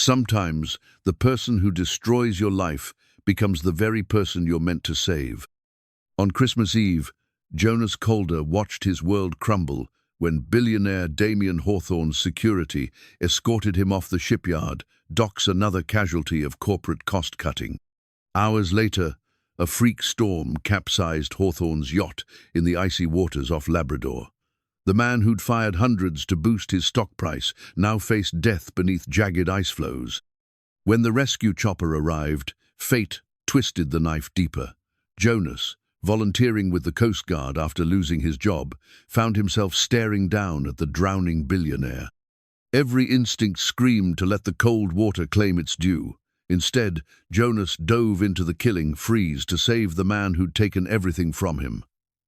Sometimes, the person who destroys your life becomes the very person you're meant to save. On Christmas Eve, Jonas Calder watched his world crumble when billionaire Damien Hawthorne's security escorted him off the shipyard, docks another casualty of corporate cost-cutting. Hours later, a freak storm capsized Hawthorne's yacht in the icy waters off Labrador. The man who'd fired hundreds to boost his stock price now faced death beneath jagged ice floes. When the rescue chopper arrived, fate twisted the knife deeper. Jonas, volunteering with the Coast Guard after losing his job, found himself staring down at the drowning billionaire. Every instinct screamed to let the cold water claim its due. Instead, Jonas dove into the killing freeze to save the man who'd taken everything from him.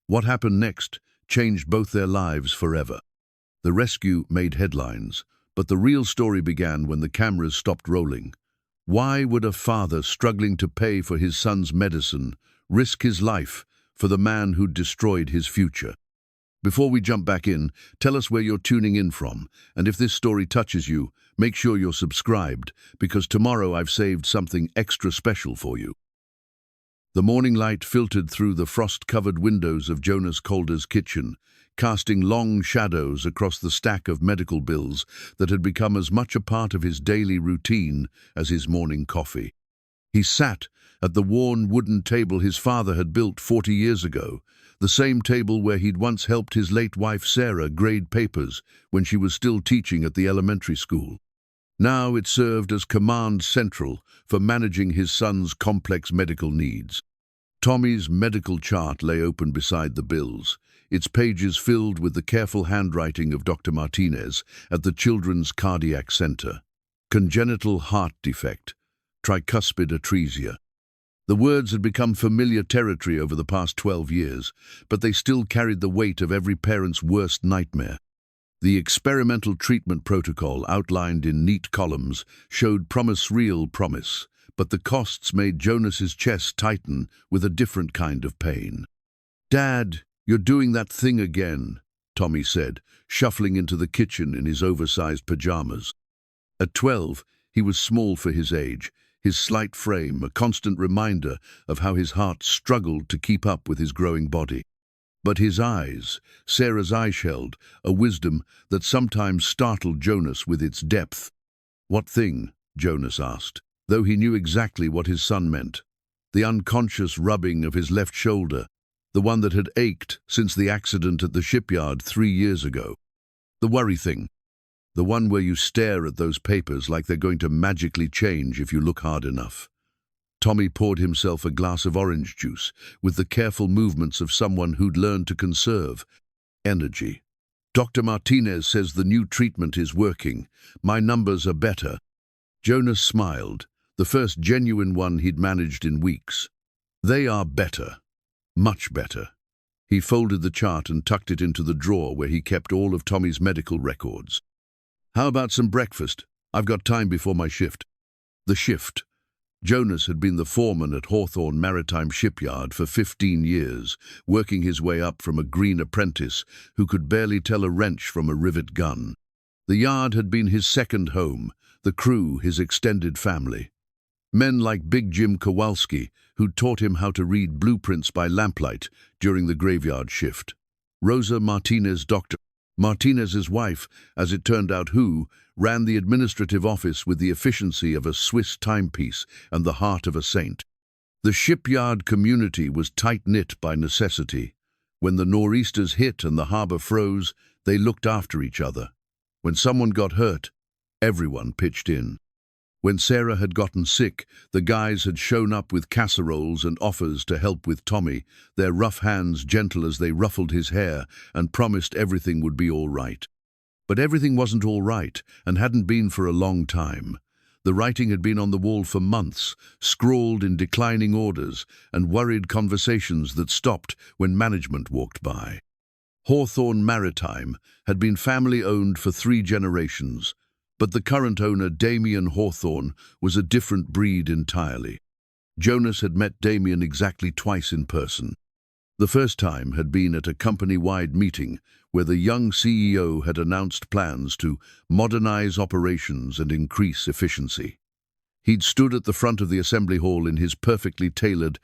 What happened next changed both their lives forever. The rescue made headlines, but the real story began when the cameras stopped rolling. Why would a father struggling to pay for his son's medicine risk his life for the man who'd destroyed his future? Before we jump back in, tell us where you're tuning in from, and if this story touches you, make sure you're subscribed, because tomorrow I've saved something extra special for you. The morning light filtered through the frost-covered windows of Jonas Calder's kitchen, casting long shadows across the stack of medical bills that had become as much a part of his daily routine as his morning coffee. He sat at the worn wooden table his father had built 40 years ago, the same table where he'd once helped his late wife Sarah grade papers when she was still teaching at the elementary school. Now it served as command central for managing his son's complex medical needs. Tommy's medical chart lay open beside the bills, its pages filled with the careful handwriting of Dr. Martinez at the Children's Cardiac Center. Congenital heart defect, tricuspid atresia. The words had become familiar territory over the past 12 years, but they still carried the weight of every parent's worst nightmare. The experimental treatment protocol outlined in neat columns showed real promise, but the costs made Jonas's chest tighten with a different kind of pain. "Dad, you're doing that thing again," Tommy said, shuffling into the kitchen in his oversized pajamas. At 12, he was small for his age, his slight frame a constant reminder of how his heart struggled to keep up with his growing body. But his eyes, Sarah's eyes held a wisdom that sometimes startled Jonas with its depth. "What thing?" Jonas asked, though he knew exactly what his son meant. The unconscious rubbing of his left shoulder, the one that had ached since the accident at the shipyard 3 years ago. "The worry thing. The one where you stare at those papers like they're going to magically change if you look hard enough." Tommy poured himself a glass of orange juice with the careful movements of someone who'd learned to conserve energy. "Dr. Martinez says the new treatment is working. My numbers are better." Jonas smiled, the first genuine one he'd managed in weeks. "They are better. Much better." He folded the chart and tucked it into the drawer where he kept all of Tommy's medical records. "How about some breakfast? I've got time before my shift." The shift. Jonas had been the foreman at Hawthorne Maritime Shipyard for 15 years, working his way up from a green apprentice who could barely tell a wrench from a rivet gun. The yard had been his second home, the crew his extended family. Men like Big Jim Kowalski, who'd taught him how to read blueprints by lamplight during the graveyard shift. Rosa Martinez, Dr. Martinez's wife, as it turned out, who ran the administrative office with the efficiency of a Swiss timepiece and the heart of a saint. The shipyard community was tight-knit by necessity. When the nor'easters hit and the harbor froze, they looked after each other. When someone got hurt, everyone pitched in. When Sarah had gotten sick, the guys had shown up with casseroles and offers to help with Tommy, their rough hands gentle as they ruffled his hair and promised everything would be all right. But everything wasn't all right, and hadn't been for a long time. The writing had been on the wall for months, scrawled in declining orders and worried conversations that stopped when management walked by. Hawthorne Maritime had been family-owned for 3 generations, but the current owner, Damien Hawthorne, was a different breed entirely. Jonas had met Damien exactly twice in person. The first time had been at a company-wide meeting where the young CEO had announced plans to modernize operations and increase efficiency. He'd stood at the front of the assembly hall in his perfectly tailored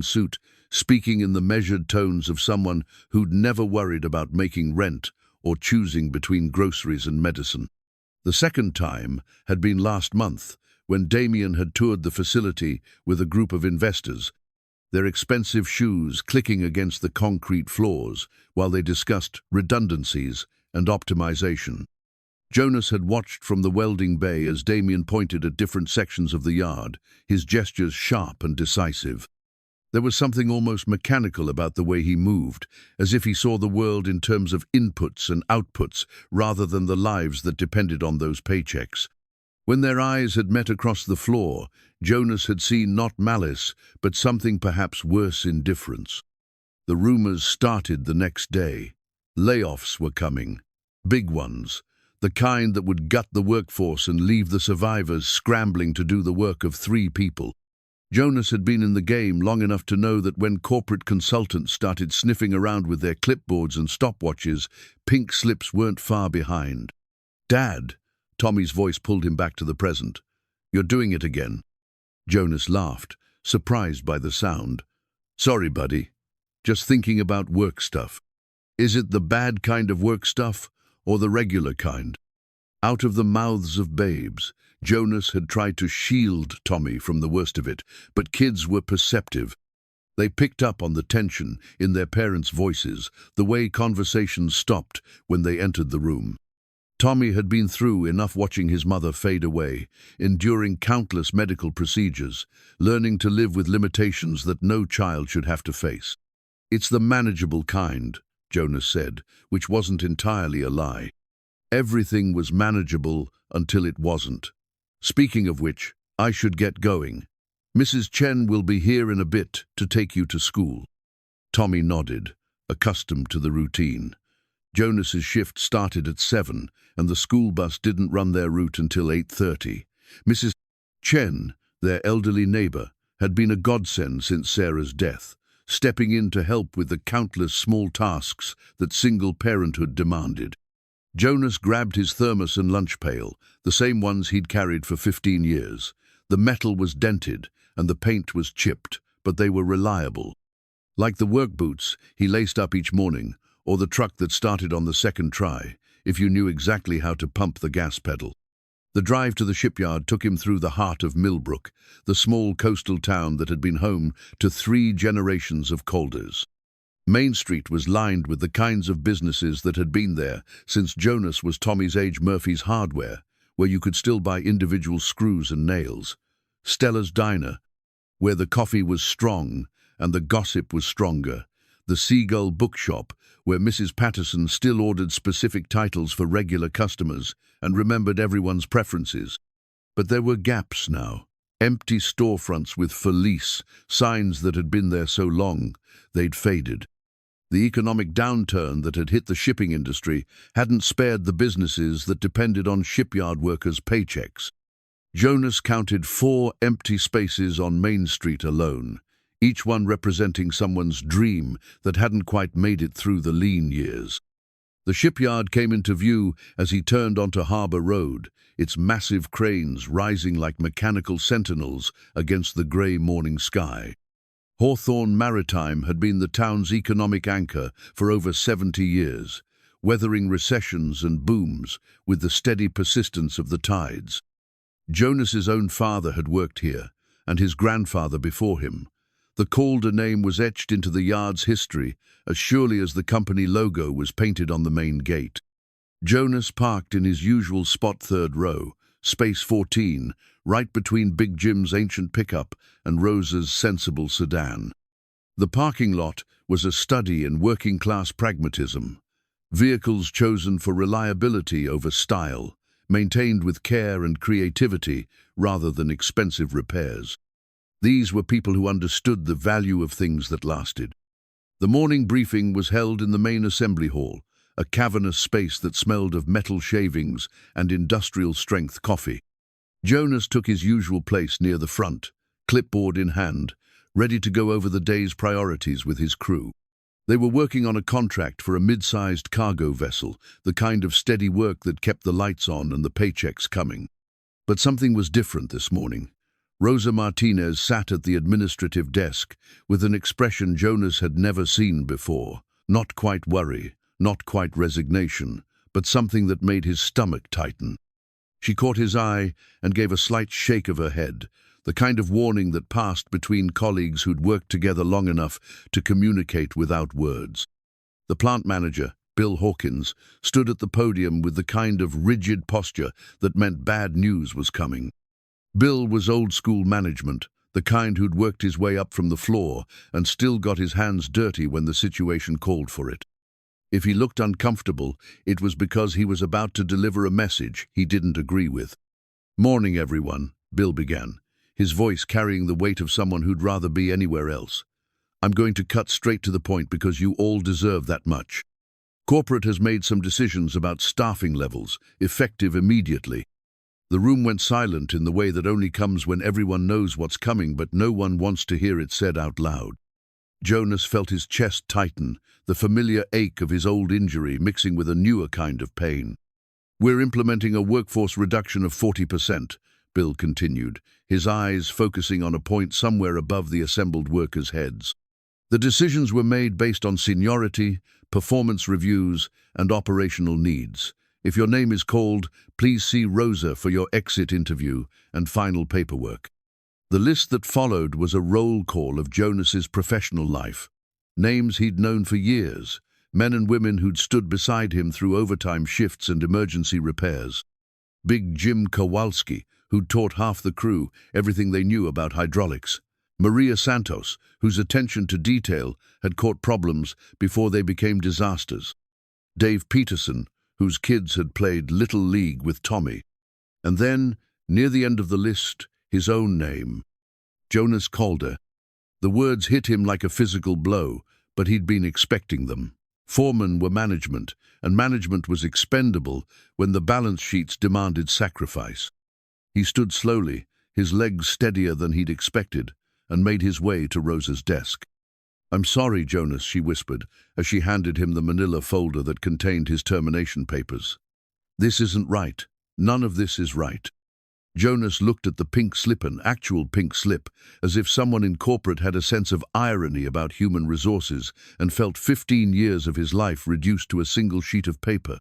suit, speaking in the measured tones of someone who'd never worried about making rent or choosing between groceries and medicine. The second time had been last month, when Damien had toured the facility with a group of investors, their expensive shoes clicking against the concrete floors while they discussed redundancies and optimization. Jonas had watched from the welding bay as Damien pointed at different sections of the yard, his gestures sharp and decisive. There was something almost mechanical about the way he moved, as if he saw the world in terms of inputs and outputs rather than the lives that depended on those paychecks. When their eyes had met across the floor, Jonas had seen not malice, but something perhaps worse, indifference. The rumors started the next day. Layoffs were coming. Big ones. The kind that would gut the workforce and leave the survivors scrambling to do the work of 3 people. Jonas had been in the game long enough to know that when corporate consultants started sniffing around with their clipboards and stopwatches, pink slips weren't far behind. "Dad," Tommy's voice pulled him back to the present. "You're doing it again." Jonas laughed, surprised by the sound. "Sorry, buddy. Just thinking about work stuff." "Is it the bad kind of work stuff, or the regular kind?" Out of the mouths of babes, Jonas had tried to shield Tommy from the worst of it, but kids were perceptive. They picked up on the tension in their parents' voices, the way conversations stopped when they entered the room. Tommy had been through enough watching his mother fade away, enduring countless medical procedures, learning to live with limitations that no child should have to face. "It's the manageable kind," Jonas said, which wasn't entirely a lie. Everything was manageable until it wasn't. "Speaking of which, I should get going. Mrs. Chen will be here in a bit to take you to school." Tommy nodded, accustomed to the routine. Jonas's shift started at 7, and the school bus didn't run their route until 8:30. Mrs. Chen, their elderly neighbor, had been a godsend since Sarah's death, stepping in to help with the countless small tasks that single parenthood demanded. Jonas grabbed his thermos and lunch pail, the same ones he'd carried for 15 years. The metal was dented, and the paint was chipped, but they were reliable. Like the work boots he laced up each morning, or the truck that started on the second try, if you knew exactly how to pump the gas pedal. The drive to the shipyard took him through the heart of Millbrook, the small coastal town that had been home to 3 generations of Calders. Main Street was lined with the kinds of businesses that had been there since Jonas was Tommy's age. Murphy's Hardware, where you could still buy individual screws and nails. Stella's Diner, where the coffee was strong and the gossip was stronger. The Seagull Bookshop, where Mrs. Patterson still ordered specific titles for regular customers and remembered everyone's preferences. But there were gaps now. Empty storefronts with "For Lease" signs that had been there so long they'd faded. The economic downturn that had hit the shipping industry hadn't spared the businesses that depended on shipyard workers' paychecks. Jonas counted 4 empty spaces on Main Street alone, each one representing someone's dream that hadn't quite made it through the lean years. The shipyard came into view as he turned onto Harbour Road, its massive cranes rising like mechanical sentinels against the grey morning sky. Hawthorne Maritime had been the town's economic anchor for over 70 years, weathering recessions and booms with the steady persistence of the tides. Jonas's own father had worked here, and his grandfather before him. The Calder name was etched into the yard's history as surely as the company logo was painted on the main gate. Jonas parked in his usual spot, 3rd row, space 14, right between Big Jim's ancient pickup and Rosa's sensible sedan. The parking lot was a study in working-class pragmatism. Vehicles chosen for reliability over style, maintained with care and creativity rather than expensive repairs. These were people who understood the value of things that lasted. The morning briefing was held in the main assembly hall, a cavernous space that smelled of metal shavings and industrial-strength coffee. Jonas took his usual place near the front, clipboard in hand, ready to go over the day's priorities with his crew. They were working on a contract for a mid-sized cargo vessel, the kind of steady work that kept the lights on and the paychecks coming. But something was different this morning. Rosa Martinez sat at the administrative desk with an expression Jonas had never seen before. Not quite worry, not quite resignation, but something that made his stomach tighten. She caught his eye and gave a slight shake of her head, the kind of warning that passed between colleagues who'd worked together long enough to communicate without words. The plant manager, Bill Hawkins, stood at the podium with the kind of rigid posture that meant bad news was coming. Bill was old-school management, the kind who'd worked his way up from the floor and still got his hands dirty when the situation called for it. If he looked uncomfortable, it was because he was about to deliver a message he didn't agree with. "Morning, everyone," Bill began, his voice carrying the weight of someone who'd rather be anywhere else. "I'm going to cut straight to the point because you all deserve that much. Corporate has made some decisions about staffing levels, effective immediately." The room went silent in the way that only comes when everyone knows what's coming but no one wants to hear it said out loud. Jonas felt his chest tighten, the familiar ache of his old injury mixing with a newer kind of pain. "We're implementing a workforce reduction of 40%, Bill continued, his eyes focusing on a point somewhere above the assembled workers' heads. "The decisions were made based on seniority, performance reviews, and operational needs. If your name is called, please see Rosa for your exit interview and final paperwork." The list that followed was a roll call of Jonas's professional life. Names he'd known for years, men and women who'd stood beside him through overtime shifts and emergency repairs. Big Jim Kowalski, who'd taught half the crew everything they knew about hydraulics. Maria Santos, whose attention to detail had caught problems before they became disasters. Dave Peterson, whose kids had played Little League with Tommy. And then, near the end of the list, his own name, Jonas Calder. The words hit him like a physical blow, but he'd been expecting them. Foremen were management, and management was expendable when the balance sheets demanded sacrifice. He stood slowly, his legs steadier than he'd expected, and made his way to Rosa's desk. "I'm sorry, Jonas," she whispered, as she handed him the manila folder that contained his termination papers. "This isn't right. None of this is right." Jonas looked at the pink slip, an actual pink slip, as if someone in corporate had a sense of irony about human resources and felt 15 years of his life reduced to a single sheet of paper.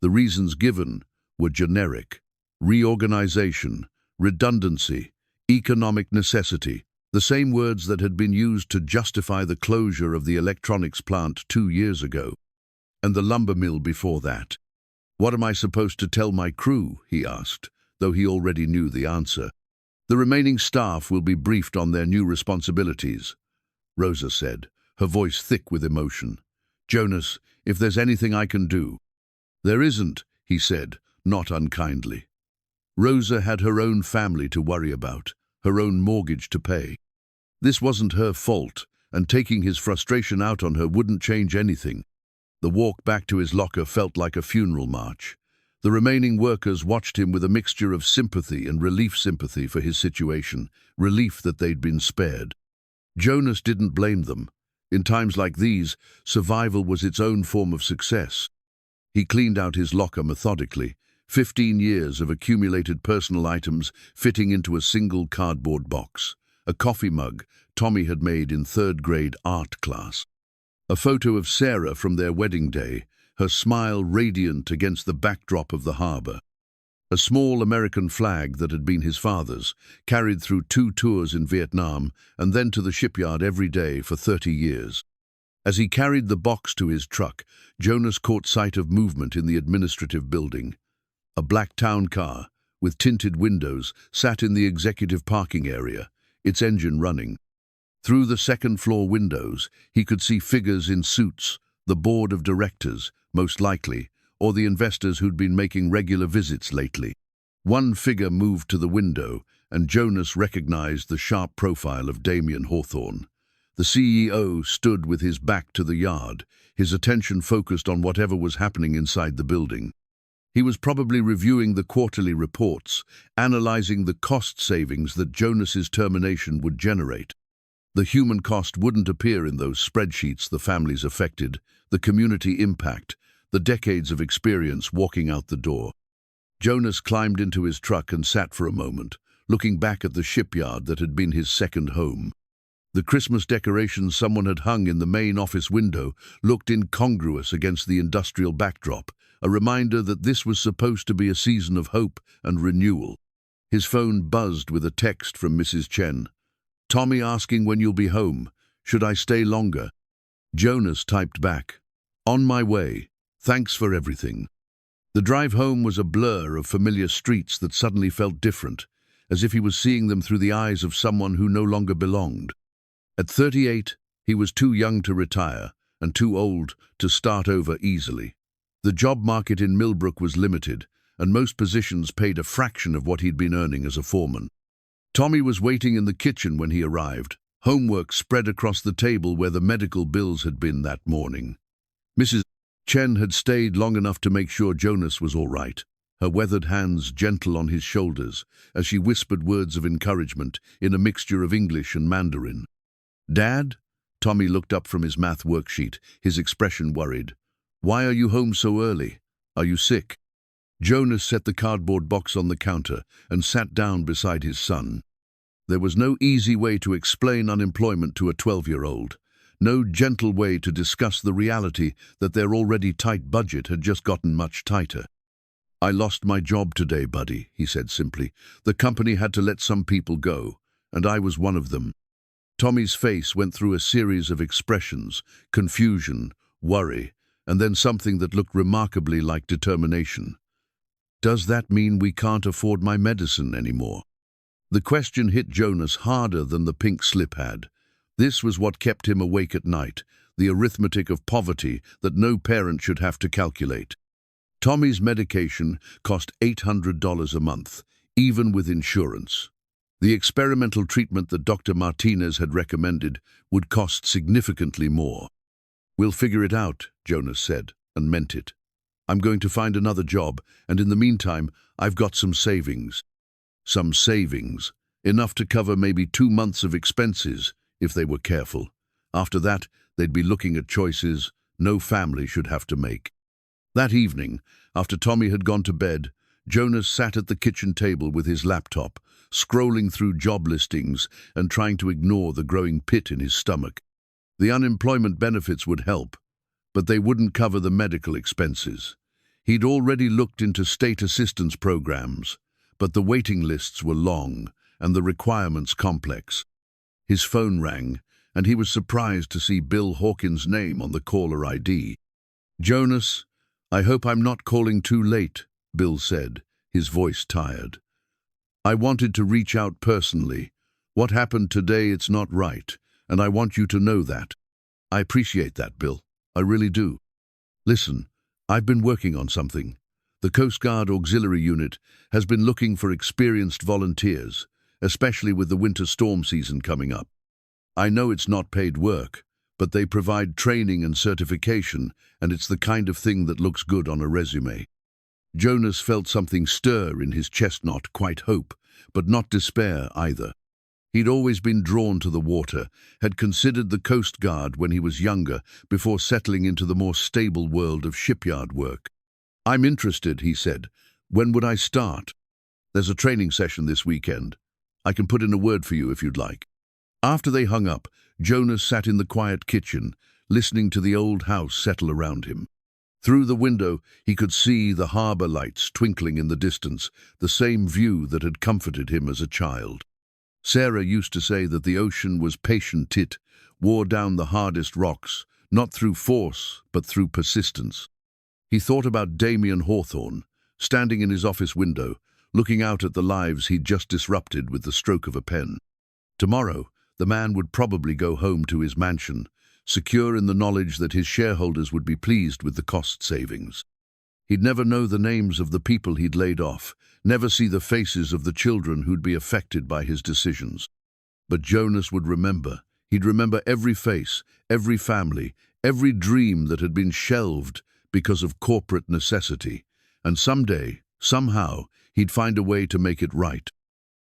The reasons given were generic: reorganization, redundancy, economic necessity, the same words that had been used to justify the closure of the electronics plant 2 years ago. And the lumber mill before that. "What am I supposed to tell my crew?" he asked, though he already knew the answer. "The remaining staff will be briefed on their new responsibilities," Rosa said, her voice thick with emotion. "Jonas, if there's anything I can do." "There isn't," he said, not unkindly. Rosa had her own family to worry about, her own mortgage to pay. This wasn't her fault, and taking his frustration out on her wouldn't change anything. The walk back to his locker felt like a funeral march. The remaining workers watched him with a mixture of sympathy and sympathy for his situation, relief that they'd been spared. Jonas didn't blame them. In times like these, survival was its own form of success. He cleaned out his locker methodically, 15 years of accumulated personal items fitting into a single cardboard box. A coffee mug Tommy had made in third-grade art class. A photo of Sarah from their wedding day, her smile radiant against the backdrop of the harbor. A small American flag that had been his father's, carried through 2 tours in Vietnam and then to the shipyard every day for 30 years. As he carried the box to his truck, Jonas caught sight of movement in the administrative building. A black town car, with tinted windows, sat in the executive parking area, its engine running. Through the second-floor windows, he could see figures in suits, the board of directors, most likely, or the investors who'd been making regular visits lately. One figure moved to the window, and Jonas recognized the sharp profile of Damien Hawthorne. The CEO stood with his back to the yard, his attention focused on whatever was happening inside the building. He was probably reviewing the quarterly reports, analyzing the cost savings that Jonas's termination would generate. The human cost wouldn't appear in those spreadsheets, the families affected, the community impact, the decades of experience walking out the door. Jonas climbed into his truck and sat for a moment, looking back at the shipyard that had been his second home. The Christmas decorations someone had hung in the main office window looked incongruous against the industrial backdrop, a reminder that this was supposed to be a season of hope and renewal. His phone buzzed with a text from Mrs. Chen. "Tommy asking when you'll be home. Should I stay longer?" Jonas typed back, "On my way. Thanks for everything." The drive home was a blur of familiar streets that suddenly felt different, as if he was seeing them through the eyes of someone who no longer belonged. At 38, he was too young to retire and too old to start over easily. The job market in Millbrook was limited, and most positions paid a fraction of what he'd been earning as a foreman. Tommy was waiting in the kitchen when he arrived, homework spread across the table where the medical bills had been that morning. Mrs. Chen had stayed long enough to make sure Jonas was all right, her weathered hands gentle on his shoulders as she whispered words of encouragement in a mixture of English and Mandarin. "Dad?" Tommy looked up from his math worksheet, his expression worried. "Why are you home so early? Are you sick?" Jonas set the cardboard box on the counter and sat down beside his son. There was no easy way to explain unemployment to a 12-year-old, no gentle way to discuss the reality that their already tight budget had just gotten much tighter. "I lost my job today, buddy," he said simply. "The company had to let some people go, and I was one of them." Tommy's face went through a series of expressions, confusion, worry, and then something that looked remarkably like determination. "Does that mean we can't afford my medicine anymore?" The question hit Jonas harder than the pink slip had. This was what kept him awake at night, the arithmetic of poverty that no parent should have to calculate. Tommy's medication cost $800 a month, even with insurance. The experimental treatment that Dr. Martinez had recommended would cost significantly more. "We'll figure it out," Jonas said, and meant it. "I'm going to find another job, and in the meantime, I've got some savings." Some savings, enough to cover maybe 2 months of expenses, if they were careful. After that, they'd be looking at choices no family should have to make. That evening, after Tommy had gone to bed, Jonas sat at the kitchen table with his laptop, scrolling through job listings and trying to ignore the growing pit in his stomach. The unemployment benefits would help, but they wouldn't cover the medical expenses. He'd already looked into state assistance programs, but the waiting lists were long and the requirements complex. His phone rang, and he was surprised to see Bill Hawkins' name on the caller ID. "Jonas, I hope I'm not calling too late," Bill said, his voice tired. "I wanted to reach out personally. What happened today, it's not right, and I want you to know that." "I appreciate that, Bill. I really do. Listen, I've been working on something. The Coast Guard Auxiliary Unit has been looking for experienced volunteers, especially with the winter storm season coming up. I know it's not paid work, but they provide training and certification, and it's the kind of thing that looks good on a resume." Jonas felt something stir in his chest, not quite hope, but not despair either. He'd always been drawn to the water, had considered the Coast Guard when he was younger, before settling into the more stable world of shipyard work. "I'm interested," he said. "When would I start?" "There's a training session this weekend. I can put in a word for you if you'd like." After they hung up, Jonas sat in the quiet kitchen, listening to the old house settle around him. Through the window, he could see the harbour lights twinkling in the distance, the same view that had comforted him as a child. Sarah used to say that the ocean was patient. It wore down the hardest rocks, not through force, but through persistence. He thought about Damien Hawthorne, standing in his office window, looking out at the lives he'd just disrupted with the stroke of a pen. Tomorrow, the man would probably go home to his mansion, secure in the knowledge that his shareholders would be pleased with the cost savings. He'd never know the names of the people he'd laid off, never see the faces of the children who'd be affected by his decisions. But Jonas would remember. He'd remember every face, every family, every dream that had been shelved because of corporate necessity. And someday, somehow, he'd find a way to make it right.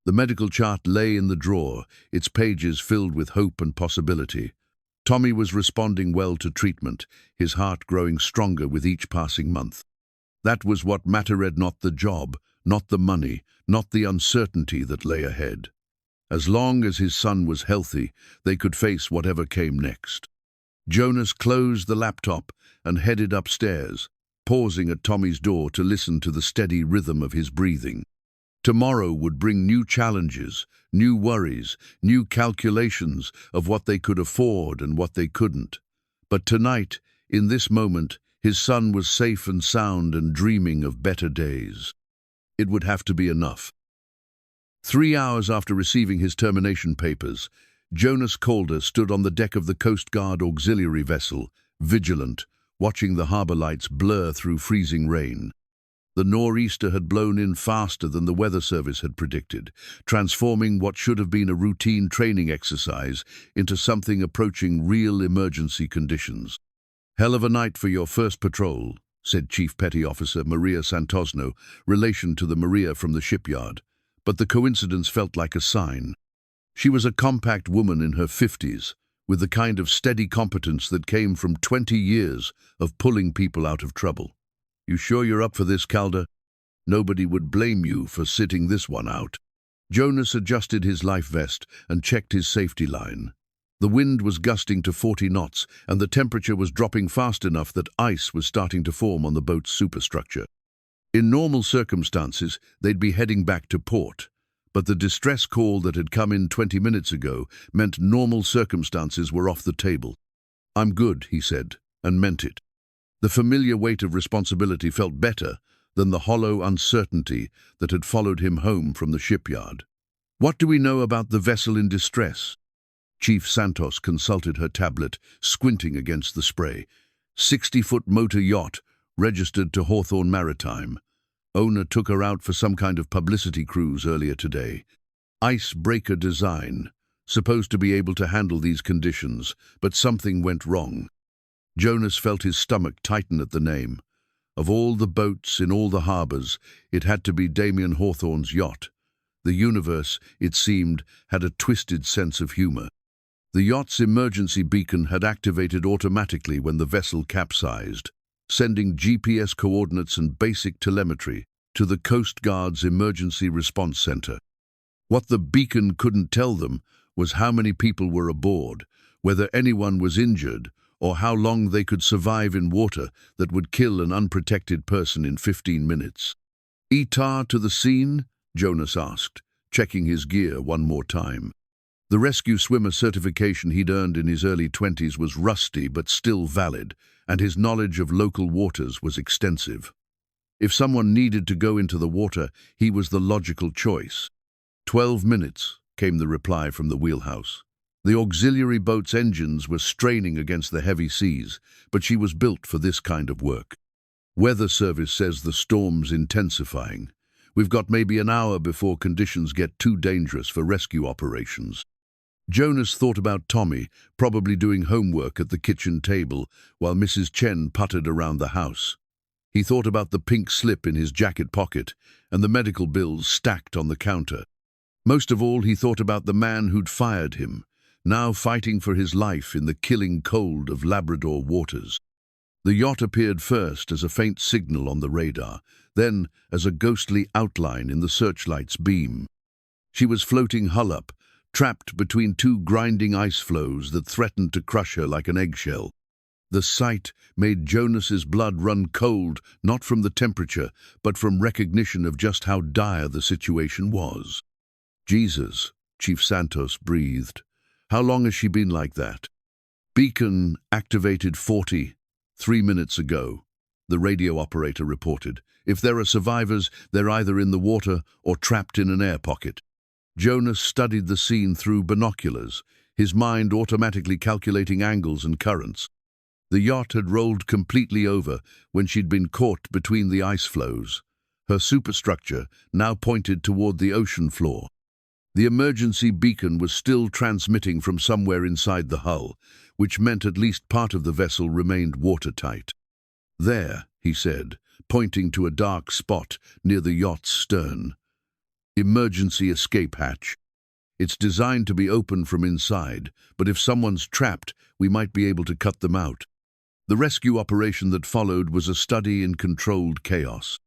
The medical chart lay in the drawer, its pages filled with hope and possibility. Tommy was responding well to treatment, his heart growing stronger with each passing month. That was what mattered, not the job, not the money, not the uncertainty that lay ahead. As long as his son was healthy, they could face whatever came next. Jonas closed the laptop and headed upstairs, pausing at Tommy's door to listen to the steady rhythm of his breathing. Tomorrow would bring new challenges, new worries, new calculations of what they could afford and what they couldn't. But tonight, in this moment, his son was safe and sound and dreaming of better days. It would have to be enough. 3 hours after receiving his termination papers, Jonas Calder stood on the deck of the Coast Guard auxiliary vessel, vigilant, watching the harbour lights blur through freezing rain. The nor'easter had blown in faster than the weather service had predicted, transforming what should have been a routine training exercise into something approaching real emergency conditions. "Hell of a night for your first patrol," said Chief Petty Officer Maria Santosno, relation to the Maria from the shipyard. But the coincidence felt like a sign. She was a compact woman in her 50s, with the kind of steady competence that came from 20 years of pulling people out of trouble. "You sure you're up for this, Calder? Nobody would blame you for sitting this one out." Jonas adjusted his life vest and checked his safety line. The wind was gusting to 40 knots, and the temperature was dropping fast enough that ice was starting to form on the boat's superstructure. In normal circumstances, they'd be heading back to port, but the distress call that had come in 20 minutes ago meant normal circumstances were off the table. "I'm good," he said, and meant it. The familiar weight of responsibility felt better than the hollow uncertainty that had followed him home from the shipyard. "What do we know about the vessel in distress?" Chief Santos consulted her tablet, squinting against the spray. 60-foot motor yacht, registered to Hawthorne Maritime. Owner took her out for some kind of publicity cruise earlier today. Icebreaker design, supposed to be able to handle these conditions, but something went wrong. Jonas felt his stomach tighten at the name. Of all the boats in all the harbours, it had to be Damien Hawthorne's yacht. The universe, it seemed, had a twisted sense of humour. The yacht's emergency beacon had activated automatically when the vessel capsized, sending GPS coordinates and basic telemetry to the Coast Guard's Emergency Response Centre. What the beacon couldn't tell them was how many people were aboard, whether anyone was injured, or how long they could survive in water that would kill an unprotected person in 15 minutes. "ETA to the scene?" Jonas asked, checking his gear one more time. The rescue swimmer certification he'd earned in his early 20s was rusty but still valid, and his knowledge of local waters was extensive. If someone needed to go into the water, he was the logical choice. 12 minutes, came the reply from the wheelhouse. The auxiliary boat's engines were straining against the heavy seas, but she was built for this kind of work. "Weather service says the storm's intensifying. We've got maybe an hour before conditions get too dangerous for rescue operations." Jonas thought about Tommy, probably doing homework at the kitchen table while Mrs. Chen puttered around the house. He thought about the pink slip in his jacket pocket and the medical bills stacked on the counter. Most of all, he thought about the man who'd fired him, now fighting for his life in the killing cold of Labrador waters. The yacht appeared first as a faint signal on the radar, then as a ghostly outline in the searchlight's beam. She was floating hull up, trapped between two grinding ice floes that threatened to crush her like an eggshell. The sight made Jonas's blood run cold, not from the temperature, but from recognition of just how dire the situation was. "Jesus," Chief Santos breathed. "How long has she been like that?" "Beacon activated 43 minutes ago," the radio operator reported. "If there are survivors, they're either in the water or trapped in an air pocket." Jonas studied the scene through binoculars, his mind automatically calculating angles and currents. The yacht had rolled completely over when she'd been caught between the ice floes. Her superstructure now pointed toward the ocean floor. The emergency beacon was still transmitting from somewhere inside the hull, which meant at least part of the vessel remained watertight. "There," he said, pointing to a dark spot near the yacht's stern. Emergency escape hatch. It's designed to be open from inside, but if someone's trapped, we might be able to cut them out. The rescue operation that followed was a study in controlled chaos.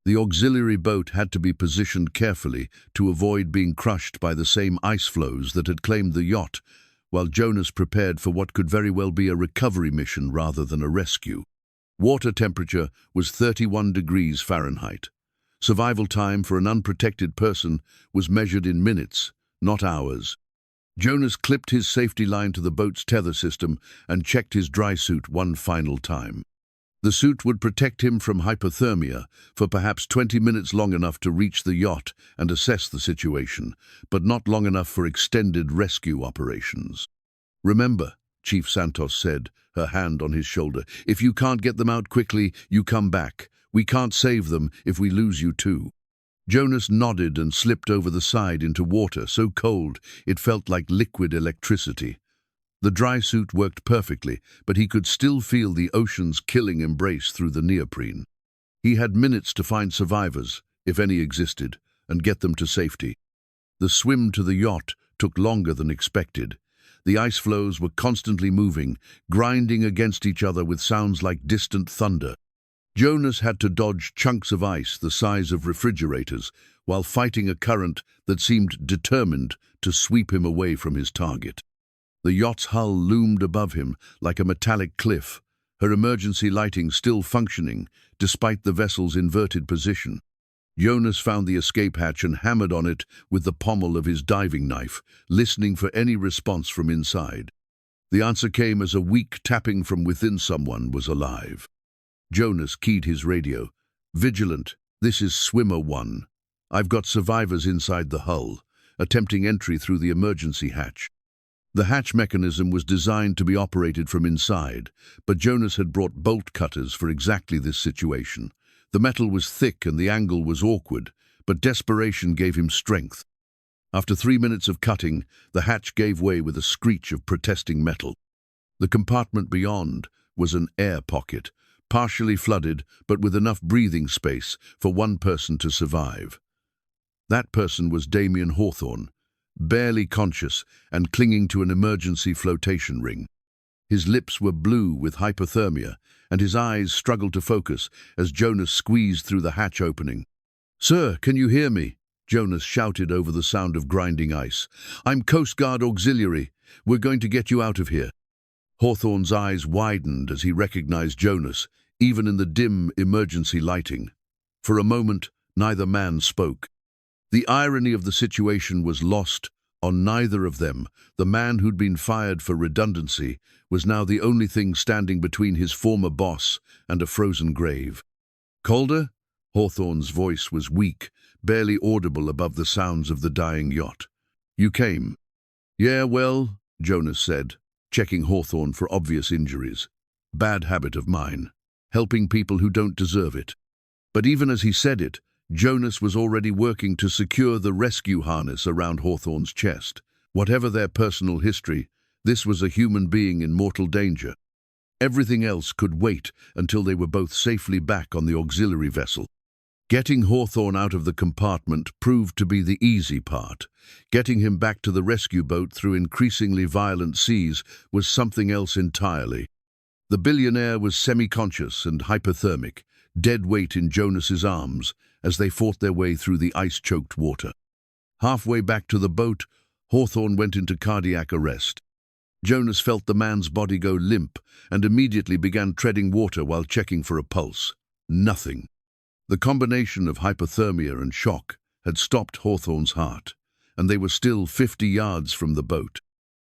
The auxiliary boat had to be positioned carefully to avoid being crushed by the same ice floes that had claimed the yacht, while Jonas prepared for what could very well be a recovery mission rather than a rescue. Water temperature was 31 degrees Fahrenheit. Survival time for an unprotected person was measured in minutes, not hours. Jonas clipped his safety line to the boat's tether system and checked his dry suit one final time. The suit would protect him from hypothermia for perhaps 20 minutes, long enough to reach the yacht and assess the situation, but not long enough for extended rescue operations. "Remember," Chief Santos said, her hand on his shoulder, "if you can't get them out quickly, you come back. We can't save them if we lose you too." Jonas nodded and slipped over the side into water so cold it felt like liquid electricity. The dry suit worked perfectly, but he could still feel the ocean's killing embrace through the neoprene. He had minutes to find survivors, if any existed, and get them to safety. The swim to the yacht took longer than expected. The ice floes were constantly moving, grinding against each other with sounds like distant thunder. Jonas had to dodge chunks of ice the size of refrigerators while fighting a current that seemed determined to sweep him away from his target. The yacht's hull loomed above him like a metallic cliff, her emergency lighting still functioning despite the vessel's inverted position. Jonas found the escape hatch and hammered on it with the pommel of his diving knife, listening for any response from inside. The answer came as a weak tapping from within. Someone was alive. Jonas keyed his radio. "Vigilant, this is Swimmer 1. I've got survivors inside the hull, attempting entry through the emergency hatch." The hatch mechanism was designed to be operated from inside, but Jonas had brought bolt cutters for exactly this situation. The metal was thick and the angle was awkward, but desperation gave him strength. After 3 minutes of cutting, the hatch gave way with a screech of protesting metal. The compartment beyond was an air pocket, partially flooded but with enough breathing space for one person to survive. That person was Damien Hawthorne, barely conscious and clinging to an emergency flotation ring. His lips were blue with hypothermia, and his eyes struggled to focus as Jonas squeezed through the hatch opening. "Sir, can you hear me?" Jonas shouted over the sound of grinding ice. "I'm Coast Guard Auxiliary. We're going to get you out of here." Hawthorne's eyes widened as he recognized Jonas, even in the dim emergency lighting. For a moment, neither man spoke. The irony of the situation was lost on neither of them. The man who'd been fired for redundancy was now the only thing standing between his former boss and a frozen grave. "Calder?" Hawthorne's voice was weak, barely audible above the sounds of the dying yacht. "You came." "Yeah, well," Jonas said, checking Hawthorne for obvious injuries. "Bad habit of mine, helping people who don't deserve it." But even as he said it, Jonas was already working to secure the rescue harness around Hawthorne's chest. Whatever their personal history, this was a human being in mortal danger. Everything else could wait until they were both safely back on the auxiliary vessel. Getting Hawthorne out of the compartment proved to be the easy part. Getting him back to the rescue boat through increasingly violent seas was something else entirely. The billionaire was semi-conscious and hypothermic, dead weight in Jonas's arms as they fought their way through the ice-choked water. Halfway back to the boat, Hawthorne went into cardiac arrest. Jonas felt the man's body go limp and immediately began treading water while checking for a pulse. Nothing. The combination of hypothermia and shock had stopped Hawthorne's heart, and they were still 50 yards from the boat.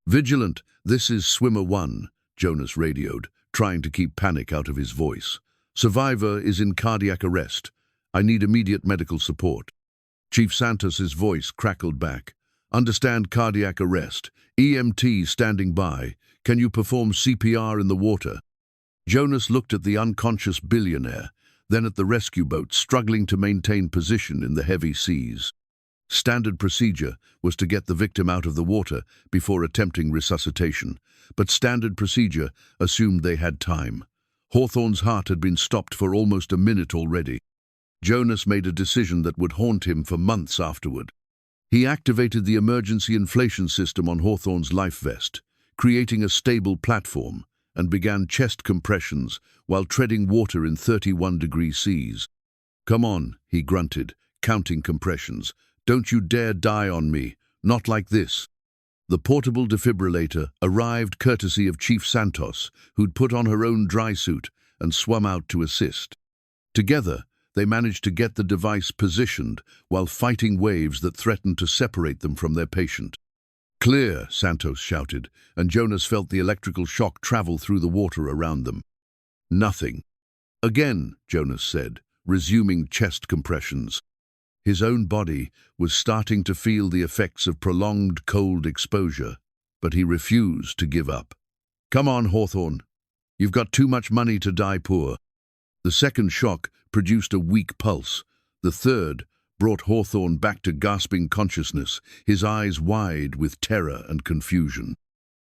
"Vigilant, this is Swimmer 1, Jonas radioed, trying to keep panic out of his voice. "Survivor is in cardiac arrest. I need immediate medical support." Chief Santos's voice crackled back. "Understand cardiac arrest. EMT standing by. Can you perform CPR in the water?" Jonas looked at the unconscious billionaire, then at the rescue boat struggling to maintain position in the heavy seas. Standard procedure was to get the victim out of the water before attempting resuscitation, but standard procedure assumed they had time. Hawthorne's heart had been stopped for almost a minute already. Jonas made a decision that would haunt him for months afterward. He activated the emergency inflation system on Hawthorne's life vest, creating a stable platform, and began chest compressions while treading water in 31-degree seas. "Come on," he grunted, counting compressions. "Don't you dare die on me, not like this." The portable defibrillator arrived courtesy of Chief Santos, who'd put on her own dry suit and swum out to assist. Together, they managed to get the device positioned while fighting waves that threatened to separate them from their patient. "Clear," Santos shouted, and Jonas felt the electrical shock travel through the water around them. "Nothing." "Again," Jonas said, resuming chest compressions. His own body was starting to feel the effects of prolonged cold exposure, but he refused to give up. "Come on, Hawthorne. You've got too much money to die poor." The second shock produced a weak pulse. The third brought Hawthorne back to gasping consciousness, his eyes wide with terror and confusion.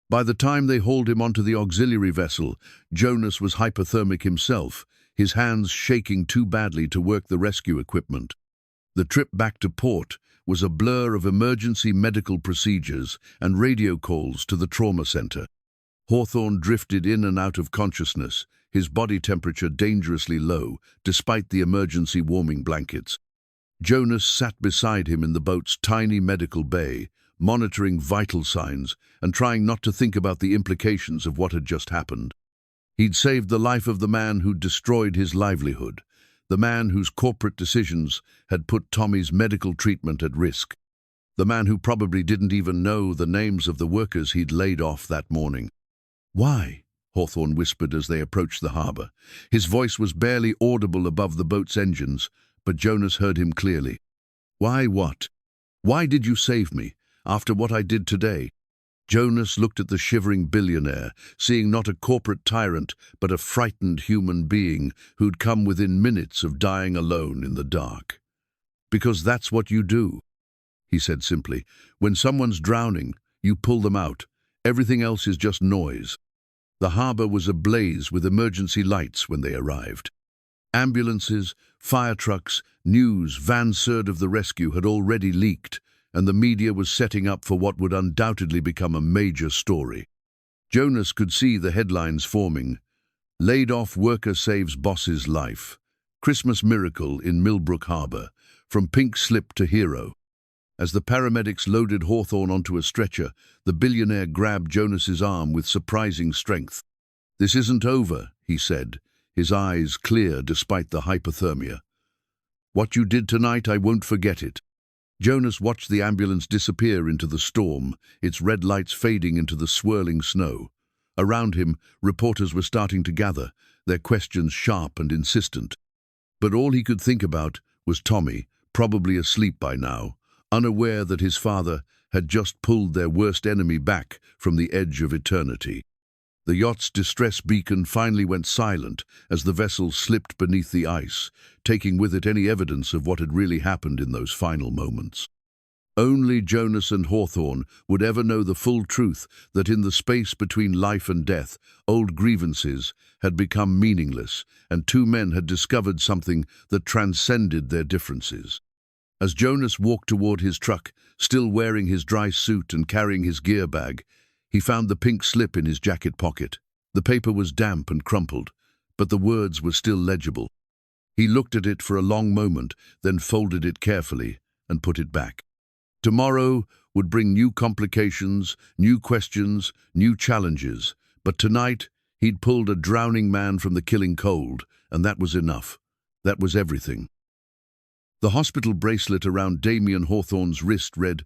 By the time they hauled him onto the auxiliary vessel, Jonas was hypothermic himself, his hands shaking too badly to work the rescue equipment. The trip back to port was a blur of emergency medical procedures and radio calls to the trauma center. Hawthorne drifted in and out of consciousness, his body temperature dangerously low, despite the emergency warming blankets. Jonas sat beside him in the boat's tiny medical bay, monitoring vital signs and trying not to think about the implications of what had just happened. He'd saved the life of the man who'd destroyed his livelihood, the man whose corporate decisions had put Tommy's medical treatment at risk, the man who probably didn't even know the names of the workers he'd laid off that morning. "Why?" Hawthorne whispered as they approached the harbor. His voice was barely audible above the boat's engines, but Jonas heard him clearly. "Why what? Why did you save me, after what I did today?" Jonas looked at the shivering billionaire, seeing not a corporate tyrant, but a frightened human being who'd come within minutes of dying alone in the dark. "Because that's what you do," he said simply. "When someone's drowning, you pull them out. Everything else is just noise." The harbor was ablaze with emergency lights when they arrived. Ambulances, fire trucks, news, Van Serd of the rescue had already leaked, and the media was setting up for what would undoubtedly become a major story. Jonas could see the headlines forming. "Laid off worker saves boss's life. Christmas miracle in Millbrook Harbor. From pink slip to hero." As the paramedics loaded Hawthorne onto a stretcher, the billionaire grabbed Jonas's arm with surprising strength. "This isn't over," he said, his eyes clear despite the hypothermia. "What you did tonight, I won't forget it." Jonas watched the ambulance disappear into the storm, its red lights fading into the swirling snow. Around him, reporters were starting to gather, their questions sharp and insistent. But all he could think about was Tommy, probably asleep by now, unaware that his father had just pulled their worst enemy back from the edge of eternity. The yacht's distress beacon finally went silent as the vessel slipped beneath the ice, taking with it any evidence of what had really happened in those final moments. Only Jonas and Hawthorne would ever know the full truth that in the space between life and death, old grievances had become meaningless, and two men had discovered something that transcended their differences. As Jonas walked toward his truck, still wearing his dry suit and carrying his gear bag, he found the pink slip in his jacket pocket. The paper was damp and crumpled, but the words were still legible. He looked at it for a long moment, then folded it carefully and put it back. Tomorrow would bring new complications, new questions, new challenges, but tonight he'd pulled a drowning man from the killing cold, and that was enough. That was everything. The hospital bracelet around Damien Hawthorne's wrist read,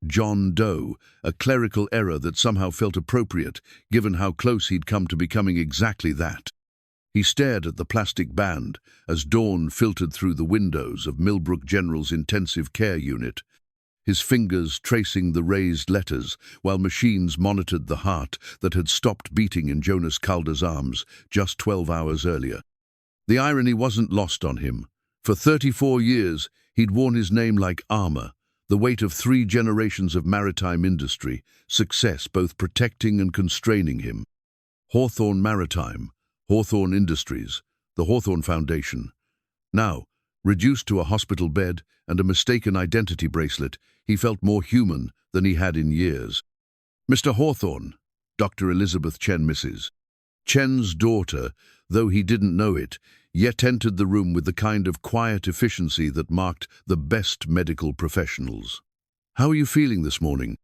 John Doe, a clerical error that somehow felt appropriate, given how close he'd come to becoming exactly that. He stared at the plastic band as dawn filtered through the windows of Millbrook General's intensive care unit, his fingers tracing the raised letters while machines monitored the heart that had stopped beating in Jonas Calder's arms just 12 hours earlier. The irony wasn't lost on him. For 34 years, he'd worn his name like armor, the weight of 3 generations of maritime industry, success both protecting and constraining him. Hawthorne Maritime, Hawthorne Industries, the Hawthorne Foundation. Now, Reduced to a hospital bed and a mistaken identity bracelet, he felt more human than he had in years. "Mr. Hawthorne," Dr. Elizabeth Chen, Mrs. Chen's daughter, though he didn't know it, yet entered the room with the kind of quiet efficiency that marked the best medical professionals. "How are you feeling this morning?"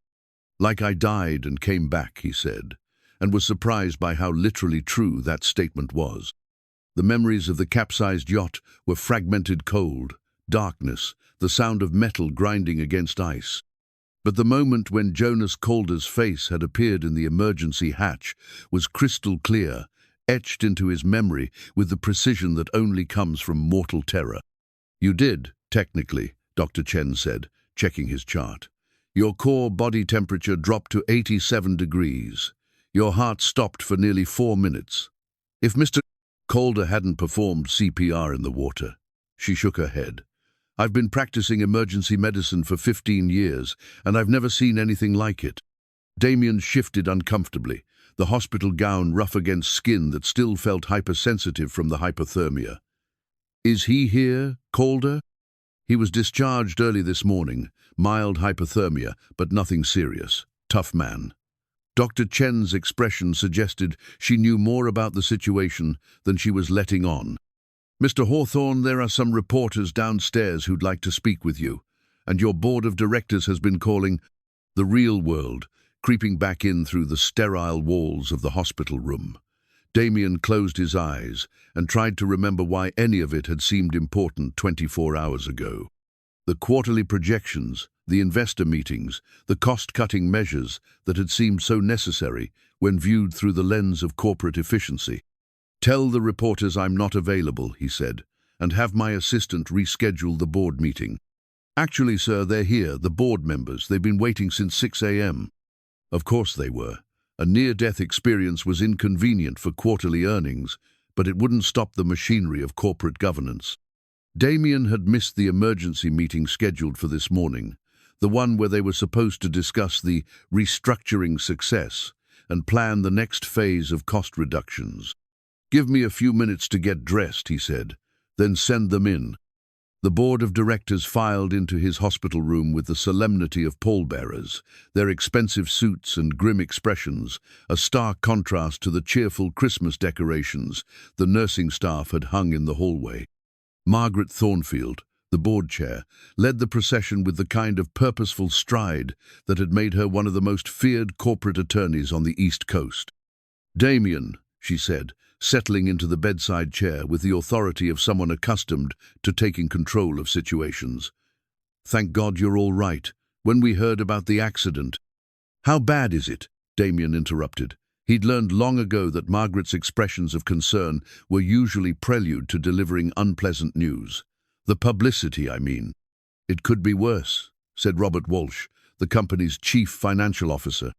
"Like I died and came back," he said, and was surprised by how literally true that statement was. The memories of the capsized yacht were fragmented cold, darkness, the sound of metal grinding against ice. But the moment when Jonas Calder's face had appeared in the emergency hatch was crystal clear, etched into his memory with the precision that only comes from mortal terror. "You did, technically," Dr. Chen said, checking his chart. "Your core body temperature dropped to 87 degrees. Your heart stopped for nearly 4 minutes. If Mr. Calder hadn't performed CPR in the water." She shook her head. "I've been practicing emergency medicine for 15 years, and I've never seen anything like it." Damien shifted uncomfortably, the hospital gown rough against skin that still felt hypersensitive from the hypothermia. "Is he here, Calder?" "He was discharged early this morning. Mild hypothermia, but nothing serious. Tough man." Dr. Chen's expression suggested she knew more about the situation than she was letting on. "Mr. Hawthorne, there are some reporters downstairs who'd like to speak with you, and your board of directors has been calling." The real world, creeping back in through the sterile walls of the hospital room. Damien closed his eyes and tried to remember why any of it had seemed important 24 hours ago. The quarterly projections, the investor meetings, the cost-cutting measures that had seemed so necessary when viewed through the lens of corporate efficiency. "Tell the reporters I'm not available," he said, "and have my assistant reschedule the board meeting." "Actually, sir, they're here, the board members. They've been waiting since 6 a.m. Of course they were. A near-death experience was inconvenient for quarterly earnings, but it wouldn't stop the machinery of corporate governance. Damien had missed the emergency meeting scheduled for this morning, the one where they were supposed to discuss the restructuring success and plan the next phase of cost reductions. "Give me a few minutes to get dressed," he said, "then send them in." The board of directors filed into his hospital room with the solemnity of pallbearers, their expensive suits and grim expressions, a stark contrast to the cheerful Christmas decorations the nursing staff had hung in the hallway. Margaret Thornfield, the board chair, led the procession with the kind of purposeful stride that had made her one of the most feared corporate attorneys on the East Coast. "Damien," she said, settling into the bedside chair with the authority of someone accustomed to taking control of situations. "Thank God you're all right. When we heard about the accident—" "How bad is it?" Damien interrupted. He'd learned long ago that Margaret's expressions of concern were usually prelude to delivering unpleasant news. "The publicity, I mean." "It could be worse," said Robert Walsh, the company's chief financial officer.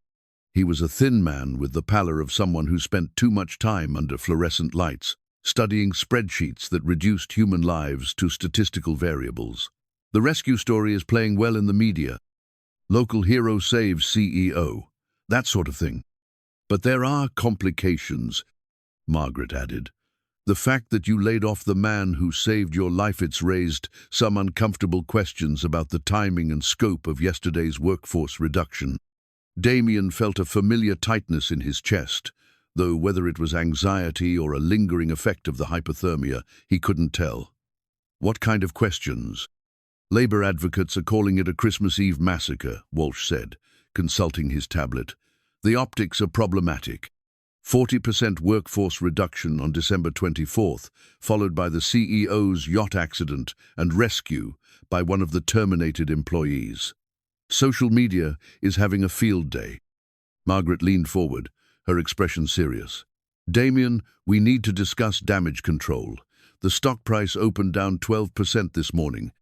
He was a thin man with the pallor of someone who spent too much time under fluorescent lights, studying spreadsheets that reduced human lives to statistical variables. "The rescue story is playing well in the media. Local hero saves CEO. That sort of thing. But there are complications," Margaret added. "The fact that you laid off the man who saved your life, it's raised some uncomfortable questions about the timing and scope of yesterday's workforce reduction." Damien felt a familiar tightness in his chest, though whether it was anxiety or a lingering effect of the hypothermia, he couldn't tell. "What kind of questions?" "Labor advocates are calling it a Christmas Eve massacre," Walsh said, consulting his tablet. "The optics are problematic. 40% workforce reduction on December 24th, followed by the CEO's yacht accident and rescue by one of the terminated employees. Social media is having a field day." Margaret leaned forward, her expression serious. "Damien, we need to discuss damage control. The stock price opened down 12% this morning.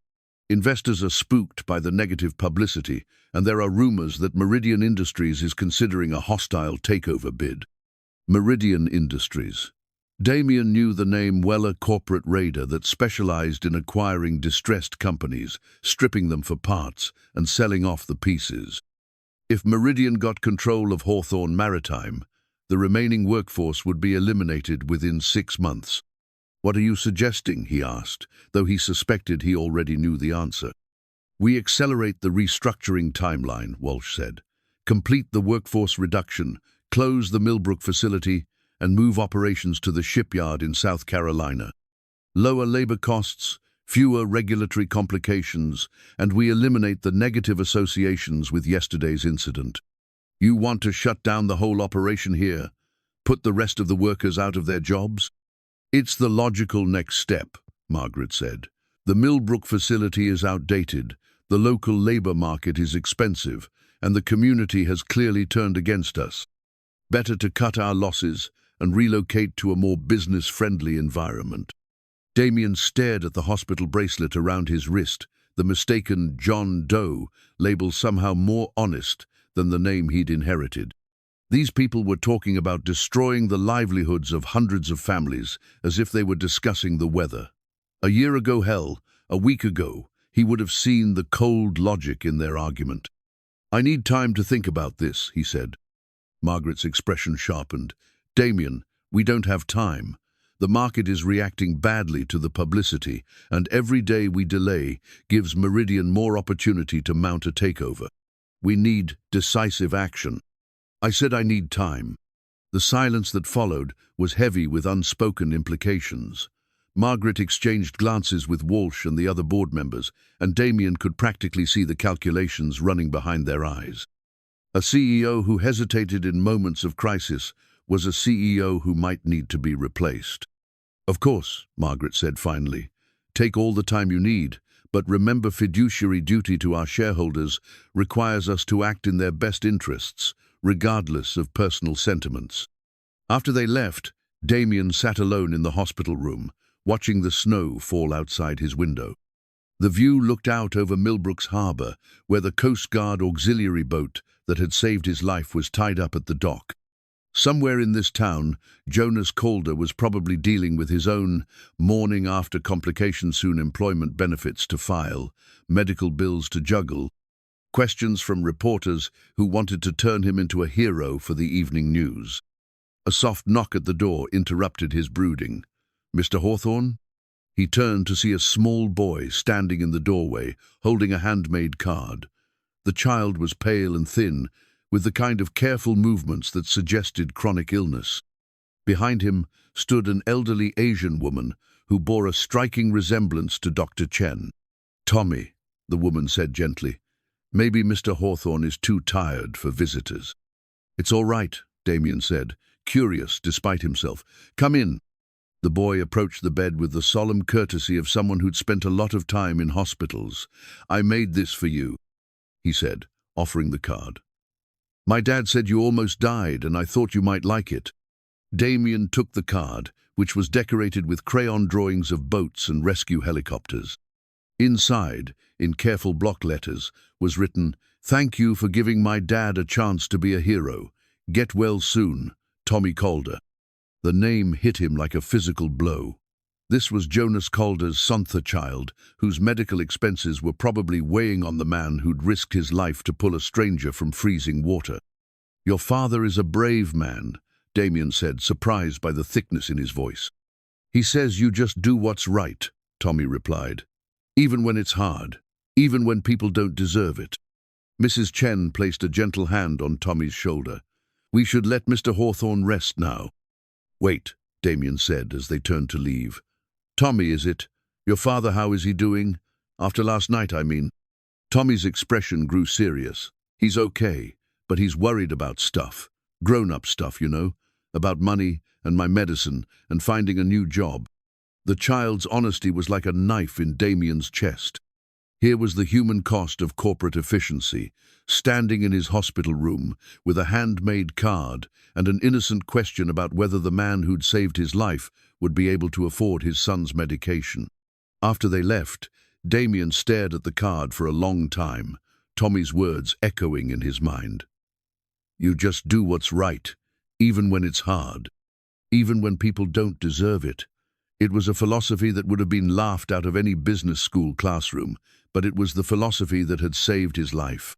Investors are spooked by the negative publicity, and there are rumors that Meridian Industries is considering a hostile takeover bid." Meridian Industries. Damien knew the name well, a corporate raider that specialized in acquiring distressed companies, stripping them for parts, and selling off the pieces. If Meridian got control of Hawthorne Maritime, the remaining workforce would be eliminated within 6 months. "What are you suggesting?" he asked, though he suspected he already knew the answer. "We accelerate the restructuring timeline," Walsh said. "Complete the workforce reduction, close the Millbrook facility, and move operations to the shipyard in South Carolina. Lower labor costs, fewer regulatory complications, and we eliminate the negative associations with yesterday's incident. You want to shut down the whole operation here? Put the rest of the workers out of their jobs?" "It's the logical next step," Margaret said. "The Millbrook facility is outdated, the local labor market is expensive, and the community has clearly turned against us. Better to cut our losses and relocate to a more business-friendly environment." Damien stared at the hospital bracelet around his wrist, the mistaken John Doe label somehow more honest than the name he'd inherited. These people were talking about destroying the livelihoods of hundreds of families as if they were discussing the weather. A year ago, hell, a week ago, he would have seen the cold logic in their argument. "I need time to think about this," he said. Margaret's expression sharpened. "Damien, we don't have time. The market is reacting badly to the publicity, and every day we delay gives Meridian more opportunity to mount a takeover. We need decisive action." "I said I need time." The silence that followed was heavy with unspoken implications. Margaret exchanged glances with Walsh and the other board members, and Damien could practically see the calculations running behind their eyes. A CEO who hesitated in moments of crisis was a CEO who might need to be replaced. "Of course," Margaret said finally. "Take all the time you need, but remember fiduciary duty to our shareholders requires us to act in their best interests, regardless of personal sentiments." After they left, Damien sat alone in the hospital room, watching the snow fall outside his window. The view looked out over Millbrook's harbor, where the Coast Guard auxiliary boat that had saved his life was tied up at the dock. Somewhere in this town, Jonas Calder was probably dealing with his own morning after complications, soon employment benefits to file, medical bills to juggle, questions from reporters who wanted to turn him into a hero for the evening news. A soft knock at the door interrupted his brooding. "Mr. Hawthorne?" He turned to see a small boy standing in the doorway, holding a handmade card. The child was pale and thin, with the kind of careful movements that suggested chronic illness. Behind him stood an elderly Asian woman who bore a striking resemblance to Dr. Chen. "Tommy," the woman said gently, "maybe Mr. Hawthorne is too tired for visitors." "It's all right," Damien said, curious despite himself. "Come in." The boy approached the bed with the solemn courtesy of someone who'd spent a lot of time in hospitals. "I made this for you," he said, offering the card. "My dad said you almost died, and I thought you might like it." Damien took the card, which was decorated with crayon drawings of boats and rescue helicopters. Inside, in careful block letters, was written, "Thank you for giving my dad a chance to be a hero. Get well soon, Tommy Calder." The name hit him like a physical blow. This was Jonas Calder's Sontha child, whose medical expenses were probably weighing on the man who'd risked his life to pull a stranger from freezing water. "Your father is a brave man," Damien said, surprised by the thickness in his voice. "He says you just do what's right," Tommy replied. "Even when it's hard, even when people don't deserve it." Mrs. Chen placed a gentle hand on Tommy's shoulder. "We should let Mr. Hawthorne rest now." "Wait," Damien said as they turned to leave. "Tommy, is it? Your father, how is he doing? After last night, I mean." Tommy's expression grew serious. "He's okay, but he's worried about stuff. Grown-up stuff, you know, about money and my medicine and finding a new job." The child's honesty was like a knife in Damien's chest. Here was the human cost of corporate efficiency, standing in his hospital room with a handmade card and an innocent question about whether the man who'd saved his life would be able to afford his son's medication. After they left, Damien stared at the card for a long time, Tommy's words echoing in his mind. "You just do what's right, even when it's hard, even when people don't deserve it." It was a philosophy that would have been laughed out of any business school classroom, but it was the philosophy that had saved his life.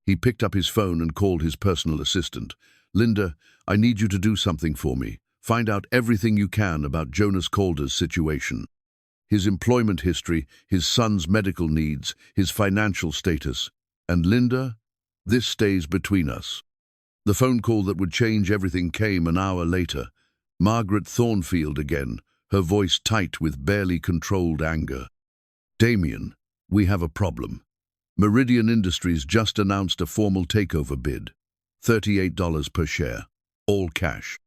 He picked up his phone and called his personal assistant. "Linda, I need you to do something for me. Find out everything you can about Jonas Calder's situation. His employment history, his son's medical needs, his financial status. And Linda, this stays between us. The phone call that would change everything came an hour later. Margaret Thornfield again, her voice tight with barely controlled anger. Damien, we have a problem. Meridian Industries just announced a formal takeover bid. $38 per share. All cash.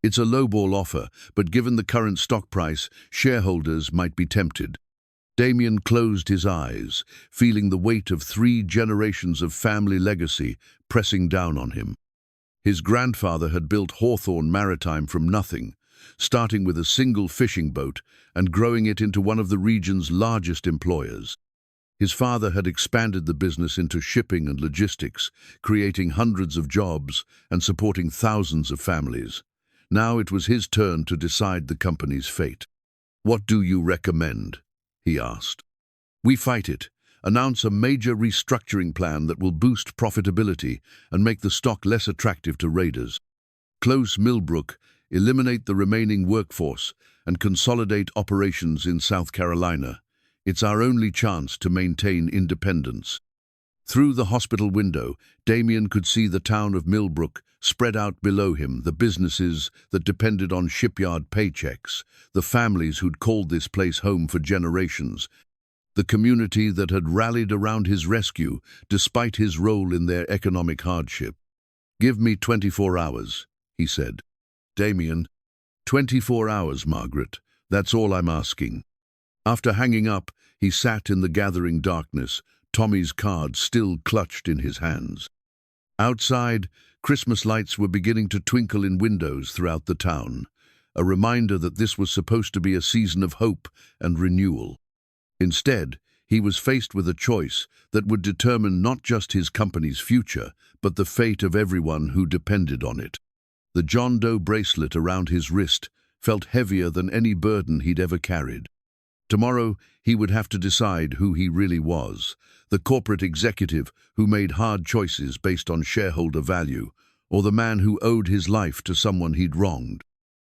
It's a lowball offer, but given the current stock price, shareholders might be tempted. Damien closed his eyes, feeling the weight of 3 generations of family legacy pressing down on him. His grandfather had built Hawthorne Maritime from nothing, starting with a single fishing boat and growing it into one of the region's largest employers. His father had expanded the business into shipping and logistics, creating hundreds of jobs and supporting thousands of families. Now it was his turn to decide the company's fate. "What do you recommend?" he asked. "We fight it. Announce a major restructuring plan that will boost profitability and make the stock less attractive to raiders. Close Millbrook, eliminate the remaining workforce, and consolidate operations in South Carolina. It's our only chance to maintain independence." Through the hospital window, Damien could see the town of Millbrook spread out below him, the businesses that depended on shipyard paychecks, the families who'd called this place home for generations, the community that had rallied around his rescue despite his role in their economic hardship. "Give me 24 hours, he said. "Damien, 24 hours, Margaret. That's all I'm asking." After hanging up, he sat in the gathering darkness, Tommy's card still clutched in his hands. Outside, Christmas lights were beginning to twinkle in windows throughout the town, a reminder that this was supposed to be a season of hope and renewal. Instead, he was faced with a choice that would determine not just his company's future, but the fate of everyone who depended on it. The John Doe bracelet around his wrist felt heavier than any burden he'd ever carried. Tomorrow, he would have to decide who he really was, the corporate executive who made hard choices based on shareholder value, or the man who owed his life to someone he'd wronged.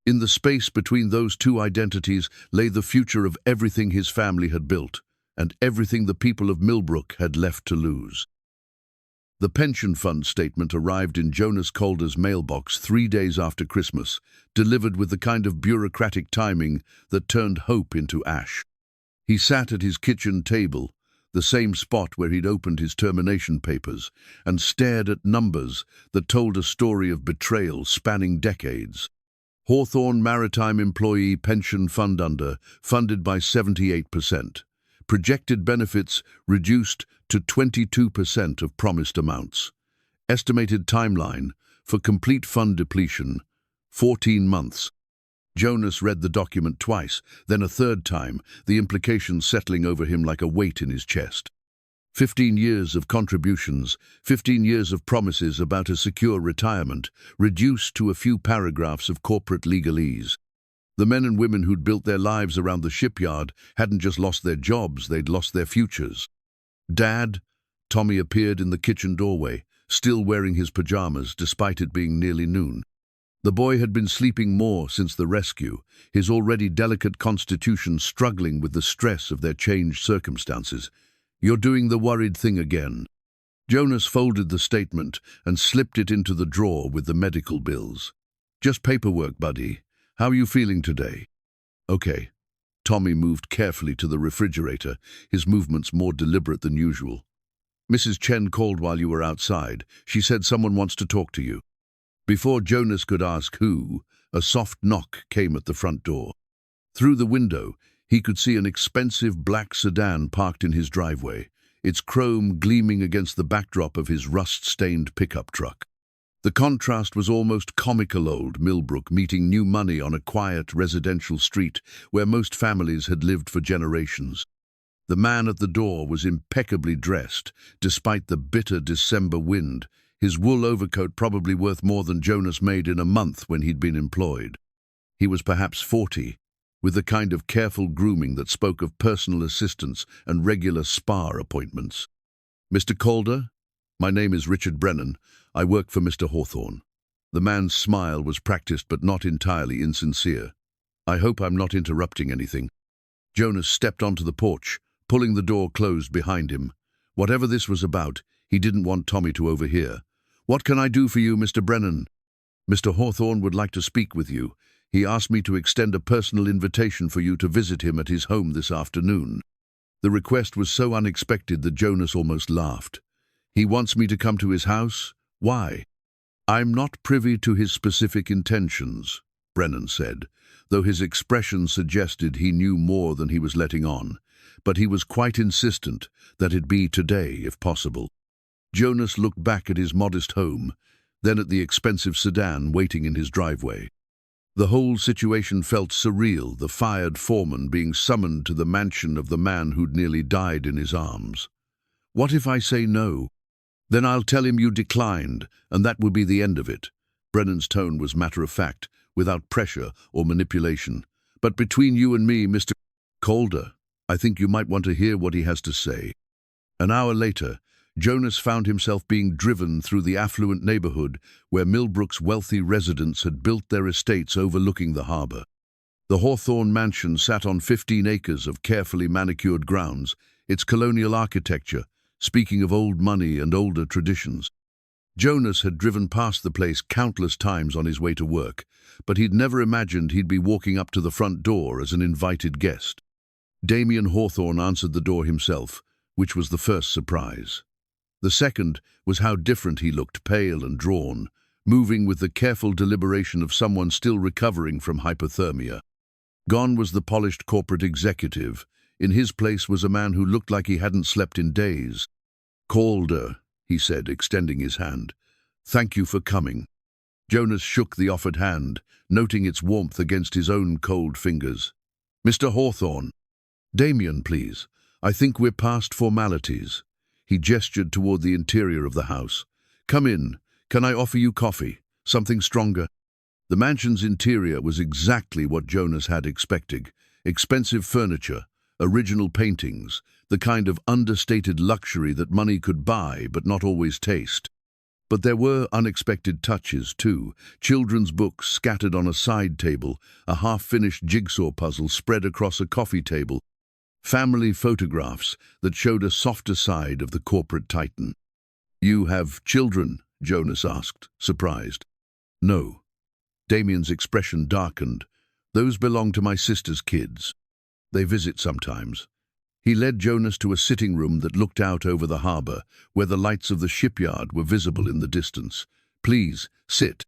In the space between those two identities lay the future of everything his family had built, and everything the people of Millbrook had left to lose. The pension fund statement arrived in Jonas Calder's mailbox 3 days after Christmas, delivered with the kind of bureaucratic timing that turned hope into ash. He sat at his kitchen table, the same spot where he'd opened his termination papers, and stared at numbers that told a story of betrayal spanning decades. Hawthorne Maritime Employee Pension Fund funded by 78%. Projected benefits reduced to 22% of promised amounts. Estimated timeline for complete fund depletion, 14 months. Jonas read the document twice, then a third time, the implications settling over him like a weight in his chest. 15 years of contributions, 15 years of promises about a secure retirement, reduced to a few paragraphs of corporate legalese. The men and women who'd built their lives around the shipyard hadn't just lost their jobs, they'd lost their futures. "Dad," Tommy appeared in the kitchen doorway, still wearing his pajamas despite it being nearly noon. The boy had been sleeping more since the rescue, his already delicate constitution struggling with the stress of their changed circumstances. "You're doing the worried thing again." Jonas folded the statement and slipped it into the drawer with the medical bills. "Just paperwork, buddy. How are you feeling today?" "Okay." Tommy moved carefully to the refrigerator, his movements more deliberate than usual. "Mrs. Chen called while you were outside. She said someone wants to talk to you." Before Jonas could ask who, a soft knock came at the front door. Through the window, he could see an expensive black sedan parked in his driveway, its chrome gleaming against the backdrop of his rust-stained pickup truck. The contrast was almost comical. Old Millbrook meeting new money on a quiet residential street where most families had lived for generations. The man at the door was impeccably dressed, despite the bitter December wind, his wool overcoat probably worth more than Jonas made in a month when he'd been employed. He was perhaps 40, with the kind of careful grooming that spoke of personal assistance and regular spa appointments. "Mr. Calder, my name is Richard Brennan. I work for Mr. Hawthorne." The man's smile was practiced but not entirely insincere. "I hope I'm not interrupting anything." Jonas stepped onto the porch, pulling the door closed behind him. Whatever this was about, he didn't want Tommy to overhear. "What can I do for you, Mr. Brennan?" "Mr. Hawthorne would like to speak with you. He asked me to extend a personal invitation for you to visit him at his home this afternoon." The request was so unexpected that Jonas almost laughed. "He wants me to come to his house? Why?" "I'm not privy to his specific intentions," Brennan said, though his expression suggested he knew more than he was letting on. But he was quite insistent that it be today, if possible. Jonas looked back at his modest home, then at the expensive sedan waiting in his driveway. The whole situation felt surreal, the fired foreman being summoned to the mansion of the man who'd nearly died in his arms. "What if I say no? Then I'll tell him you declined, and that will be the end of it." Brennan's tone was matter-of-fact, without pressure or manipulation. "But between you and me, Mr. Calder, I think you might want to hear what he has to say." An hour later, Jonas found himself being driven through the affluent neighborhood where Millbrook's wealthy residents had built their estates overlooking the harbor. The Hawthorne mansion sat on 15 acres of carefully manicured grounds, its colonial architecture, speaking of old money and older traditions. Jonas had driven past the place countless times on his way to work, but he'd never imagined he'd be walking up to the front door as an invited guest. Damien Hawthorne answered the door himself, which was the first surprise. The second was how different he looked, pale and drawn, moving with the careful deliberation of someone still recovering from hypothermia. Gone was the polished corporate executive. In his place was a man who looked like he hadn't slept in days. "Calder," he said, extending his hand. "Thank you for coming." Jonas shook the offered hand, noting its warmth against his own cold fingers. "Mr. Hawthorne." "Damien, please. I think we're past formalities." He gestured toward the interior of the house. "Come in. Can I offer you coffee? Something stronger?" The mansion's interior was exactly what Jonas had expected. Expensive furniture, original paintings, the kind of understated luxury that money could buy but not always taste. But there were unexpected touches, too. Children's books scattered on a side table, a half-finished jigsaw puzzle spread across a coffee table, family photographs that showed a softer side of the corporate titan. "You have children?" Jonas asked, surprised. "No." Damien's expression darkened. "Those belong to my sister's kids. They visit sometimes." He led Jonas to a sitting room that looked out over the harbor, where the lights of the shipyard were visible in the distance. "Please, sit."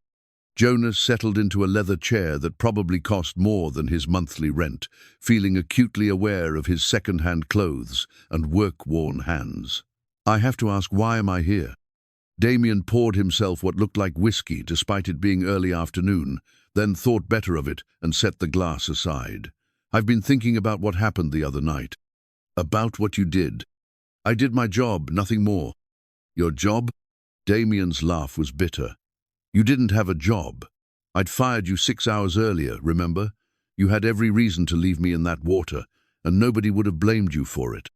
Jonas settled into a leather chair that probably cost more than his monthly rent, feeling acutely aware of his second-hand clothes and work-worn hands. "I have to ask, why am I here?" Damien poured himself what looked like whiskey, despite it being early afternoon, then thought better of it and set the glass aside. "I've been thinking about what happened the other night." "About what you did?" "I did my job, nothing more." "Your job?" Damien's laugh was bitter. "You didn't have a job. I'd fired you 6 hours earlier, remember? You had every reason to leave me in that water, and nobody would have blamed you for it."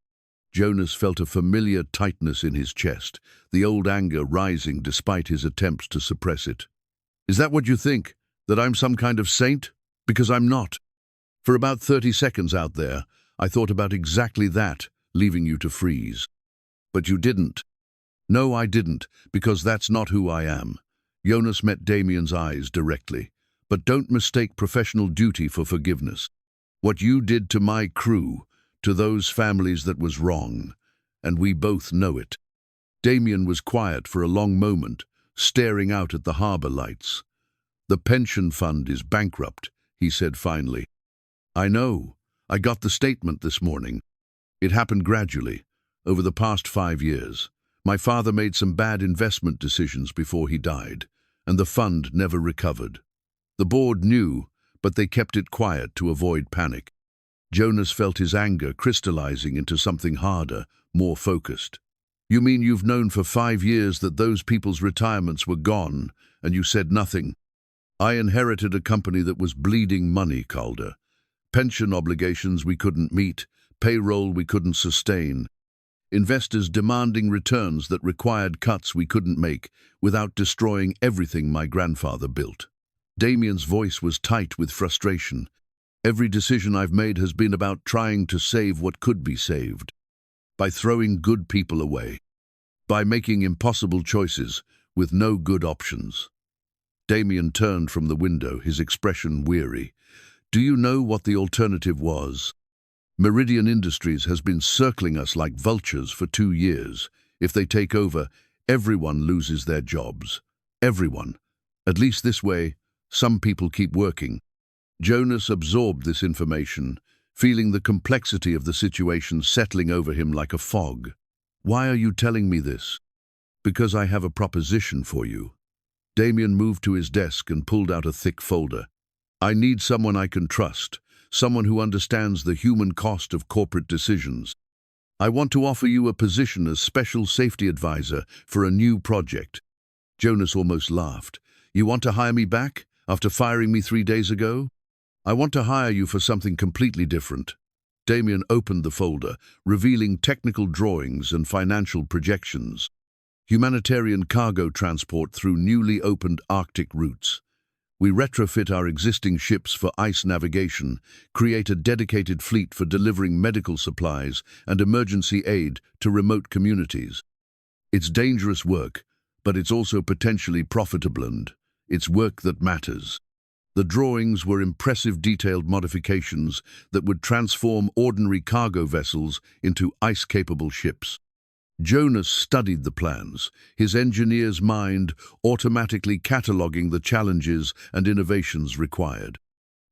Jonas felt a familiar tightness in his chest, the old anger rising despite his attempts to suppress it. "Is that what you think? That I'm some kind of saint? Because I'm not." "For about 30 seconds out there, I thought about exactly that, leaving you to freeze." "But you didn't." "No, I didn't, because that's not who I am." Jonas met Damien's eyes directly. "But don't mistake professional duty for forgiveness. What you did to my crew, to those families, that was wrong, and we both know it." Damien was quiet for a long moment, staring out at the harbor lights. "The pension fund is bankrupt," he said finally. "I know. I got the statement this morning. It happened gradually, over the past 5 years. My father made some bad investment decisions before he died, and the fund never recovered. The board knew, but they kept it quiet to avoid panic." Jonas felt his anger crystallizing into something harder, more focused. "You mean you've known for 5 years that those people's retirements were gone, and you said nothing?" "I inherited a company that was bleeding money, Calder. Pension obligations we couldn't meet, payroll we couldn't sustain. Investors demanding returns that required cuts we couldn't make without destroying everything my grandfather built. Damien's voice was tight with frustration. Every decision I've made has been about trying to save what could be saved. By throwing good people away. By making impossible choices with no good options. Damien turned from the window, his expression weary. Do you know what the alternative was? Meridian Industries has been circling us like vultures for 2 years. If they take over, everyone loses their jobs. Everyone. At least this way, some people keep working. Jonas absorbed this information, feeling the complexity of the situation settling over him like a fog. Why are you telling me this? Because I have a proposition for you. Damien moved to his desk and pulled out a thick folder. I need someone I can trust, someone who understands the human cost of corporate decisions. I want to offer you a position as special safety advisor for a new project. Jonas almost laughed. You want to hire me back after firing me 3 days ago? I want to hire you for something completely different. Damien opened the folder, revealing technical drawings and financial projections. Humanitarian cargo transport through newly opened Arctic routes. We retrofit our existing ships for ice navigation, create a dedicated fleet for delivering medical supplies and emergency aid to remote communities. It's dangerous work, but it's also potentially profitable and it's work that matters. The drawings were impressive detailed modifications that would transform ordinary cargo vessels into ice-capable ships. Jonas studied the plans, his engineer's mind automatically cataloguing the challenges and innovations required.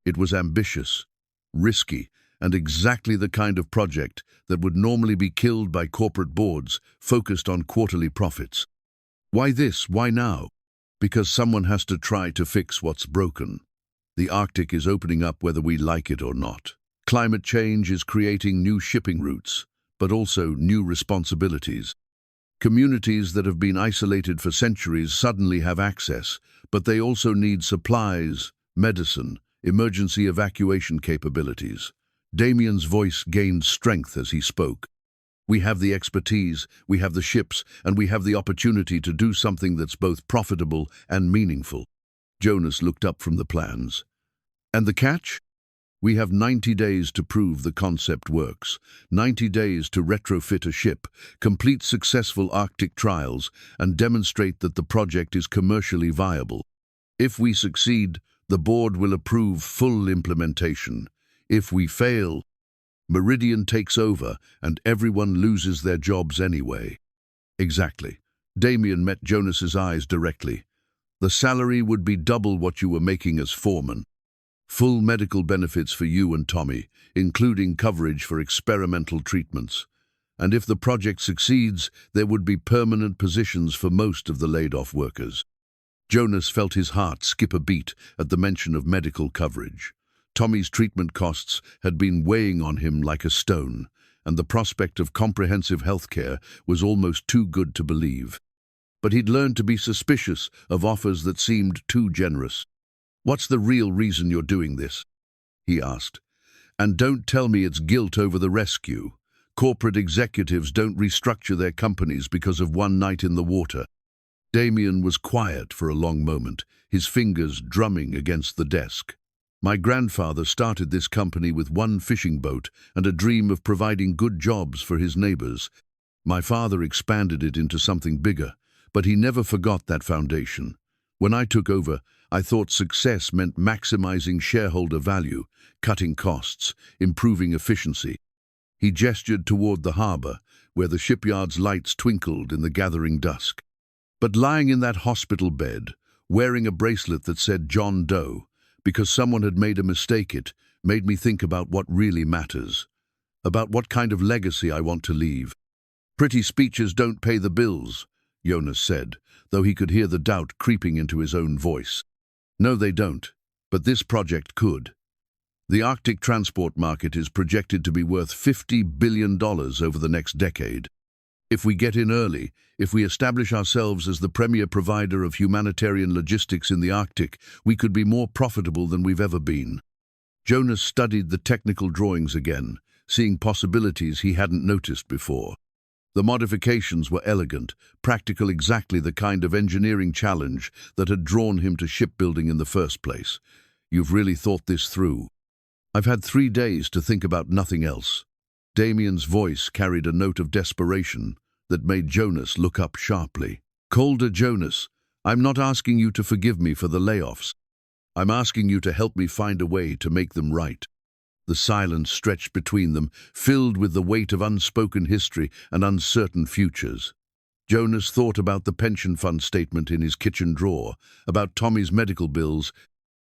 It was ambitious, risky, and exactly the kind of project that would normally be killed by corporate boards focused on quarterly profits. Why this? Why now? Because someone has to try to fix what's broken. The Arctic is opening up whether we like it or not. Climate change is creating new shipping routes, but also new responsibilities. Communities that have been isolated for centuries suddenly have access, but they also need supplies, medicine, emergency evacuation capabilities. Damien's voice gained strength as he spoke. We have the expertise, we have the ships, and we have the opportunity to do something that's both profitable and meaningful. Jonas looked up from the plans. And the catch? We have 90 days to prove the concept works, 90 days to retrofit a ship, complete successful Arctic trials, and demonstrate that the project is commercially viable. If we succeed, the board will approve full implementation. If we fail, Meridian takes over and everyone loses their jobs anyway. Exactly. Damien met Jonas's eyes directly. The salary would be double what you were making as foreman. Full medical benefits for you and Tommy, including coverage for experimental treatments. And if the project succeeds, there would be permanent positions for most of the laid-off workers. Jonas felt his heart skip a beat at the mention of medical coverage. Tommy's treatment costs had been weighing on him like a stone, and the prospect of comprehensive health care was almost too good to believe. But he'd learned to be suspicious of offers that seemed too generous. What's the real reason you're doing this? He asked. And don't tell me it's guilt over the rescue. Corporate executives don't restructure their companies because of one night in the water. Damien was quiet for a long moment, his fingers drumming against the desk. My grandfather started this company with one fishing boat and a dream of providing good jobs for his neighbors. My father expanded it into something bigger, but he never forgot that foundation. When I took over, I thought success meant maximizing shareholder value, cutting costs, improving efficiency. He gestured toward the harbor, where the shipyard's lights twinkled in the gathering dusk. But lying in that hospital bed, wearing a bracelet that said John Doe, because someone had made a mistake, it made me think about what really matters, about what kind of legacy I want to leave. Pretty speeches don't pay the bills, Jonas said, though he could hear the doubt creeping into his own voice. No, they don't, but this project could. The Arctic transport market is projected to be worth $50 billion over the next decade. If we get in early, if we establish ourselves as the premier provider of humanitarian logistics in the Arctic, we could be more profitable than we've ever been. Jonas studied the technical drawings again, seeing possibilities he hadn't noticed before. The modifications were elegant, practical, exactly the kind of engineering challenge that had drawn him to shipbuilding in the first place. You've really thought this through. I've had 3 days to think about nothing else. Damien's voice carried a note of desperation that made Jonas look up sharply. Calder, Jonas, I'm not asking you to forgive me for the layoffs. I'm asking you to help me find a way to make them right. The silence stretched between them, filled with the weight of unspoken history and uncertain futures. Jonas thought about the pension fund statement in his kitchen drawer, about Tommy's medical bills,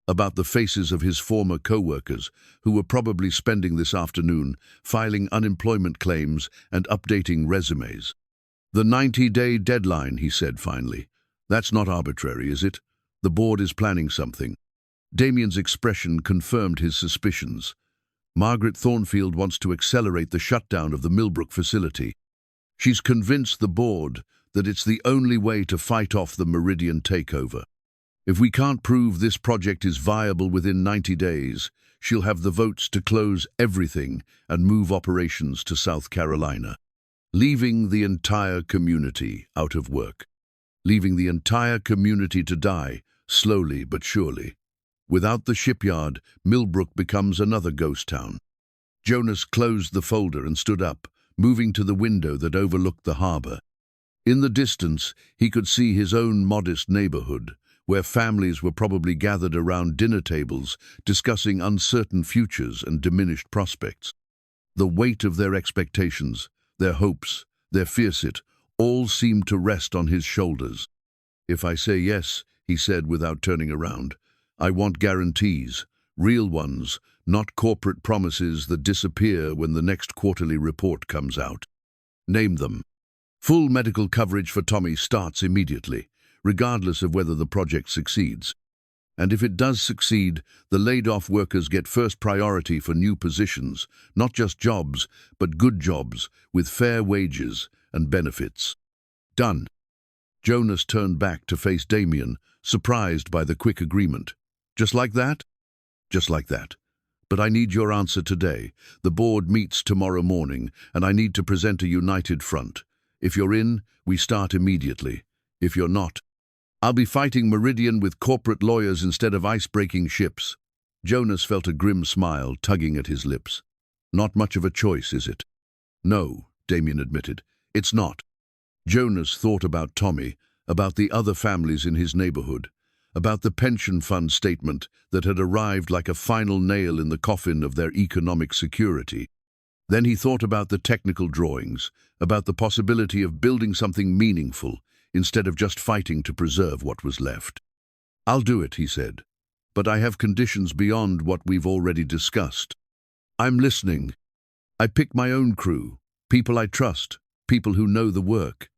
about the faces of his former co-workers who were probably spending this afternoon filing unemployment claims and updating resumes. The 90-day deadline, he said finally. That's not arbitrary, is it? The board is planning something. Damien's expression confirmed his suspicions. Margaret Thornfield wants to accelerate the shutdown of the Millbrook facility. She's convinced the board that it's the only way to fight off the Meridian takeover. If we can't prove this project is viable within 90 days, she'll have the votes to close everything and move operations to South Carolina, leaving the entire community out of work, leaving the entire community to die, slowly but surely. Without the shipyard, Millbrook becomes another ghost town. Jonas closed the folder and stood up, moving to the window that overlooked the harbor. In the distance, he could see his own modest neighborhood, where families were probably gathered around dinner tables, discussing uncertain futures and diminished prospects. The weight of their expectations, their hopes, their fears, all seemed to rest on his shoulders. If I say yes, he said without turning around, I want guarantees, real ones, not corporate promises that disappear when the next quarterly report comes out. Name them. Full medical coverage for Tommy starts immediately, regardless of whether the project succeeds. And if it does succeed, the laid-off workers get first priority for new positions, not just jobs, but good jobs, with fair wages and benefits. Done. Jonas turned back to face Damien, surprised by the quick agreement. Just like that? Just like that. But I need your answer today. The board meets tomorrow morning, and I need to present a united front. If you're in, we start immediately. If you're not, I'll be fighting Meridian with corporate lawyers instead of ice-breaking ships. Jonas felt a grim smile tugging at his lips. Not much of a choice, is it? No, Damien admitted. It's not. Jonas thought about Tommy, about the other families in his neighborhood, about the pension fund statement that had arrived like a final nail in the coffin of their economic security. Then he thought about the technical drawings, about the possibility of building something meaningful, instead of just fighting to preserve what was left. I'll do it, he said, but I have conditions beyond what we've already discussed. I'm listening. I pick my own crew, people I trust, people who know the work.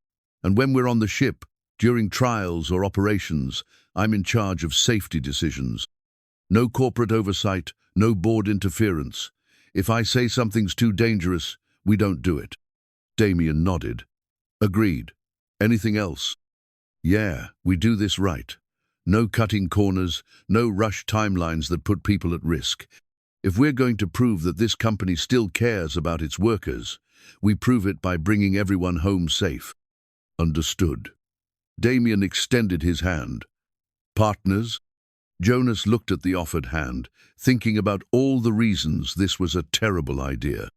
And when we're on the ship, during trials or operations, I'm in charge of safety decisions. No corporate oversight, no board interference. If I say something's too dangerous, we don't do it. Damien nodded. Agreed. Anything else? Yeah, we do this right. No cutting corners, no rush timelines that put people at risk. If we're going to prove that this company still cares about its workers, we prove it by bringing everyone home safe. Understood. Damien extended his hand. Partners? Jonas looked at the offered hand, thinking about all the reasons this was a terrible idea.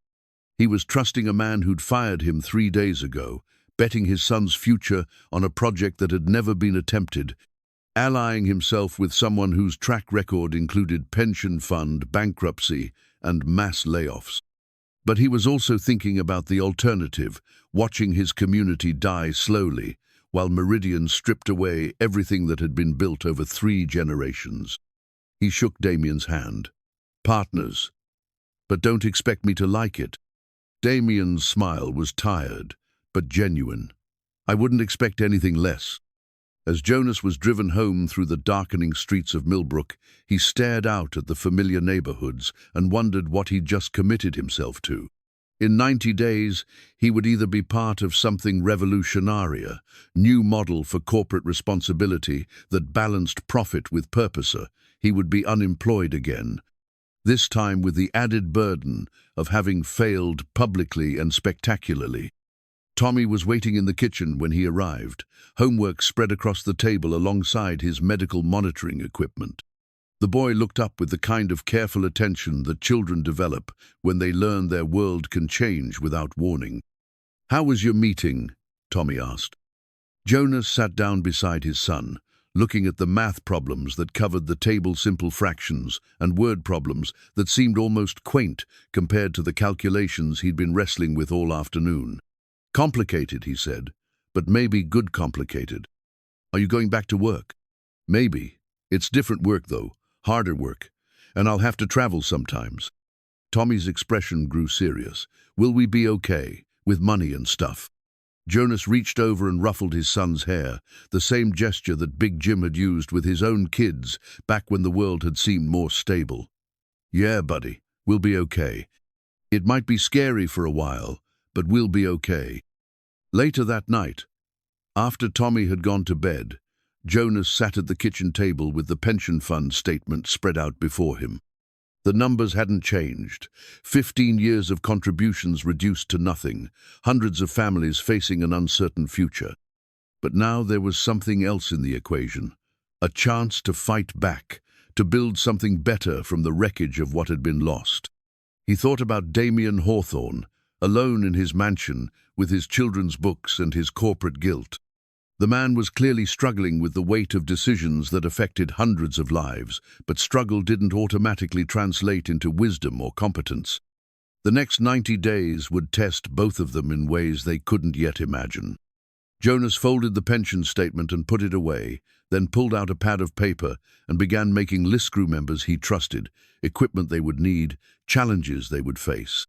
He was trusting a man who'd fired him 3 days ago, betting his son's future on a project that had never been attempted, allying himself with someone whose track record included pension fund, bankruptcy, and mass layoffs. But he was also thinking about the alternative, watching his community die slowly, while Meridian stripped away everything that had been built over 3 generations. He shook Damien's hand. Partners. But don't expect me to like it. Damien's smile was tired, but genuine. I wouldn't expect anything less. As Jonas was driven home through the darkening streets of Millbrook, he stared out at the familiar neighborhoods and wondered what he'd just committed himself to. In 90 days, he would either be part of something revolutionary, a new model for corporate responsibility that balanced profit with purpose, or he would be unemployed again, this time with the added burden of having failed publicly and spectacularly. Tommy was waiting in the kitchen when he arrived, homework spread across the table alongside his medical monitoring equipment. The boy looked up with the kind of careful attention that children develop when they learn their world can change without warning. "How was your meeting?" Tommy asked. Jonas sat down beside his son, looking at the math problems that covered the table simple fractions and word problems that seemed almost quaint compared to the calculations he'd been wrestling with all afternoon. "Complicated," he said, "but maybe good complicated." "Are you going back to work?" "Maybe. It's different work, though. Harder work. And I'll have to travel sometimes." Tommy's expression grew serious. "Will we be okay, with money and stuff?" Jonas reached over and ruffled his son's hair, the same gesture that Big Jim had used with his own kids back when the world had seemed more stable. "Yeah, buddy, we'll be okay. It might be scary for a while, but we'll be okay." Later that night, after Tommy had gone to bed, Jonas sat at the kitchen table with the pension fund statement spread out before him. The numbers hadn't changed. 15 years of contributions reduced to nothing, hundreds of families facing an uncertain future. But now there was something else in the equation, a chance to fight back, to build something better from the wreckage of what had been lost. He thought about Damien Hawthorne, alone in his mansion with his children's books and his corporate guilt. The man was clearly struggling with the weight of decisions that affected hundreds of lives, but struggle didn't automatically translate into wisdom or competence. The next 90 days would test both of them in ways they couldn't yet imagine. Jonas folded the pension statement and put it away, then pulled out a pad of paper and began making list crew members he trusted, equipment they would need, challenges they would face.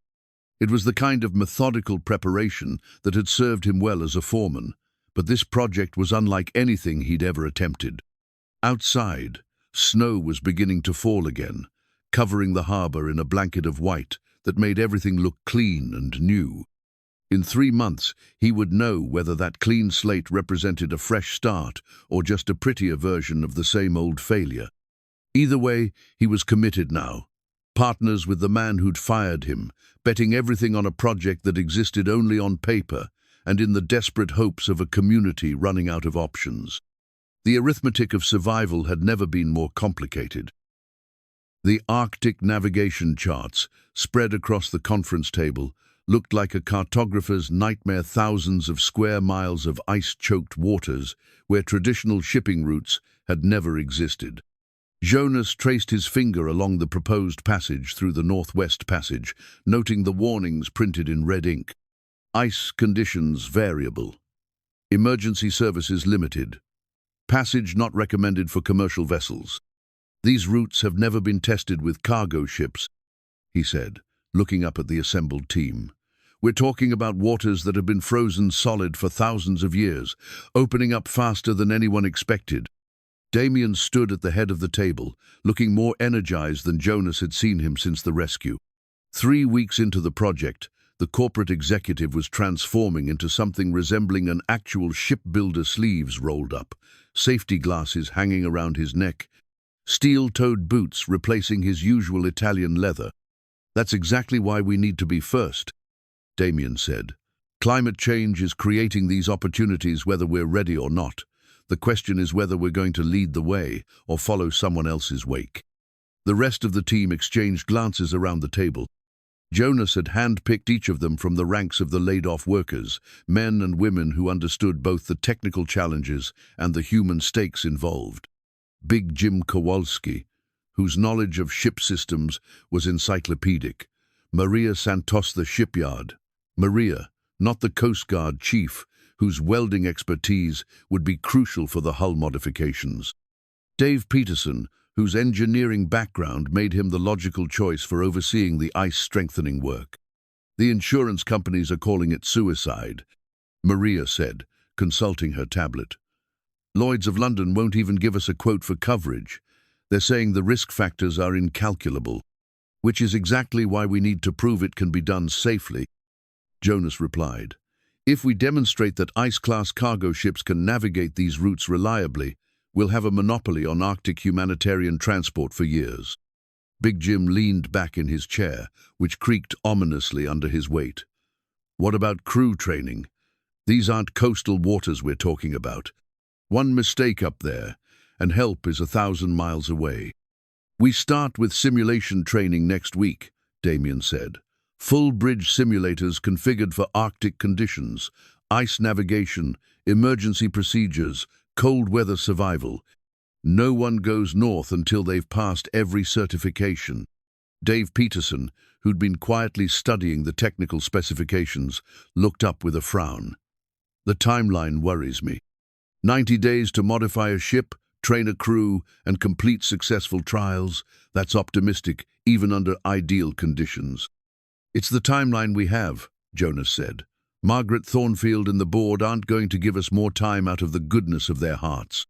It was the kind of methodical preparation that had served him well as a foreman. But this project was unlike anything he'd ever attempted. Outside, snow was beginning to fall again, covering the harbor in a blanket of white that made everything look clean and new. In 3 months, he would know whether that clean slate represented a fresh start or just a prettier version of the same old failure. Either way, he was committed now, partners with the man who'd fired him, betting everything on a project that existed only on paper, and in the desperate hopes of a community running out of options. The arithmetic of survival had never been more complicated. The Arctic navigation charts, spread across the conference table, looked like a cartographer's nightmare, thousands of square miles of ice-choked waters where traditional shipping routes had never existed. Jonas traced his finger along the proposed passage through the Northwest Passage, noting the warnings printed in red ink. Ice conditions variable. Emergency services limited. Passage not recommended for commercial vessels. "These routes have never been tested with cargo ships," he said, looking up at the assembled team. "We're talking about waters that have been frozen solid for thousands of years, opening up faster than anyone expected." Damien stood at the head of the table, looking more energized than Jonas had seen him since the rescue. 3 weeks into the project, the corporate executive was transforming into something resembling an actual shipbuilder, sleeves rolled up, safety glasses hanging around his neck, steel-toed boots replacing his usual Italian leather. "That's exactly why we need to be first," Damien said. "Climate change is creating these opportunities whether we're ready or not. The question is whether we're going to lead the way or follow someone else's wake." The rest of the team exchanged glances around the table. Jonas had handpicked each of them from the ranks of the laid-off workers, men and women who understood both the technical challenges and the human stakes involved. Big Jim Kowalski, whose knowledge of ship systems was encyclopedic. Maria Santos, the shipyard. Maria, not the Coast Guard chief, whose welding expertise would be crucial for the hull modifications. Dave Peterson, whose engineering background made him the logical choice for overseeing the ice-strengthening work. "The insurance companies are calling it suicide," Maria said, consulting her tablet. "Lloyd's of London won't even give us a quote for coverage. They're saying the risk factors are incalculable, which is exactly why we need to prove it can be done safely," Jonas replied. "If we demonstrate that ice-class cargo ships can navigate these routes reliably, we'll have a monopoly on Arctic humanitarian transport for years." Big Jim leaned back in his chair, which creaked ominously under his weight. "What about crew training? These aren't coastal waters we're talking about. One mistake up there, and help is 1,000 miles away. We start with simulation training next week, Damien said. Full bridge simulators configured for Arctic conditions, ice navigation, emergency procedures, cold weather survival. No one goes north until they've passed every certification. Dave Peterson, who'd been quietly studying the technical specifications, looked up with a frown. The timeline worries me. 90 days to modify a ship, train a crew, and complete successful trials. That's optimistic, even under ideal conditions. It's the timeline we have, Jonas said. Margaret Thornfield and the board aren't going to give us more time out of the goodness of their hearts.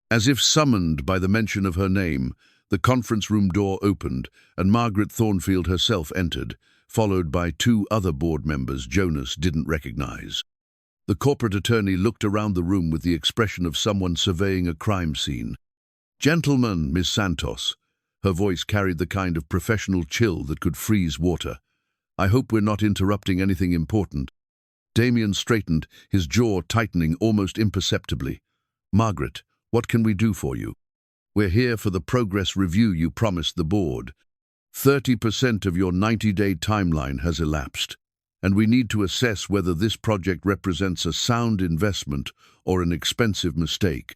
As if summoned by the mention of her name, the conference room door opened and Margaret Thornfield herself entered, followed by two other board members Jonas didn't recognize. The corporate attorney looked around the room with the expression of someone surveying a crime scene. "Gentlemen, Miss Santos." Her voice carried the kind of professional chill that could freeze water. "I hope we're not interrupting anything important." Damien straightened, his jaw tightening almost imperceptibly. "Margaret, what can we do for you?" "We're here for the progress review you promised the board. 30% of your 90-day timeline has elapsed, and we need to assess whether this project represents a sound investment or an expensive mistake."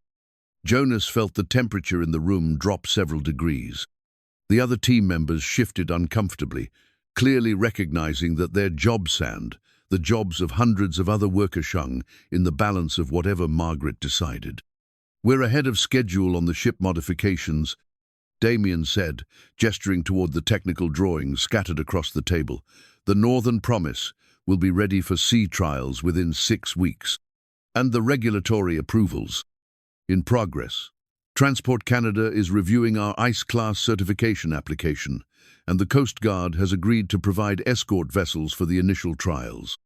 Jonas felt the temperature in the room drop several degrees. The other team members shifted uncomfortably, clearly recognizing that their job sand, the jobs of hundreds of other workers hung in the balance of whatever Margaret decided. "We're ahead of schedule on the ship modifications," Damien said, gesturing toward the technical drawings scattered across the table. "The Northern Promise will be ready for sea trials within 6 weeks. And the regulatory approvals in progress. Transport Canada is reviewing our Ice Class certification application, and the Coast Guard has agreed to provide escort vessels for the initial trials."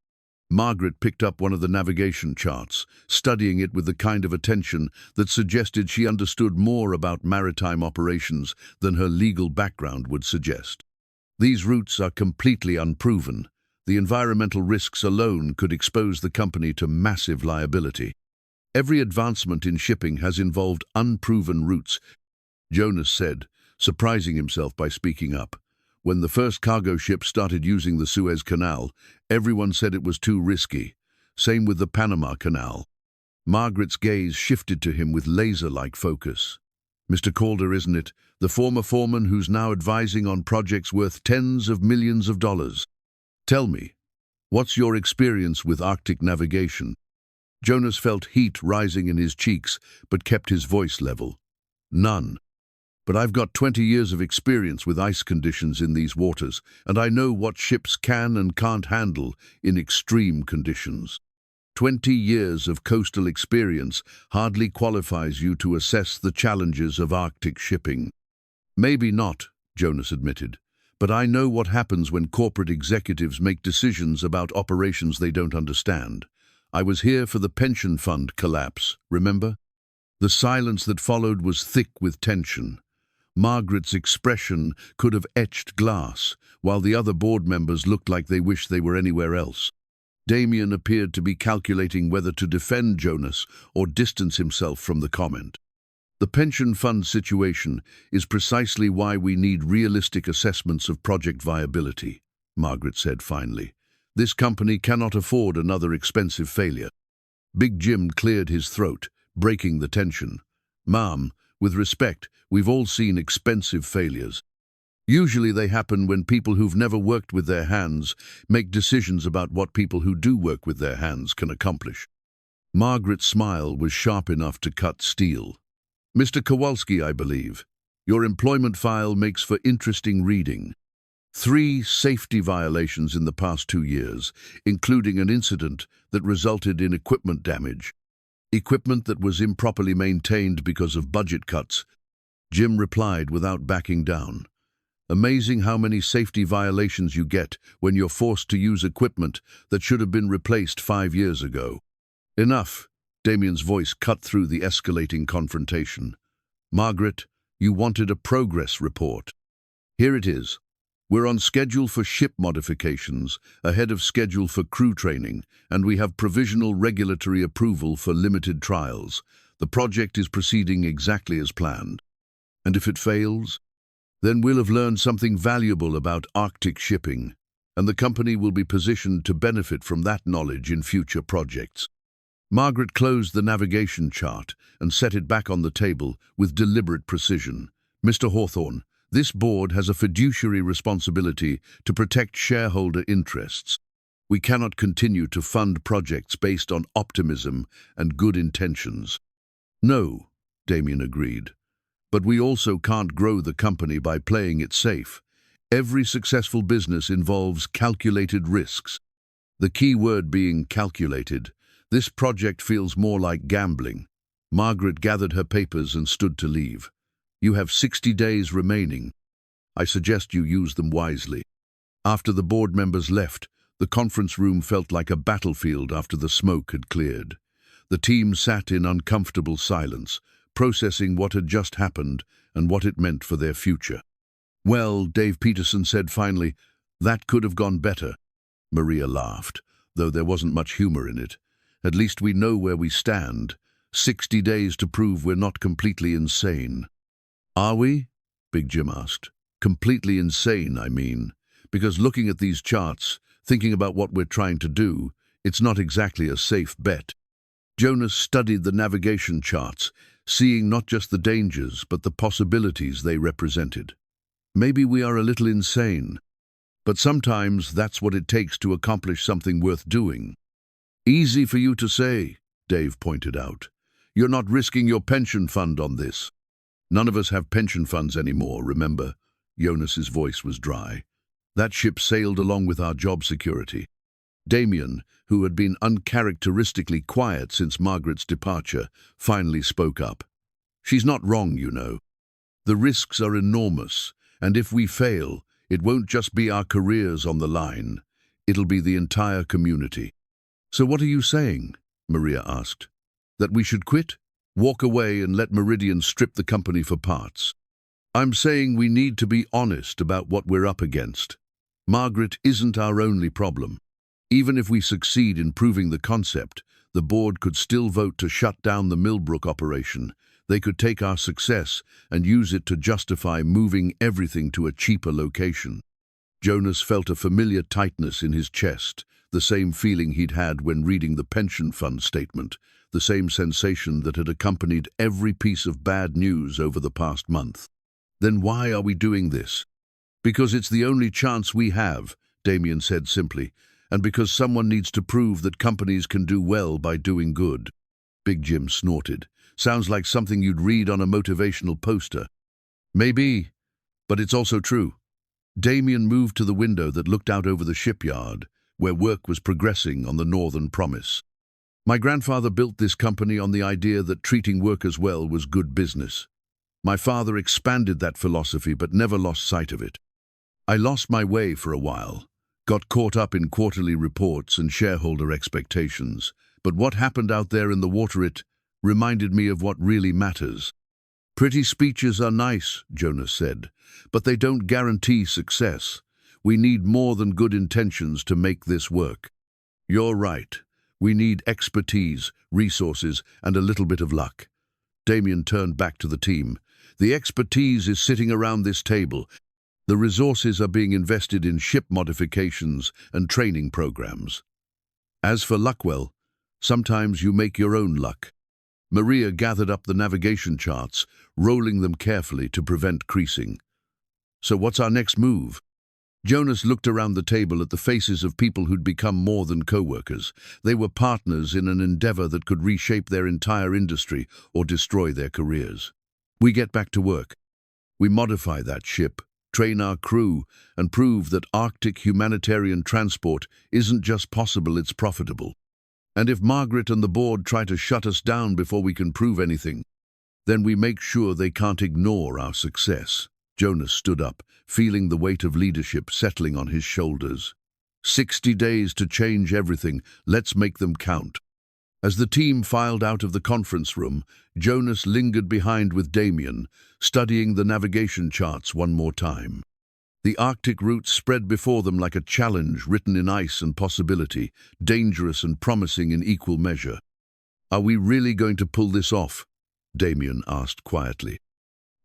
Margaret picked up one of the navigation charts, studying it with the kind of attention that suggested she understood more about maritime operations than her legal background would suggest. "These routes are completely unproven. The environmental risks alone could expose the company to massive liability. Every advancement in shipping has involved unproven routes," Jonas said, surprising himself by speaking up. "When the first cargo ships started using the Suez Canal, everyone said it was too risky. Same with the Panama Canal." Margaret's gaze shifted to him with laser-like focus. "Mr. Calder, isn't it? The former foreman who's now advising on projects worth tens of millions of dollars. Tell me, what's your experience with Arctic navigation?" Jonas felt heat rising in his cheeks, but kept his voice level. "None. But I've got 20 years of experience with ice conditions in these waters, and I know what ships can and can't handle in extreme conditions. 20 years of coastal experience hardly qualifies you to assess the challenges of Arctic shipping." "Maybe not," Jonas admitted, "but I know what happens when corporate executives make decisions about operations they don't understand. I was here for the pension fund collapse, remember?" The silence that followed was thick with tension. Margaret's expression could have etched glass, while the other board members looked like they wished they were anywhere else. Damien appeared to be calculating whether to defend Jonas or distance himself from the comment. "The pension fund situation is precisely why we need realistic assessments of project viability," Margaret said finally. "This company cannot afford another expensive failure." Big Jim cleared his throat, breaking the tension. "Ma'am, with respect, we've all seen expensive failures. Usually they happen when people who've never worked with their hands make decisions about what people who do work with their hands can accomplish." Margaret's smile was sharp enough to cut steel. "Mr. Kowalski, I believe. Your employment file makes for interesting reading. 3 safety violations in the past 2 years, including an incident that resulted in equipment damage. Equipment that was improperly maintained because of budget cuts," Jim replied without backing down. "Amazing how many safety violations you get when you're forced to use equipment that should have been replaced 5 years ago." "Enough," Damien's voice cut through the escalating confrontation. "Margaret, you wanted a progress report. Here it is. We're on schedule for ship modifications, ahead of schedule for crew training, and we have provisional regulatory approval for limited trials. The project is proceeding exactly as planned. And if it fails, then we'll have learned something valuable about Arctic shipping, and the company will be positioned to benefit from that knowledge in future projects. Margaret closed the navigation chart and set it back on the table with deliberate precision. Mr. Hawthorne, this board has a fiduciary responsibility to protect shareholder interests. We cannot continue to fund projects based on optimism and good intentions. No, Damien agreed. But we also can't grow the company by playing it safe. Every successful business involves calculated risks. The key word being calculated. This project feels more like gambling. Margaret gathered her papers and stood to leave. You have 60 days remaining. I suggest you use them wisely. After the board members left, the conference room felt like a battlefield after the smoke had cleared. The team sat in uncomfortable silence, processing what had just happened and what it meant for their future. Well, Dave Peterson said finally, that could have gone better. Maria laughed, though there wasn't much humor in it. At least we know where we stand. 60 days to prove we're not completely insane. Are we? Big Jim asked. Completely insane, I mean. Because looking at these charts, thinking about what we're trying to do, it's not exactly a safe bet. Jonas studied the navigation charts, seeing not just the dangers, but the possibilities they represented. Maybe we are a little insane, but sometimes that's what it takes to accomplish something worth doing. Easy for you to say, Dave pointed out. You're not risking your pension fund on this. None of us have pension funds anymore, remember? Jonas's voice was dry. That ship sailed along with our job security. Damien, who had been uncharacteristically quiet since Margaret's departure, finally spoke up. She's not wrong, you know. The risks are enormous, and if we fail, it won't just be our careers on the line. It'll be the entire community. So what are you saying? Maria asked. That we should quit? Walk away and let Meridian strip the company for parts? I'm saying we need to be honest about what we're up against. Margaret isn't our only problem. Even if we succeed in proving the concept, the board could still vote to shut down the Millbrook operation. They could take our success and use it to justify moving everything to a cheaper location. Jonas felt a familiar tightness in his chest, the same feeling he'd had when reading the pension fund statement, the same sensation that had accompanied every piece of bad news over the past month. Then why are we doing this? Because it's the only chance we have, Damien said simply, and because someone needs to prove that companies can do well by doing good. Big Jim snorted. Sounds like something you'd read on a motivational poster. Maybe, but it's also true. Damien moved to the window that looked out over the shipyard, where work was progressing on the Northern Promise. My grandfather built this company on the idea that treating workers well was good business. My father expanded that philosophy but never lost sight of it. I lost my way for a while, got caught up in quarterly reports and shareholder expectations, but what happened out there in the water, it reminded me of what really matters. Pretty speeches are nice, Jonas said, but they don't guarantee success. We need more than good intentions to make this work. You're right. We need expertise, resources, and a little bit of luck. Damien turned back to the team. The expertise is sitting around this table. The resources are being invested in ship modifications and training programs. As for luck, well, sometimes you make your own luck. Maria gathered up the navigation charts, rolling them carefully to prevent creasing. So what's our next move? Jonas looked around the table at the faces of people who'd become more than co-workers. They were partners in an endeavor that could reshape their entire industry or destroy their careers. We get back to work. We modify that ship, train our crew, and prove that Arctic humanitarian transport isn't just possible, it's profitable. And if Margaret and the board try to shut us down before we can prove anything, then we make sure they can't ignore our success. Jonas stood up, feeling the weight of leadership settling on his shoulders. 60 days to change everything. Let's make them count. As the team filed out of the conference room, Jonas lingered behind with Damien, studying the navigation charts one more time. The Arctic route spread before them like a challenge written in ice and possibility, dangerous and promising in equal measure. "Are we really going to pull this off?" Damien asked quietly.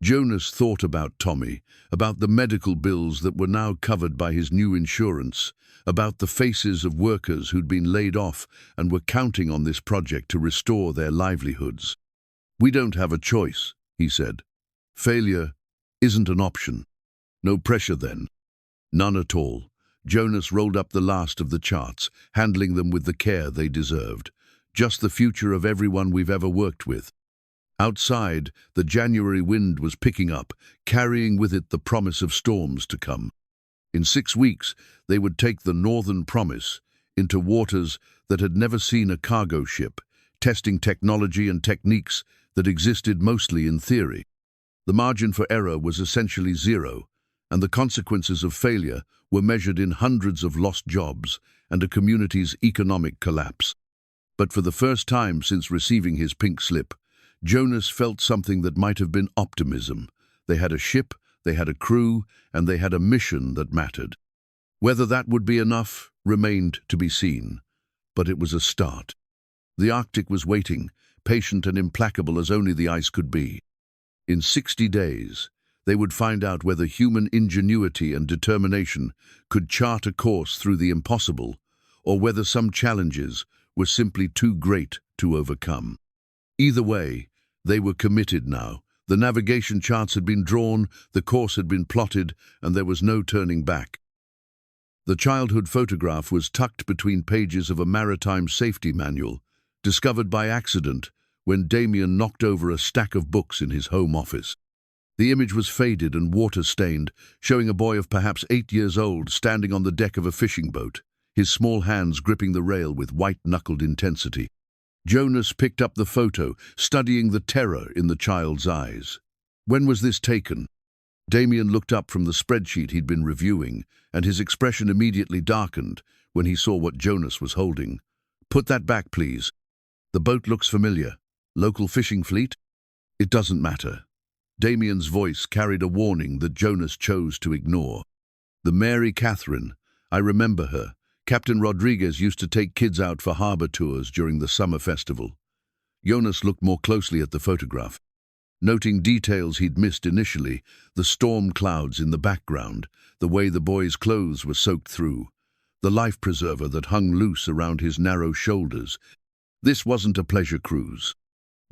Jonas thought about Tommy, about the medical bills that were now covered by his new insurance, about the faces of workers who'd been laid off and were counting on this project to restore their livelihoods. "We don't have a choice," he said. "Failure isn't an option." "No pressure then?" "None at all." Jonas rolled up the last of the charts, handling them with the care they deserved. "Just the future of everyone we've ever worked with." Outside, the January wind was picking up, carrying with it the promise of storms to come. In 6 weeks, they would take the Northern Promise into waters that had never seen a cargo ship, testing technology and techniques that existed mostly in theory. The margin for error was essentially zero, and the consequences of failure were measured in hundreds of lost jobs and a community's economic collapse. But for the first time since receiving his pink slip, Jonas felt something that might have been optimism. They had a ship, they had a crew, and they had a mission that mattered. Whether that would be enough remained to be seen, but it was a start. The Arctic was waiting, patient and implacable as only the ice could be. In 60 days, they would find out whether human ingenuity and determination could chart a course through the impossible, or whether some challenges were simply too great to overcome. Either way, they were committed now. The navigation charts had been drawn, the course had been plotted, and there was no turning back. The childhood photograph was tucked between pages of a maritime safety manual, discovered by accident when Damien knocked over a stack of books in his home office. The image was faded and water-stained, showing a boy of perhaps 8 years old standing on the deck of a fishing boat, his small hands gripping the rail with white-knuckled intensity. Jonas picked up the photo, studying the terror in the child's eyes. "When was this taken?" Damien looked up from the spreadsheet he'd been reviewing, and his expression immediately darkened when he saw what Jonas was holding. "Put that back, please. The boat looks familiar. Local fishing fleet?" "It doesn't matter." Damien's voice carried a warning that Jonas chose to ignore. "The Mary Catherine. I remember her. Captain Rodriguez used to take kids out for harbor tours during the summer festival." Jonas looked more closely at the photograph, noting details he'd missed initially, the storm clouds in the background, the way the boy's clothes were soaked through, the life preserver that hung loose around his narrow shoulders. This wasn't a pleasure cruise.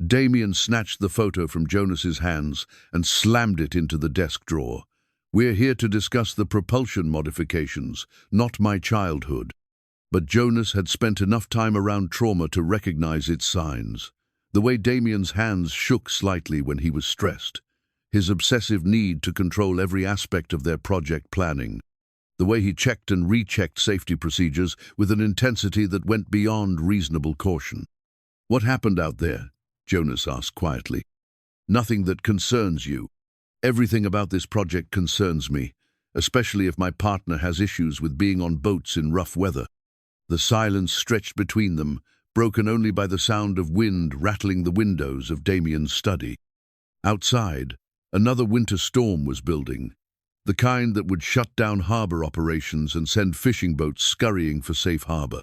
Damien snatched the photo from Jonas's hands and slammed it into the desk drawer. "We're here to discuss the propulsion modifications, not my childhood." But Jonas had spent enough time around trauma to recognize its signs. The way Damien's hands shook slightly when he was stressed, his obsessive need to control every aspect of their project planning, the way he checked and rechecked safety procedures with an intensity that went beyond reasonable caution. "What happened out there?" Jonas asked quietly. "Nothing that concerns you." "Everything about this project concerns me, especially if my partner has issues with being on boats in rough weather." The silence stretched between them, broken only by the sound of wind rattling the windows of Damien's study. Outside, another winter storm was building, the kind that would shut down harbor operations and send fishing boats scurrying for safe harbor.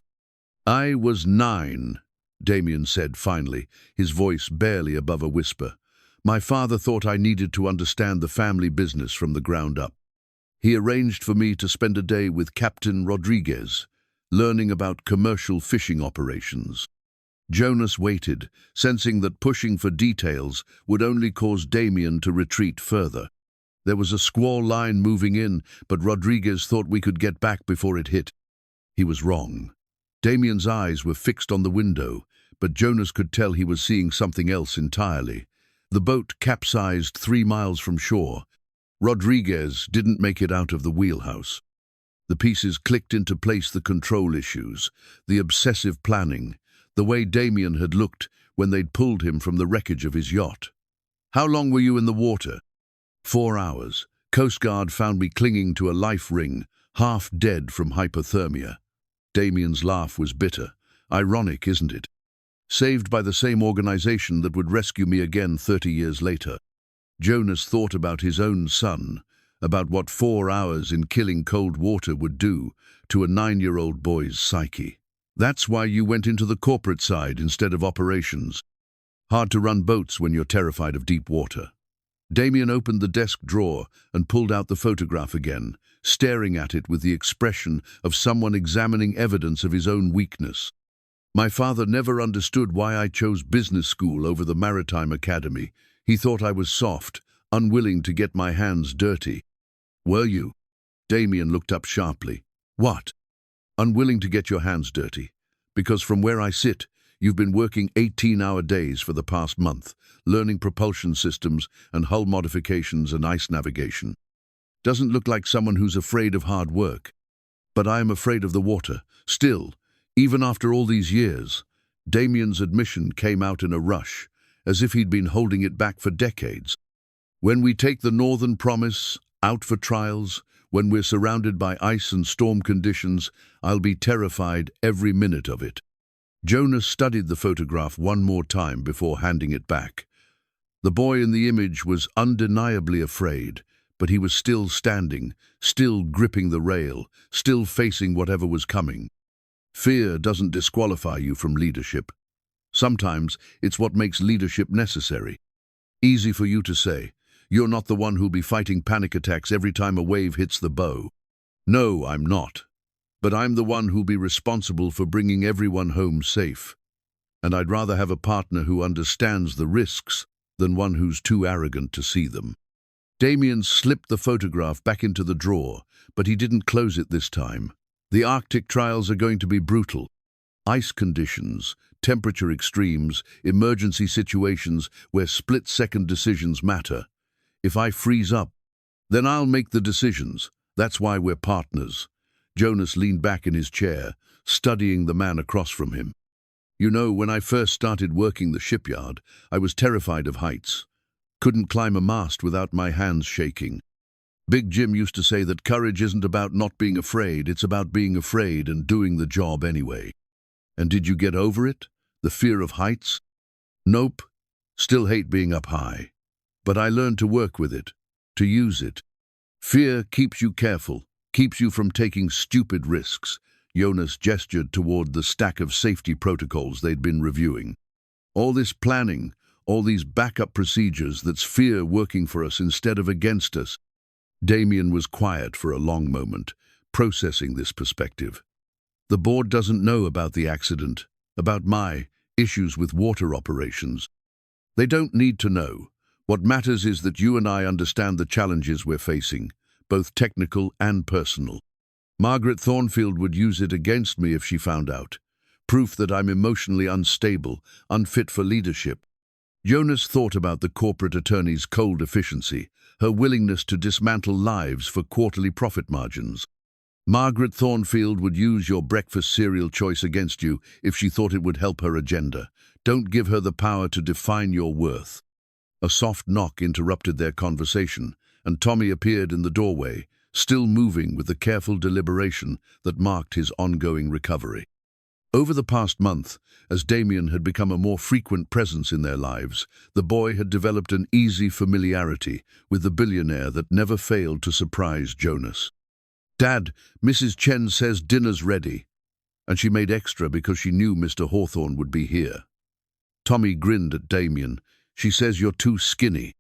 "I was 9, Damien said finally, his voice barely above a whisper. "My father thought I needed to understand the family business from the ground up. He arranged for me to spend a day with Captain Rodriguez, learning about commercial fishing operations." Jonas waited, sensing that pushing for details would only cause Damien to retreat further. There was a squall line moving in, but Rodriguez thought we could get back before it hit. He was wrong. Damien's eyes were fixed on the window, but Jonas could tell he was seeing something else entirely. The boat capsized 3 miles from shore. Rodriguez didn't make it out of the wheelhouse. The pieces clicked into place: the control issues, the obsessive planning, the way Damien had looked when they'd pulled him from the wreckage of his yacht. "How long were you in the water?" 4 hours. Coast Guard found me clinging to a life ring, half dead from hypothermia. Damien's laugh was bitter. "Ironic, isn't it? Saved by the same organization that would rescue me again 30 years later." Jonas thought about his own son, about what 4 hours in killing cold water would do to a 9-year-old boy's psyche. That's why you went into the corporate side instead of operations. Hard to run boats when you're terrified of deep water. Damien opened the desk drawer and pulled out the photograph again, staring at it with the expression of someone examining evidence of his own weakness. My father never understood why I chose business school over the maritime academy. He thought I was soft, unwilling to get my hands dirty. Were you? Damien looked up sharply. What? Unwilling to get your hands dirty? Because from where I sit, you've been working 18-hour days for the past month, learning propulsion systems and hull modifications and ice navigation. Doesn't look like someone who's afraid of hard work. But I am afraid of the water. Still, even after all these years, Damien's admission came out in a rush, as if he'd been holding it back for decades. When we take the Northern Promise out for trials, when we're surrounded by ice and storm conditions, I'll be terrified every minute of it. Jonas studied the photograph one more time before handing it back. The boy in the image was undeniably afraid, but he was still standing, still gripping the rail, still facing whatever was coming. Fear doesn't disqualify you from leadership. Sometimes it's what makes leadership necessary. Easy for you to say. You're not the one who'll be fighting panic attacks every time a wave hits the bow. No, I'm not. But I'm the one who'll be responsible for bringing everyone home safe. And I'd rather have a partner who understands the risks than one who's too arrogant to see them. Damien slipped the photograph back into the drawer, but he didn't close it this time. The Arctic trials are going to be brutal. Ice conditions, temperature extremes, emergency situations where split-second decisions matter. If I freeze up, then I'll make the decisions. That's why we're partners. Jonas leaned back in his chair, studying the man across from him. You know, when I first started working the shipyard, I was terrified of heights. Couldn't climb a mast without my hands shaking. Big Jim used to say that courage isn't about not being afraid, it's about being afraid and doing the job anyway. And did you get over it? The fear of heights? Nope. Still hate being up high. But I learned to work with it, to use it. Fear keeps you careful, keeps you from taking stupid risks. Jonas gestured toward the stack of safety protocols they'd been reviewing. All this planning, all these backup procedures, that's fear working for us instead of against us. Damien was quiet for a long moment, processing this perspective. The board doesn't know about the accident, about my issues with water operations. They don't need to know. What matters is that you and I understand the challenges we're facing, both technical and personal. Margaret Thornfield would use it against me if she found out. Proof that I'm emotionally unstable, unfit for leadership. Jonas thought about the corporate attorney's cold efficiency, her willingness to dismantle lives for quarterly profit margins. Margaret Thornfield would use your breakfast cereal choice against you if she thought it would help her agenda. Don't give her the power to define your worth. A soft knock interrupted their conversation, and Tommy appeared in the doorway, still moving with the careful deliberation that marked his ongoing recovery. Over the past month, as Damien had become a more frequent presence in their lives, the boy had developed an easy familiarity with the billionaire that never failed to surprise Jonas. "Dad, Mrs. Chen says dinner's ready," and she made extra because she knew Mr. Hawthorne would be here. Tommy grinned at Damien. "She says you're too skinny."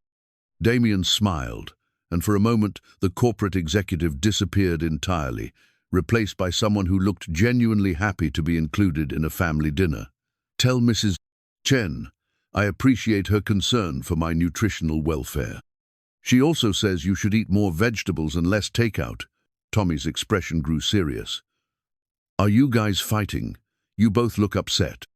Damien smiled, and for a moment the corporate executive disappeared entirely, replaced by someone who looked genuinely happy to be included in a family dinner. "Tell Mrs. Chen I appreciate her concern for my nutritional welfare. She also says you should eat more vegetables and less takeout." Tommy's expression grew serious. "Are you guys fighting? You both look upset."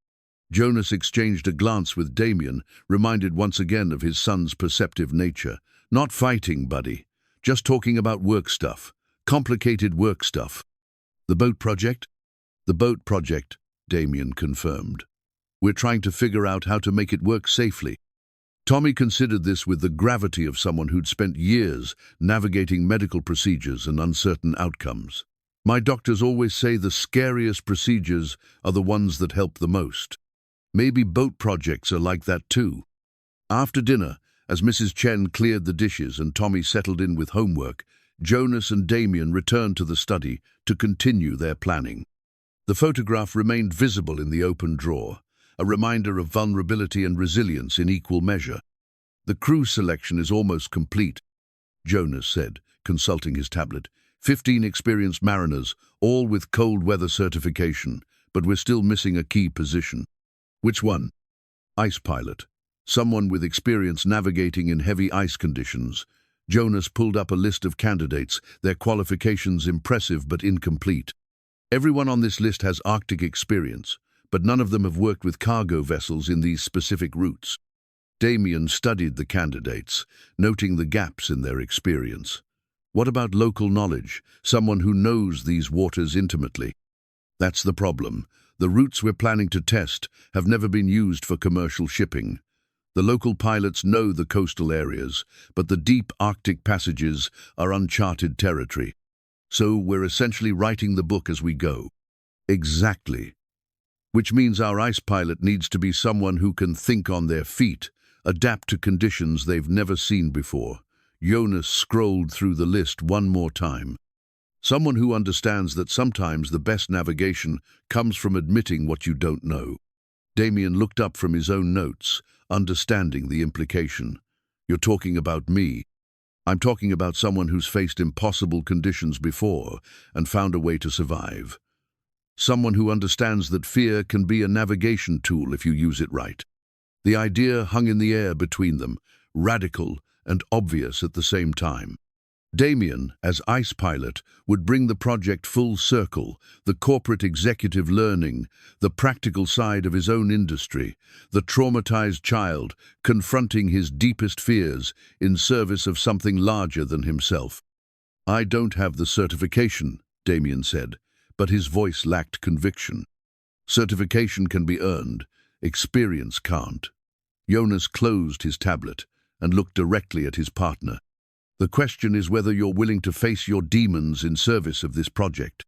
Jonas exchanged a glance with Damien, reminded once again of his son's perceptive nature. "Not fighting, buddy. Just talking about work stuff. Complicated work stuff." "The boat project?" "The boat project," Damien confirmed. "We're trying to figure out how to make it work safely." Tommy considered this with the gravity of someone who'd spent years navigating medical procedures and uncertain outcomes. "My doctors always say the scariest procedures are the ones that help the most. Maybe boat projects are like that too." After dinner, As Mrs. Chen cleared the dishes and Tommy settled in with homework, Jonas and Damien returned to the study to continue their planning. The photograph remained visible in the open drawer, a reminder of vulnerability and resilience in equal measure. "The crew selection is almost complete," Jonas said, consulting his tablet. 15 experienced mariners, all with cold weather certification, but we're still missing a key position. "Which one?" "Ice pilot. Someone with experience navigating in heavy ice conditions." Jonas pulled up a list of candidates, their qualifications impressive but incomplete. "Everyone on this list has Arctic experience, but none of them have worked with cargo vessels in these specific routes." Damien studied the candidates, noting the gaps in their experience. "What about local knowledge, someone who knows these waters intimately?" "That's the problem. The routes we're planning to test have never been used for commercial shipping. The local pilots know the coastal areas, but the deep Arctic passages are uncharted territory. So we're essentially writing the book as we go." "Exactly. Which means our ice pilot needs to be someone who can think on their feet, adapt to conditions they've never seen before." Jonas scrolled through the list one more time. "Someone who understands that sometimes the best navigation comes from admitting what you don't know." Damien looked up from his own notes, understanding the implication. "You're talking about me." "I'm talking about someone who's faced impossible conditions before and found a way to survive. Someone who understands that fear can be a navigation tool if you use it right." The idea hung in the air between them, radical and obvious at the same time. Damien, as ice pilot, would bring the project full circle, the corporate executive learning, the practical side of his own industry, the traumatized child confronting his deepest fears in service of something larger than himself. "I don't have the certification," Damien said, but his voice lacked conviction. "Certification can be earned, experience can't." Jonas closed his tablet and looked directly at his partner. "The question is whether you're willing to face your demons in service of this project."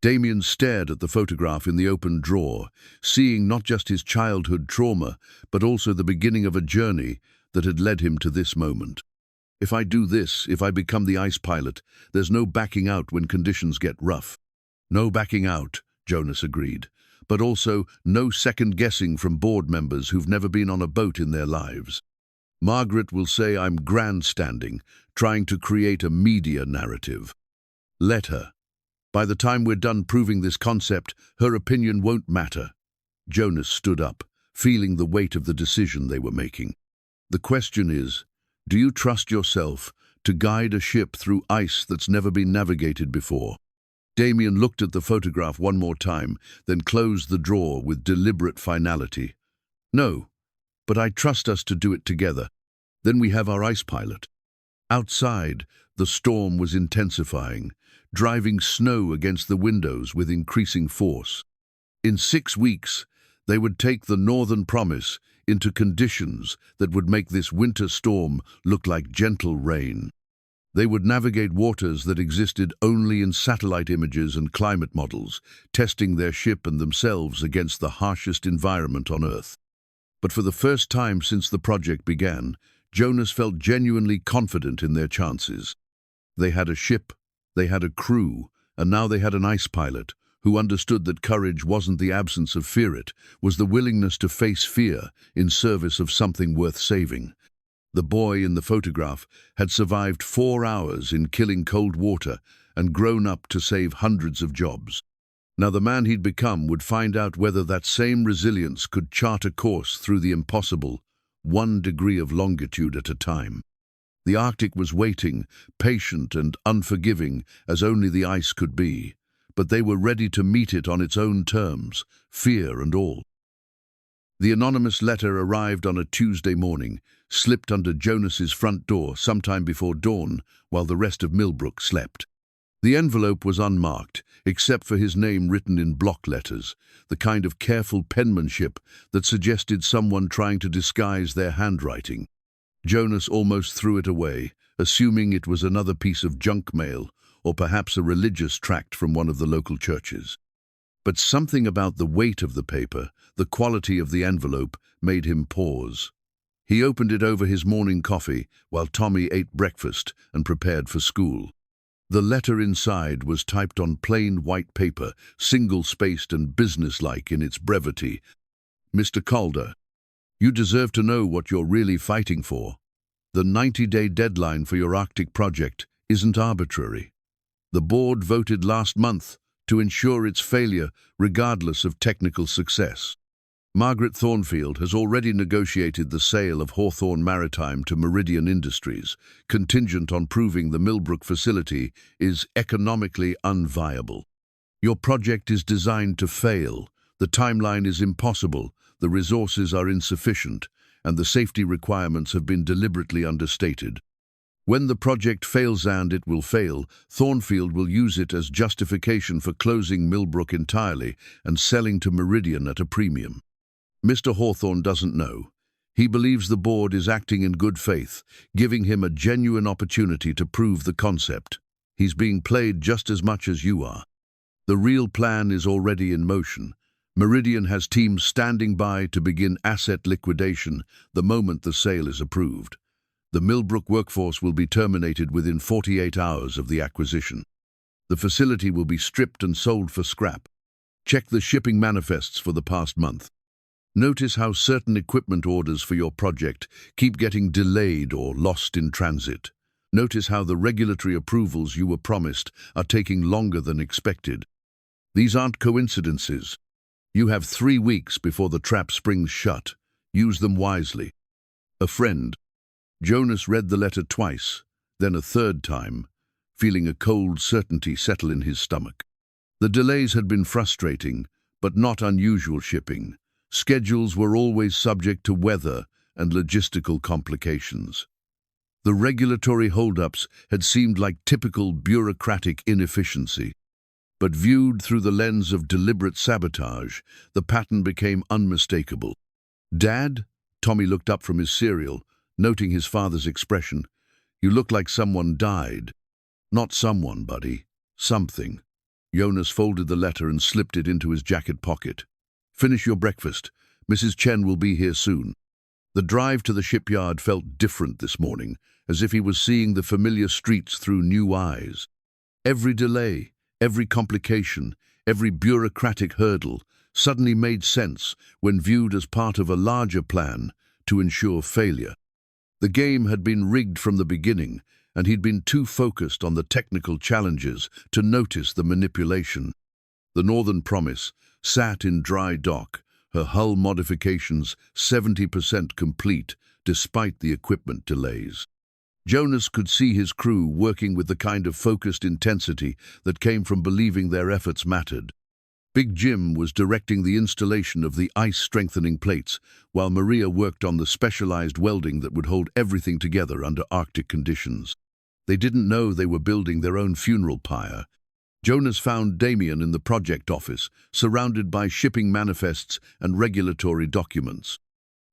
Damien stared at the photograph in the open drawer, seeing not just his childhood trauma, but also the beginning of a journey that had led him to this moment. "If I do this, if I become the ice pilot, there's no backing out when conditions get rough." "No backing out," Jonas agreed, "but also no second-guessing from board members who've never been on a boat in their lives. Margaret will say I'm grandstanding, trying to create a media narrative. Let her. By the time we're done proving this concept, her opinion won't matter." Jonas stood up, feeling the weight of the decision they were making. "The question is, do you trust yourself to guide a ship through ice that's never been navigated before?" Damien looked at the photograph one more time, then closed the drawer with deliberate finality. "No, but I trust us to do it together. Then we have our ice pilot." Outside, the storm was intensifying, driving snow against the windows with increasing force. In 6 weeks, they would take the Northern Promise into conditions that would make this winter storm look like gentle rain. They would navigate waters that existed only in satellite images and climate models, testing their ship and themselves against the harshest environment on Earth. But for the first time since the project began, Jonas felt genuinely confident in their chances. They had a ship, they had a crew, and now they had an ice pilot who understood that courage wasn't the absence of fear, it was the willingness to face fear in service of something worth saving. The boy in the photograph had survived 4 hours in killing cold water and grown up to save hundreds of jobs. Now the man he'd become would find out whether that same resilience could chart a course through the impossible, 1 degree of longitude at a time. The Arctic was waiting, patient and unforgiving as only the ice could be, but they were ready to meet it on its own terms, fear and all. The anonymous letter arrived on a Tuesday morning, slipped under Jonas's front door sometime before dawn while the rest of Millbrook slept. The envelope was unmarked, except for his name written in block letters, the kind of careful penmanship that suggested someone trying to disguise their handwriting. Jonas almost threw it away, assuming it was another piece of junk mail or perhaps a religious tract from one of the local churches. But something about the weight of the paper, the quality of the envelope, made him pause. He opened it over his morning coffee while Tommy ate breakfast and prepared for school. The letter inside was typed on plain white paper, single-spaced and businesslike in its brevity. Mr. Calder, you deserve to know what you're really fighting for. The 90-day deadline for your Arctic project isn't arbitrary. The board voted last month to ensure its failure regardless of technical success. Margaret Thornfield has already negotiated the sale of Hawthorne Maritime to Meridian Industries, contingent on proving the Millbrook facility is economically unviable. Your project is designed to fail, the timeline is impossible, the resources are insufficient, and the safety requirements have been deliberately understated. When the project fails, and it will fail, Thornfield will use it as justification for closing Millbrook entirely and selling to Meridian at a premium. Mr. Hawthorne doesn't know. He believes the board is acting in good faith, giving him a genuine opportunity to prove the concept. He's being played just as much as you are. The real plan is already in motion. Meridian has teams standing by to begin asset liquidation the moment the sale is approved. The Millbrook workforce will be terminated within 48 hours of the acquisition. The facility will be stripped and sold for scrap. Check the shipping manifests for the past month. Notice how certain equipment orders for your project keep getting delayed or lost in transit. Notice how the regulatory approvals you were promised are taking longer than expected. These aren't coincidences. You have 3 weeks before the trap springs shut. Use them wisely. A friend. Jonas read the letter twice, then a third time, feeling a cold certainty settle in his stomach. The delays had been frustrating, but not unusual shipping. Schedules were always subject to weather and logistical complications. The regulatory holdups had seemed like typical bureaucratic inefficiency. But viewed through the lens of deliberate sabotage, the pattern became unmistakable. "Dad?" Tommy looked up from his cereal, noting his father's expression. "You look like someone died." "Not someone, buddy. Something." Jonas folded the letter and slipped it into his jacket pocket. "Finish your breakfast. Mrs. Chen will be here soon." The drive to the shipyard felt different this morning, as if he was seeing the familiar streets through new eyes. Every delay, every complication, every bureaucratic hurdle suddenly made sense when viewed as part of a larger plan to ensure failure. The game had been rigged from the beginning, and he'd been too focused on the technical challenges to notice the manipulation. The Northern Promise sat in dry dock, her hull modifications 70% complete despite the equipment delays. Jonas could see his crew working with the kind of focused intensity that came from believing their efforts mattered. Big Jim was directing the installation of the ice-strengthening plates, while Maria worked on the specialized welding that would hold everything together under Arctic conditions. They didn't know they were building their own funeral pyre. Jonas found Damien in the project office, surrounded by shipping manifests and regulatory documents.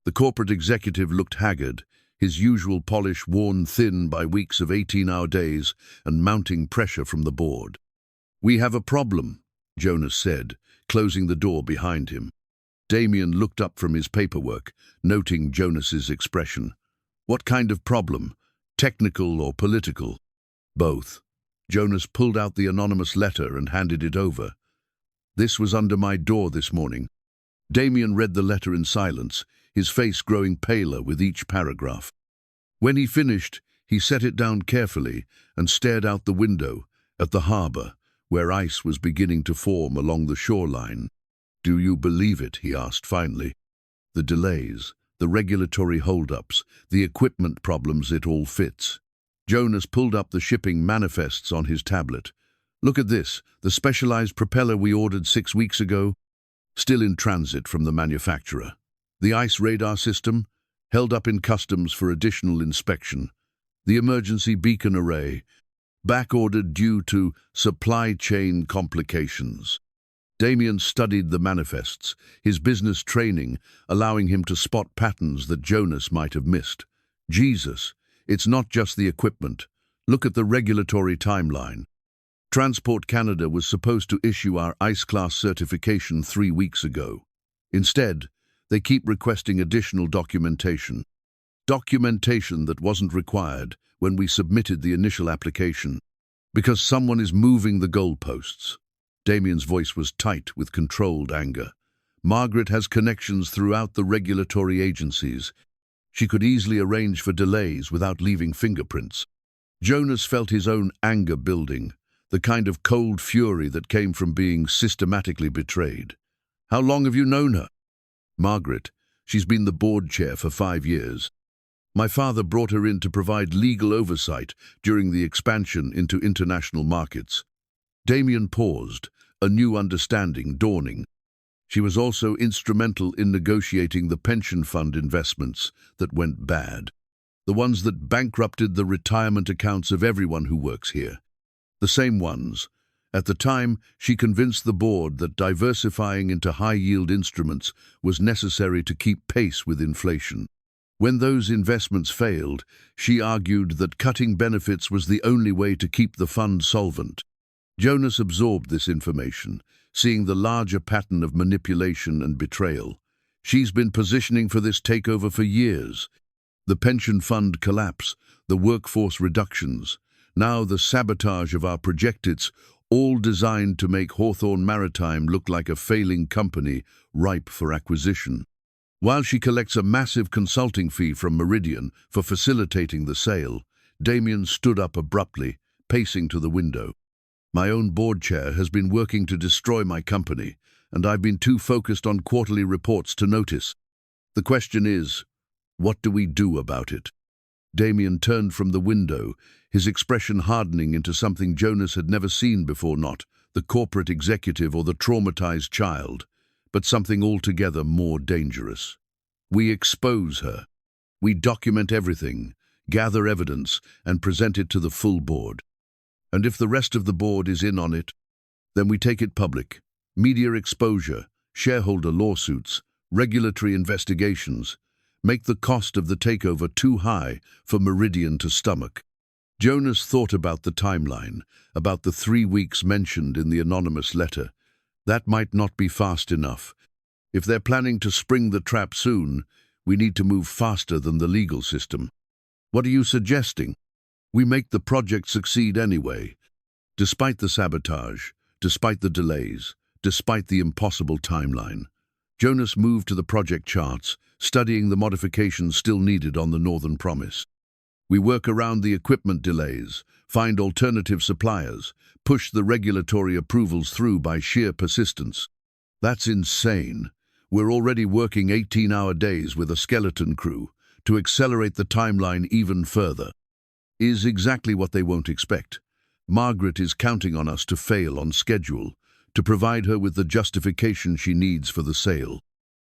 The corporate executive looked haggard, his usual polish worn thin by weeks of 18-hour days and mounting pressure from the board. "We have a problem," Jonas said, closing the door behind him. Damien looked up from his paperwork, noting Jonas's expression. "What kind of problem? Technical or political?" "Both." Jonas pulled out the anonymous letter and handed it over. "This was under my door this morning." Damien read the letter in silence, his face growing paler with each paragraph. When he finished, he set it down carefully and stared out the window at the harbor, where ice was beginning to form along the shoreline. "Do you believe it?" he asked finally. "The delays, the regulatory holdups, the equipment problems, it all fits." Jonas pulled up the shipping manifests on his tablet. "Look at this, the specialized propeller we ordered 6 weeks ago, still in transit from the manufacturer. The ice radar system, held up in customs for additional inspection. The emergency beacon array, back-ordered due to supply chain complications." Damien studied the manifests, his business training allowing him to spot patterns that Jonas might have missed. Jesus, it's not just the equipment. Look at the regulatory timeline. Transport Canada was supposed to issue our Ice Class certification 3 weeks ago. Instead, they keep requesting additional documentation. Documentation that wasn't required when we submitted the initial application. Because someone is moving the goalposts. Damien's voice was tight with controlled anger. Margaret has connections throughout the regulatory agencies. She could easily arrange for delays without leaving fingerprints. Jonas felt his own anger building, the kind of cold fury that came from being systematically betrayed. How long have you known her? Margaret. She's been the board chair for 5 years. My father brought her in to provide legal oversight during the expansion into international markets. Damien paused, a new understanding dawning. She was also instrumental in negotiating the pension fund investments that went bad. The ones that bankrupted the retirement accounts of everyone who works here. The same ones. At the time, she convinced the board that diversifying into high-yield instruments was necessary to keep pace with inflation. When those investments failed, she argued that cutting benefits was the only way to keep the fund solvent. Jonas absorbed this information, seeing the larger pattern of manipulation and betrayal. She's been positioning for this takeover for years. The pension fund collapse, the workforce reductions, now the sabotage of our projectids, all designed to make Hawthorne Maritime look like a failing company ripe for acquisition. While she collects a massive consulting fee from Meridian for facilitating the sale, Damien stood up abruptly, pacing to the window. My own board chair has been working to destroy my company, and I've been too focused on quarterly reports to notice. The question is, what do we do about it? Damien turned from the window, his expression hardening into something Jonas had never seen before, not the corporate executive or the traumatized child, but something altogether more dangerous. We expose her. We document everything, gather evidence, and present it to the full board. And if the rest of the board is in on it, then we take it public. Media exposure, shareholder lawsuits, regulatory investigations, make the cost of the takeover too high for Meridian to stomach. Jonas thought about the timeline, about the 3 weeks mentioned in the anonymous letter. That might not be fast enough. If they're planning to spring the trap soon, we need to move faster than the legal system. What are you suggesting? We make the project succeed anyway. Despite the sabotage, despite the delays, despite the impossible timeline. Jonas moved to the project charts, studying the modifications still needed on the Northern Promise. We work around the equipment delays, find alternative suppliers, push the regulatory approvals through by sheer persistence. That's insane. We're already working 18-hour days with a skeleton crew to accelerate the timeline even further. Is exactly what they won't expect. Margaret is counting on us to fail on schedule, to provide her with the justification she needs for the sale.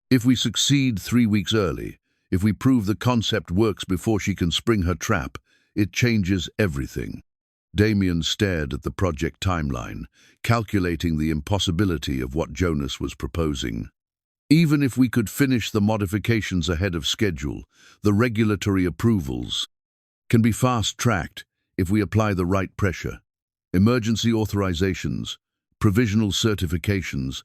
If we succeed 3 weeks early, if we prove the concept works before she can spring her trap, it changes everything. Damien stared at the project timeline, calculating the impossibility of what Jonas was proposing. Even if we could finish the modifications ahead of schedule, the regulatory approvals can be fast-tracked if we apply the right pressure. Emergency authorizations, provisional certifications,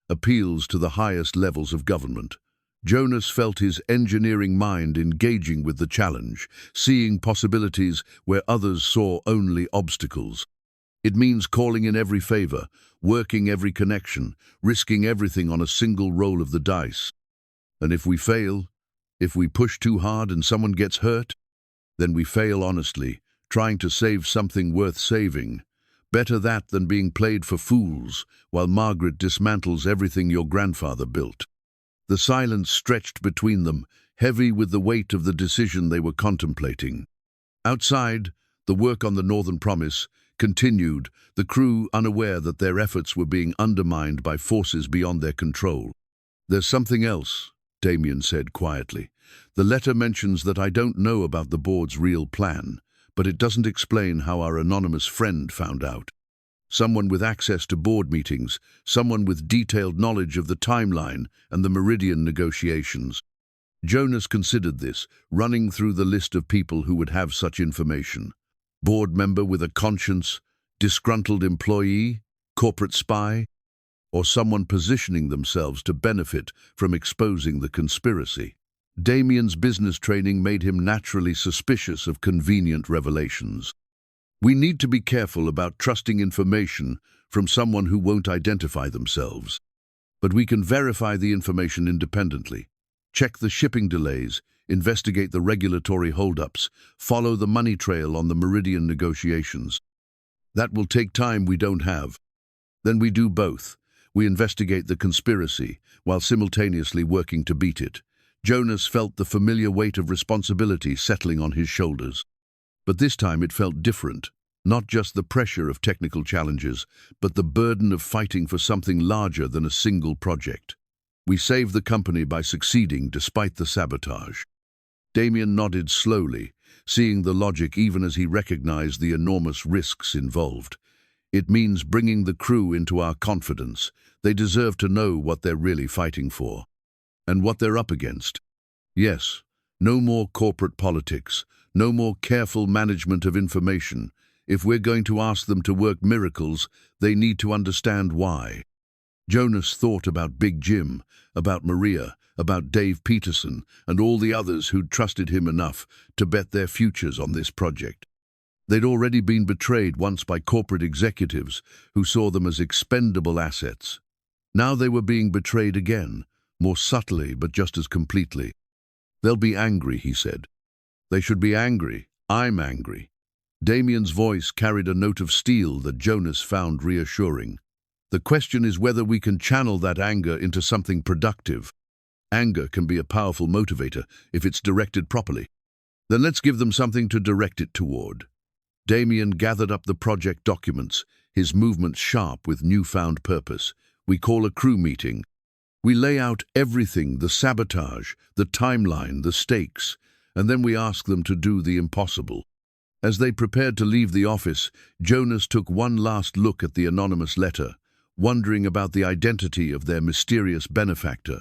appeals to the highest levels of government. Jonas felt his engineering mind engaging with the challenge, seeing possibilities where others saw only obstacles. It means calling in every favor, working every connection, risking everything on a single roll of the dice. And if we fail, if we push too hard and someone gets hurt, then we fail honestly, trying to save something worth saving. Better that than being played for fools while Margaret dismantles everything your grandfather built. The silence stretched between them, heavy with the weight of the decision they were contemplating. Outside, the work on the Northern Promise continued, the crew unaware that their efforts were being undermined by forces beyond their control. There's something else, Damien said quietly. The letter mentions that I don't know about the board's real plan, but it doesn't explain how our anonymous friend found out. Someone with access to board meetings, someone with detailed knowledge of the timeline and the Meridian negotiations. Jonas considered this, running through the list of people who would have such information. Board member with a conscience, disgruntled employee, corporate spy, or someone positioning themselves to benefit from exposing the conspiracy. Damien's business training made him naturally suspicious of convenient revelations. We need to be careful about trusting information from someone who won't identify themselves. But we can verify the information independently. Check the shipping delays, investigate the regulatory holdups, follow the money trail on the Meridian negotiations. That will take time we don't have. Then we do both. We investigate the conspiracy while simultaneously working to beat it. Jonas felt the familiar weight of responsibility settling on his shoulders. But this time it felt different. Not just the pressure of technical challenges, but the burden of fighting for something larger than a single project. We saved the company by succeeding despite the sabotage. Damien nodded slowly, seeing the logic even as he recognized the enormous risks involved. It means bringing the crew into our confidence. They deserve to know what they're really fighting for. And what they're up against. Yes, no more corporate politics, no more careful management of information. If we're going to ask them to work miracles, they need to understand why. Jonas thought about Big Jim, about Maria, about Dave Peterson, and all the others who'd trusted him enough to bet their futures on this project. They'd already been betrayed once by corporate executives who saw them as expendable assets. Now they were being betrayed again, more subtly but just as completely. They'll be angry, he said. They should be angry. I'm angry. Damien's voice carried a note of steel that Jonas found reassuring. The question is whether we can channel that anger into something productive. Anger can be a powerful motivator if it's directed properly. Then let's give them something to direct it toward. Damien gathered up the project documents, his movements sharp with newfound purpose. We call a crew meeting. We lay out everything, the sabotage, the timeline, the stakes, and then we ask them to do the impossible. As they prepared to leave the office, Jonas took one last look at the anonymous letter, wondering about the identity of their mysterious benefactor.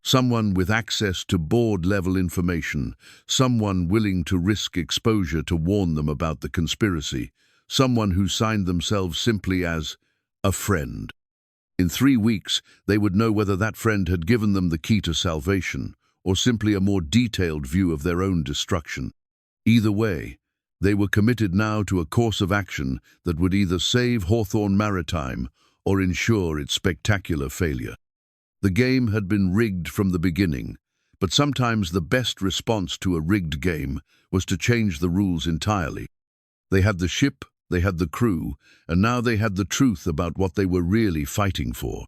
Someone with access to board-level information, someone willing to risk exposure to warn them about the conspiracy, someone who signed themselves simply as a friend. In 3 weeks, they would know whether that friend had given them the key to salvation, or simply a more detailed view of their own destruction. Either way, they were committed now to a course of action that would either save Hawthorne Maritime or ensure its spectacular failure. The game had been rigged from the beginning, but sometimes the best response to a rigged game was to change the rules entirely. They had the ship, they had the crew, and now they had the truth about what they were really fighting for.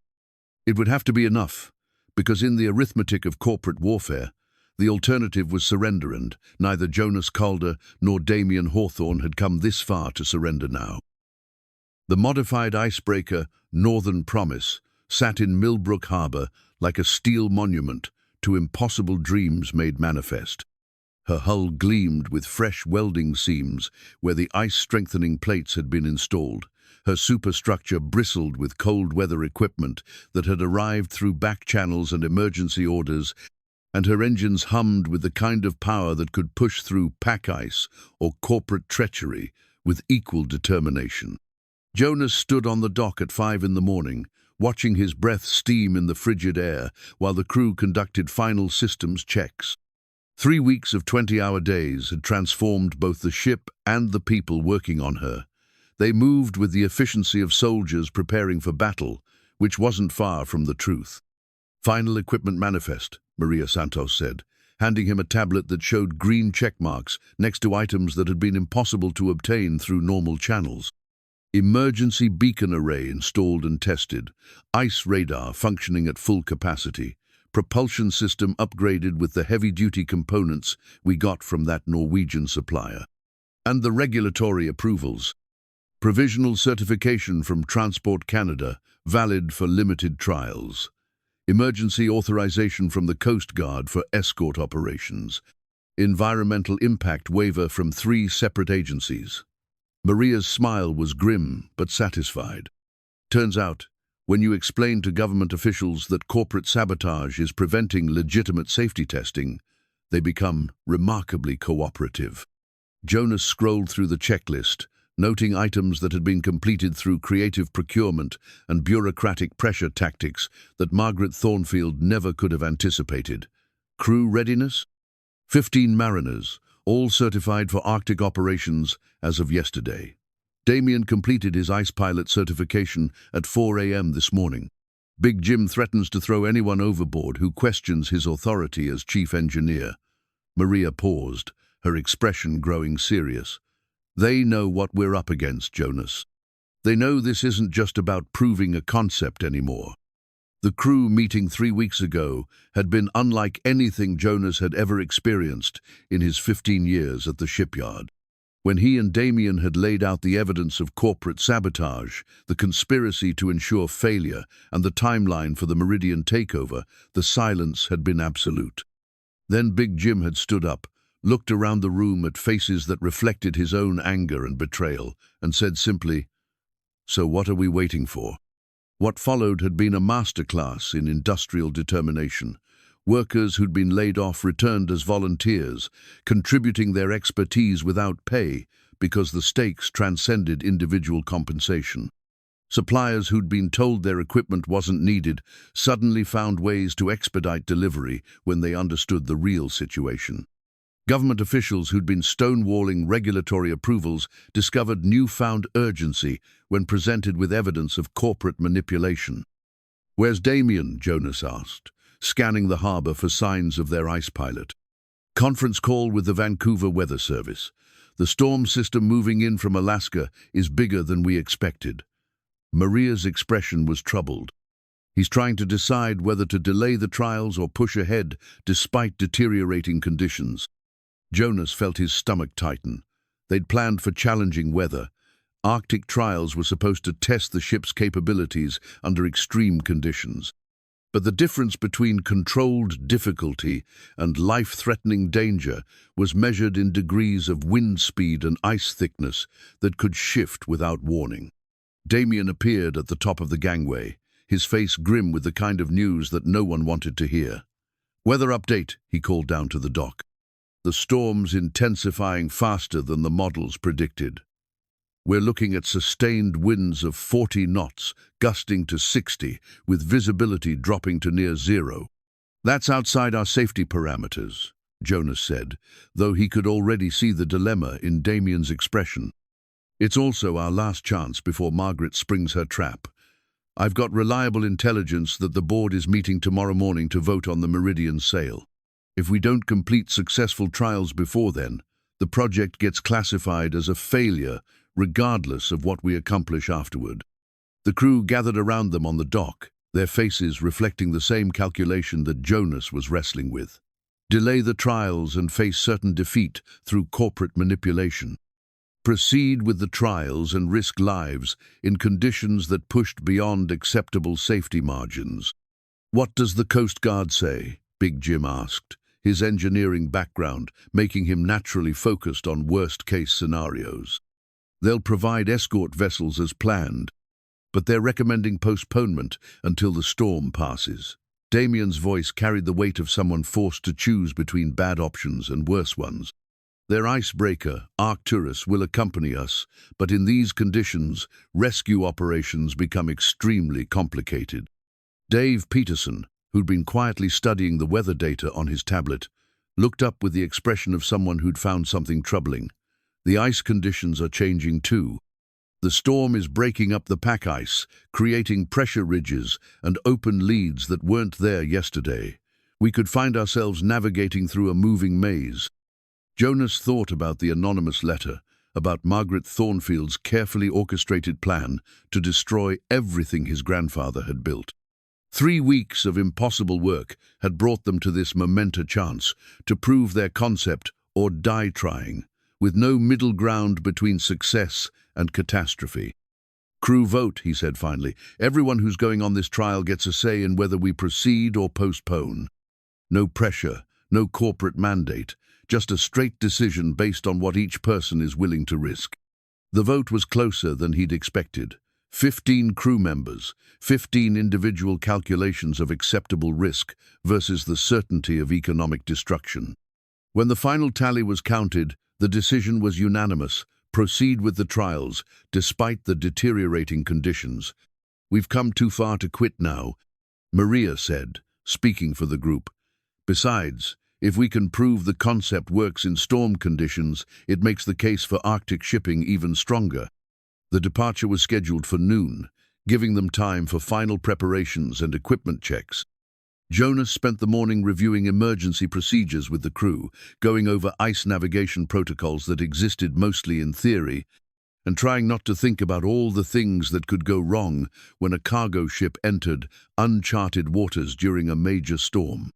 It would have to be enough, because in the arithmetic of corporate warfare, the alternative was surrender, and neither Jonas Calder nor Damien Hawthorne had come this far to surrender now. The modified icebreaker, Northern Promise, sat in Millbrook Harbor like a steel monument to impossible dreams made manifest. Her hull gleamed with fresh welding seams where the ice-strengthening plates had been installed. Her superstructure bristled with cold-weather equipment that had arrived through back channels and emergency orders, and her engines hummed with the kind of power that could push through pack ice or corporate treachery with equal determination. Jonas stood on the dock at 5 in the morning, watching his breath steam in the frigid air while the crew conducted final systems checks. 3 weeks of 20-hour days had transformed both the ship and the people working on her. They moved with the efficiency of soldiers preparing for battle, which wasn't far from the truth. "Final equipment manifest," Maria Santos said, handing him a tablet that showed green check marks next to items that had been impossible to obtain through normal channels. Emergency beacon array installed and tested, ice radar functioning at full capacity, propulsion system upgraded with the heavy-duty components we got from that Norwegian supplier. And the regulatory approvals. Provisional certification from Transport Canada, valid for limited trials. Emergency authorization from the Coast Guard for escort operations. Environmental impact waiver from 3 separate agencies. Maria's smile was grim but satisfied. Turns out, when you explain to government officials that corporate sabotage is preventing legitimate safety testing, they become remarkably cooperative. Jonas scrolled through the checklist, noting items that had been completed through creative procurement and bureaucratic pressure tactics that Margaret Thornfield never could have anticipated. Crew readiness? 15 mariners, all certified for Arctic operations as of yesterday. Damien completed his ice pilot certification at 4 a.m. this morning. Big Jim threatens to throw anyone overboard who questions his authority as chief engineer. Maria paused, her expression growing serious. They know what we're up against, Jonas. They know this isn't just about proving a concept anymore. The crew meeting 3 weeks ago had been unlike anything Jonas had ever experienced in his 15 years at the shipyard. When he and Damien had laid out the evidence of corporate sabotage, the conspiracy to ensure failure, and the timeline for the Meridian takeover, the silence had been absolute. Then Big Jim had stood up, looked around the room at faces that reflected his own anger and betrayal, and said simply, "So what are we waiting for?" What followed had been a masterclass in industrial determination. Workers who'd been laid off returned as volunteers, contributing their expertise without pay because the stakes transcended individual compensation. Suppliers who'd been told their equipment wasn't needed suddenly found ways to expedite delivery when they understood the real situation. Government officials who'd been stonewalling regulatory approvals discovered newfound urgency when presented with evidence of corporate manipulation. "Where's Damien?" Jonas asked, scanning the harbor for signs of their ice pilot. "Conference call with the Vancouver Weather Service. The storm system moving in from Alaska is bigger than we expected." Maria's expression was troubled. He's trying to decide whether to delay the trials or push ahead despite deteriorating conditions. Jonas felt his stomach tighten. They'd planned for challenging weather. Arctic trials were supposed to test the ship's capabilities under extreme conditions. But the difference between controlled difficulty and life-threatening danger was measured in degrees of wind speed and ice thickness that could shift without warning. Damien appeared at the top of the gangway, his face grim with the kind of news that no one wanted to hear. "Weather update," he called down to the dock. "The storm's intensifying faster than the models predicted. We're looking at sustained winds of 40 knots, gusting to 60, with visibility dropping to near zero. That's outside our safety parameters," Jonas said, though he could already see the dilemma in Damien's expression. "It's also our last chance before Margaret springs her trap. I've got reliable intelligence that the board is meeting tomorrow morning to vote on the Meridian sale. If we don't complete successful trials before then, the project gets classified as a failure regardless of what we accomplish afterward." The crew gathered around them on the dock, their faces reflecting the same calculation that Jonas was wrestling with. Delay the trials and face certain defeat through corporate manipulation. Proceed with the trials and risk lives in conditions that pushed beyond acceptable safety margins. "What does the Coast Guard say?" Big Jim asked, his engineering background making him naturally focused on worst-case scenarios. "They'll provide escort vessels as planned, but they're recommending postponement until the storm passes." Damien's voice carried the weight of someone forced to choose between bad options and worse ones. "Their icebreaker, Arcturus, will accompany us, but in these conditions, rescue operations become extremely complicated." Dave Peterson, who'd been quietly studying the weather data on his tablet, looked up with the expression of someone who'd found something troubling. "The ice conditions are changing too. The storm is breaking up the pack ice, creating pressure ridges and open leads that weren't there yesterday. We could find ourselves navigating through a moving maze." Jonas thought about the anonymous letter, about Margaret Thornfield's carefully orchestrated plan to destroy everything his grandfather had built. 3 weeks of impossible work had brought them to this momentous chance to prove their concept or die trying, with no middle ground between success and catastrophe. "Crew vote," he said finally. "Everyone who's going on this trial gets a say in whether we proceed or postpone. No pressure, no corporate mandate, just a straight decision based on what each person is willing to risk." The vote was closer than he'd expected. 15 crew members, 15 individual calculations of acceptable risk versus the certainty of economic destruction. When the final tally was counted, the decision was unanimous: proceed with the trials, despite the deteriorating conditions. "We've come too far to quit now," Maria said, speaking for the group. Besides, if we can prove the concept works in storm conditions, it makes the case for Arctic shipping even stronger. The departure was scheduled for noon, giving them time for final preparations and equipment checks. Jonas spent the morning reviewing emergency procedures with the crew, going over ice navigation protocols that existed mostly in theory, and trying not to think about all the things that could go wrong when a cargo ship entered uncharted waters during a major storm.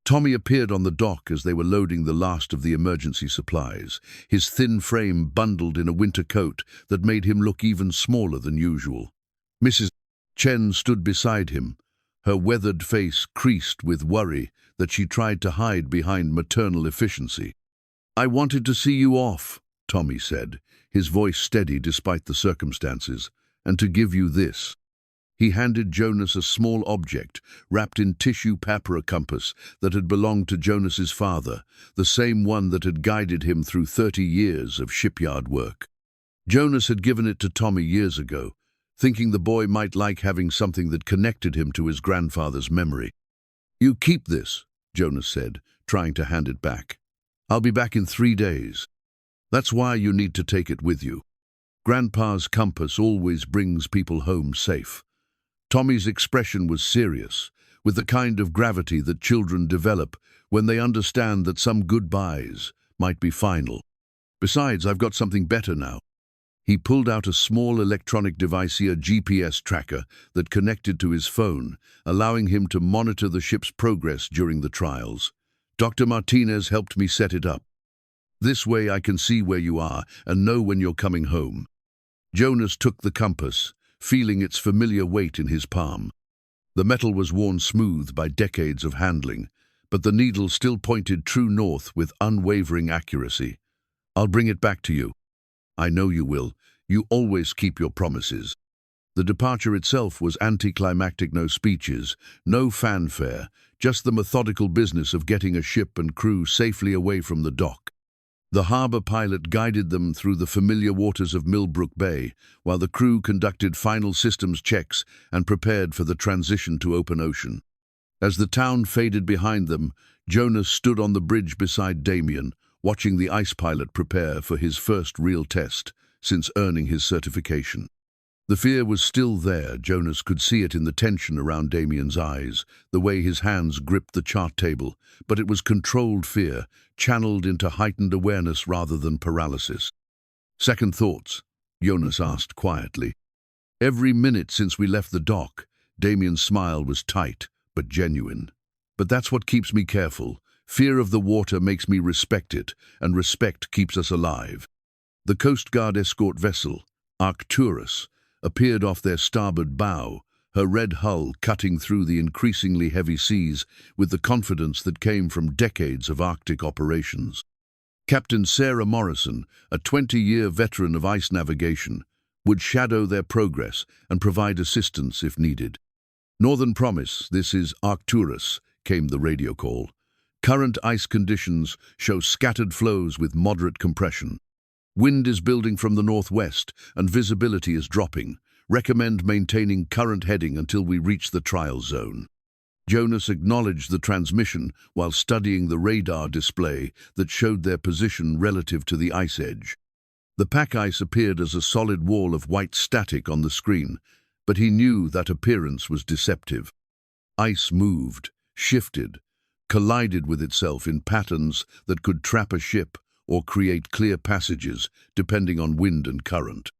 Tommy appeared on the dock as they were loading the last of the emergency supplies, his thin frame bundled in a winter coat that made him look even smaller than usual. Mrs. Chen stood beside him, her weathered face creased with worry that she tried to hide behind maternal efficiency. "I wanted to see you off," Tommy said, his voice steady despite the circumstances, "and to give you this." He handed Jonas a small object, wrapped in tissue paper, a compass that had belonged to Jonas's father, the same one that had guided him through 30 years of shipyard work. Jonas had given it to Tommy years ago, thinking the boy might like having something that connected him to his grandfather's memory. "You keep this," Jonas said, trying to hand it back. "I'll be back in 3 days. That's why you need to take it with you. Grandpa's compass always brings people home safe." Tommy's expression was serious, with the kind of gravity that children develop when they understand that some goodbyes might be final. "Besides, I've got something better now." He pulled out a small electronic device, a GPS tracker that connected to his phone, allowing him to monitor the ship's progress during the trials. "Dr. Martinez helped me set it up. This way I can see where you are and know when you're coming home." Jonas took the compass, feeling its familiar weight in his palm. The metal was worn smooth by decades of handling, but the needle still pointed true north with unwavering accuracy. "I'll bring it back to you." "I know you will. You always keep your promises." The departure itself was anticlimactic. No speeches, no fanfare, just the methodical business of getting a ship and crew safely away from the dock. The harbor pilot guided them through the familiar waters of Millbrook Bay, while the crew conducted final systems checks and prepared for the transition to open ocean. As the town faded behind them, Jonas stood on the bridge beside Damien, watching the ice pilot prepare for his first real test since earning his certification. The fear was still there. Jonas could see it in the tension around Damien's eyes, the way his hands gripped the chart table, but it was controlled fear, channeled into heightened awareness rather than paralysis. "Second thoughts?" Jonas asked quietly. "Every minute since we left the dock." Damien's smile was tight, but genuine. "But that's what keeps me careful. Fear of the water makes me respect it, and respect keeps us alive." The Coast Guard escort vessel, Arcturus, appeared off their starboard bow, her red hull cutting through the increasingly heavy seas with the confidence that came from decades of Arctic operations. Captain Sarah Morrison, a 20-year veteran of ice navigation, would shadow their progress and provide assistance if needed. "Northern Promise, this is Arcturus," came the radio call. "Current ice conditions show scattered floes with moderate compression. Wind is building from the northwest and visibility is dropping. Recommend maintaining current heading until we reach the trial zone." Jonas acknowledged the transmission while studying the radar display that showed their position relative to the ice edge. The pack ice appeared as a solid wall of white static on the screen, but he knew that appearance was deceptive. Ice moved, shifted, collided with itself in patterns that could trap a ship or create clear passages, depending on wind and current.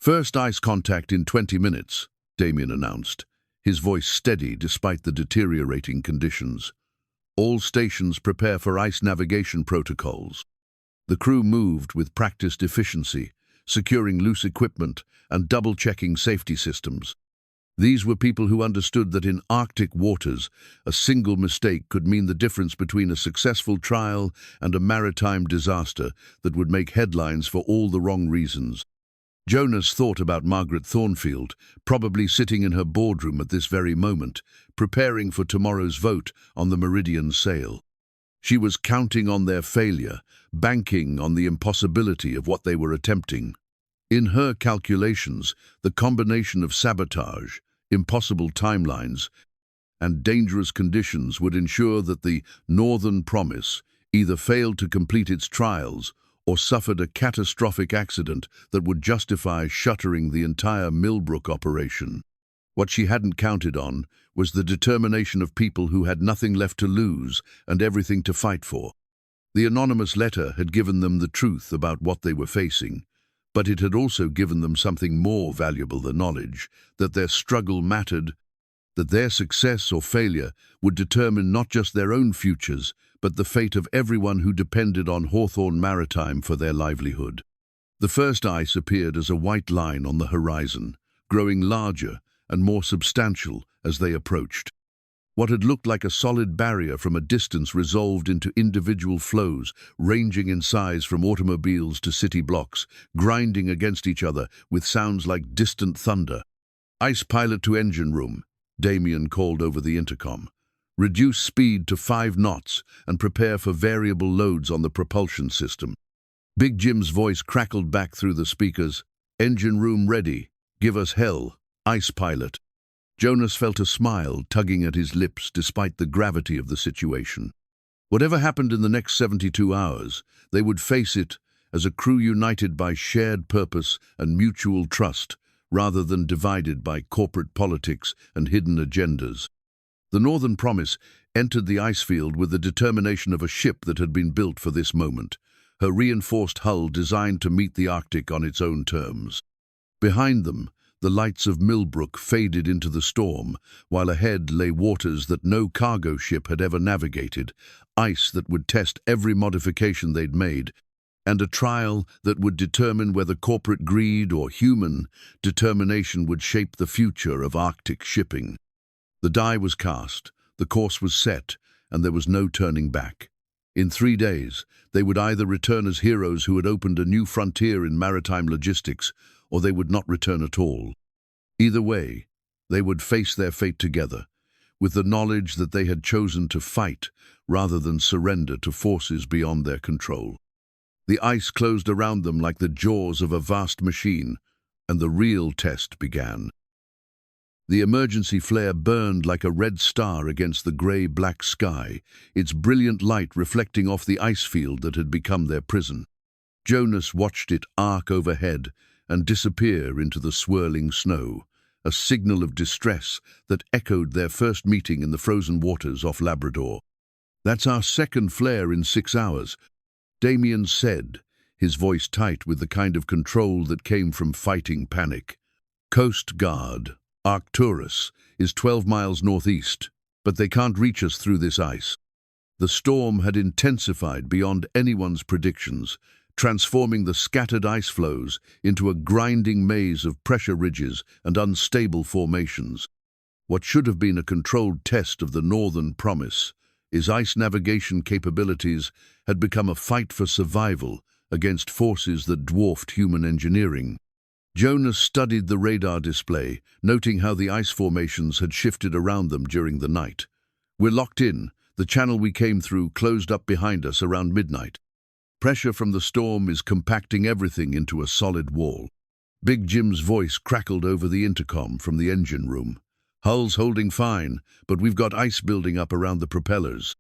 "First ice contact in 20 minutes, Damien announced, his voice steady despite the deteriorating conditions. "All stations prepare for ice navigation protocols." The crew moved with practiced efficiency, securing loose equipment and double-checking safety systems. These were people who understood that in Arctic waters, a single mistake could mean the difference between a successful trial and a maritime disaster that would make headlines for all the wrong reasons. Jonas thought about Margaret Thornfield, probably sitting in her boardroom at this very moment, preparing for tomorrow's vote on the Meridian sale. She was counting on their failure, banking on the impossibility of what they were attempting. In her calculations, the combination of sabotage, impossible timelines, and dangerous conditions would ensure that the Northern Promise either failed to complete its trials or suffered a catastrophic accident that would justify shuttering the entire Millbrook operation. What she hadn't counted on was the determination of people who had nothing left to lose and everything to fight for. The anonymous letter had given them the truth about what they were facing, but it had also given them something more valuable than knowledge, that their struggle mattered, that their success or failure would determine not just their own futures, but the fate of everyone who depended on Hawthorne Maritime for their livelihood. The first ice appeared as a white line on the horizon, growing larger and more substantial as they approached. What had looked like a solid barrier from a distance resolved into individual floes, ranging in size from automobiles to city blocks, grinding against each other with sounds like distant thunder. "Ice pilot to engine room," Damien called over the intercom. "Reduce speed to 5 knots and prepare for variable loads on the propulsion system." Big Jim's voice crackled back through the speakers. "Engine room ready. Give us hell, ice pilot." Jonas felt a smile tugging at his lips despite the gravity of the situation. Whatever happened in the next 72 hours, they would face it as a crew united by shared purpose and mutual trust, rather than divided by corporate politics and hidden agendas. The Northern Promise entered the ice field with the determination of a ship that had been built for this moment, her reinforced hull designed to meet the Arctic on its own terms. Behind them, the lights of Millbrook faded into the storm, while ahead lay waters that no cargo ship had ever navigated, ice that would test every modification they'd made, and a trial that would determine whether corporate greed or human determination would shape the future of Arctic shipping. The die was cast, the course was set, and there was no turning back. In 3 days, they would either return as heroes who had opened a new frontier in maritime logistics, or they would not return at all. Either way, they would face their fate together, with the knowledge that they had chosen to fight rather than surrender to forces beyond their control. The ice closed around them like the jaws of a vast machine, and the real test began. The emergency flare burned like a red star against the grey-black sky, its brilliant light reflecting off the ice field that had become their prison. Jonas watched it arc overhead and disappear into the swirling snow, a signal of distress that echoed their first meeting in the frozen waters off Labrador. "That's our second flare in 6 hours," Damien said, his voice tight with the kind of control that came from fighting panic. "Coast Guard, Arcturus, is 12 miles northeast, but they can't reach us through this ice." The storm had intensified beyond anyone's predictions, transforming the scattered ice floes into a grinding maze of pressure ridges and unstable formations. What should have been a controlled test of the Northern Promise, its ice navigation capabilities, had become a fight for survival against forces that dwarfed human engineering. Jonas studied the radar display, noting how the ice formations had shifted around them during the night. "We're locked in. The channel we came through closed up behind us around midnight. Pressure from the storm is compacting everything into a solid wall." Big Jim's voice crackled over the intercom from the engine room. "Hull's holding fine, but we've got ice building up around the propellers.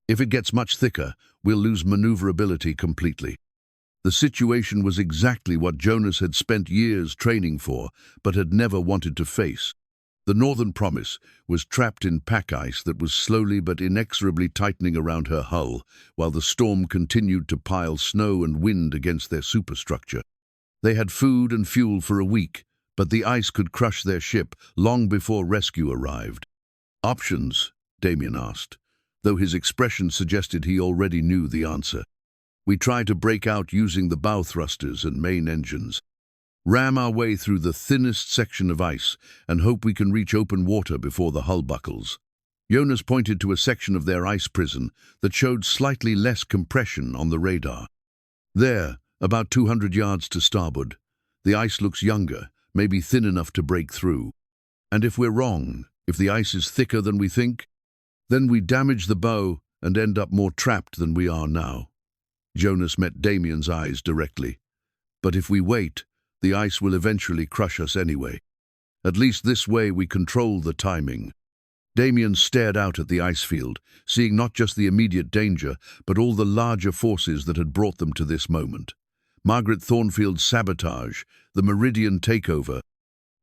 If it gets much thicker, we'll lose maneuverability completely." The situation was exactly what Jonas had spent years training for, but had never wanted to face. The Northern Promise was trapped in pack ice that was slowly but inexorably tightening around her hull, while the storm continued to pile snow and wind against their superstructure. They had food and fuel for a week, but the ice could crush their ship long before rescue arrived. "Options?" Damien asked, though his expression suggested he already knew the answer. "We try to break out using the bow thrusters and main engines. Ram our way through the thinnest section of ice and hope we can reach open water before the hull buckles." Jonas pointed to a section of their ice prison that showed slightly less compression on the radar. "There, about 200 yards to starboard. The ice looks younger, maybe thin enough to break through. And if we're wrong, if the ice is thicker than we think, then we damage the bow and end up more trapped than we are now." Jonas met Damien's eyes directly. "But if we wait, the ice will eventually crush us anyway. At least this way we control the timing." Damien stared out at the ice field, seeing not just the immediate danger, but all the larger forces that had brought them to this moment. Margaret Thornfield's sabotage, the Meridian takeover,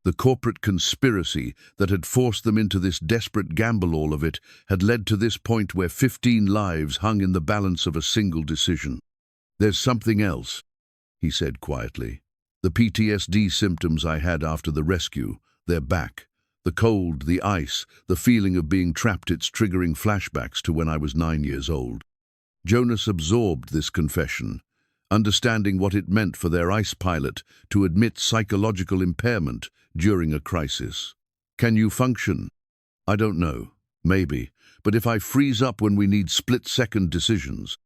the corporate conspiracy that had forced them into this desperate gamble, all of it had led to this point where 15 lives hung in the balance of a single decision. "There's something else," he said quietly. "The PTSD symptoms I had after the rescue, they're back. The cold, the ice, the feeling of being trapped, it's triggering flashbacks to when I was 9 years old." Jonas absorbed this confession, understanding what it meant for their ice pilot to admit psychological impairment during a crisis. "Can you function?" "I don't know. Maybe. But if I freeze up when we need split-second decisions,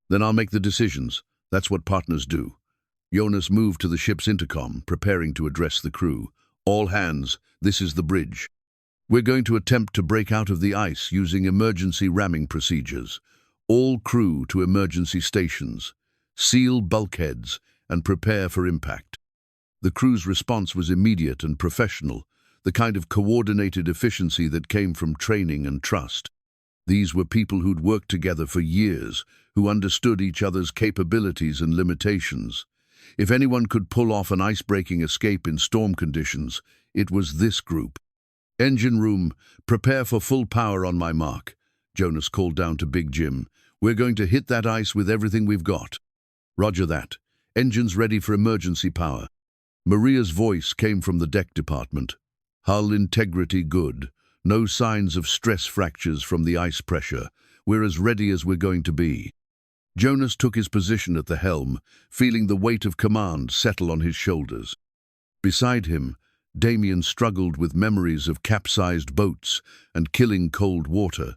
then I'll make the decisions. That's what partners do." Jonas moved to the ship's intercom, preparing to address the crew. "All hands, this is the bridge. We're going to attempt to break out of the ice using emergency ramming procedures. All crew to emergency stations. Seal bulkheads and prepare for impact." The crew's response was immediate and professional, the kind of coordinated efficiency that came from training and trust. These were people who'd worked together for years, who understood each other's capabilities and limitations. If anyone could pull off an ice-breaking escape in storm conditions, it was this group. "Engine room, prepare for full power on my mark," Jonas called down to Big Jim. "We're going to hit that ice with everything we've got." "Roger that. Engines ready for emergency power." Maria's voice came from the deck department. "Hull integrity good. No signs of stress fractures from the ice pressure. We're as ready as we're going to be." Jonas took his position at the helm, feeling the weight of command settle on his shoulders. Beside him, Damien struggled with memories of capsized boats and killing cold water,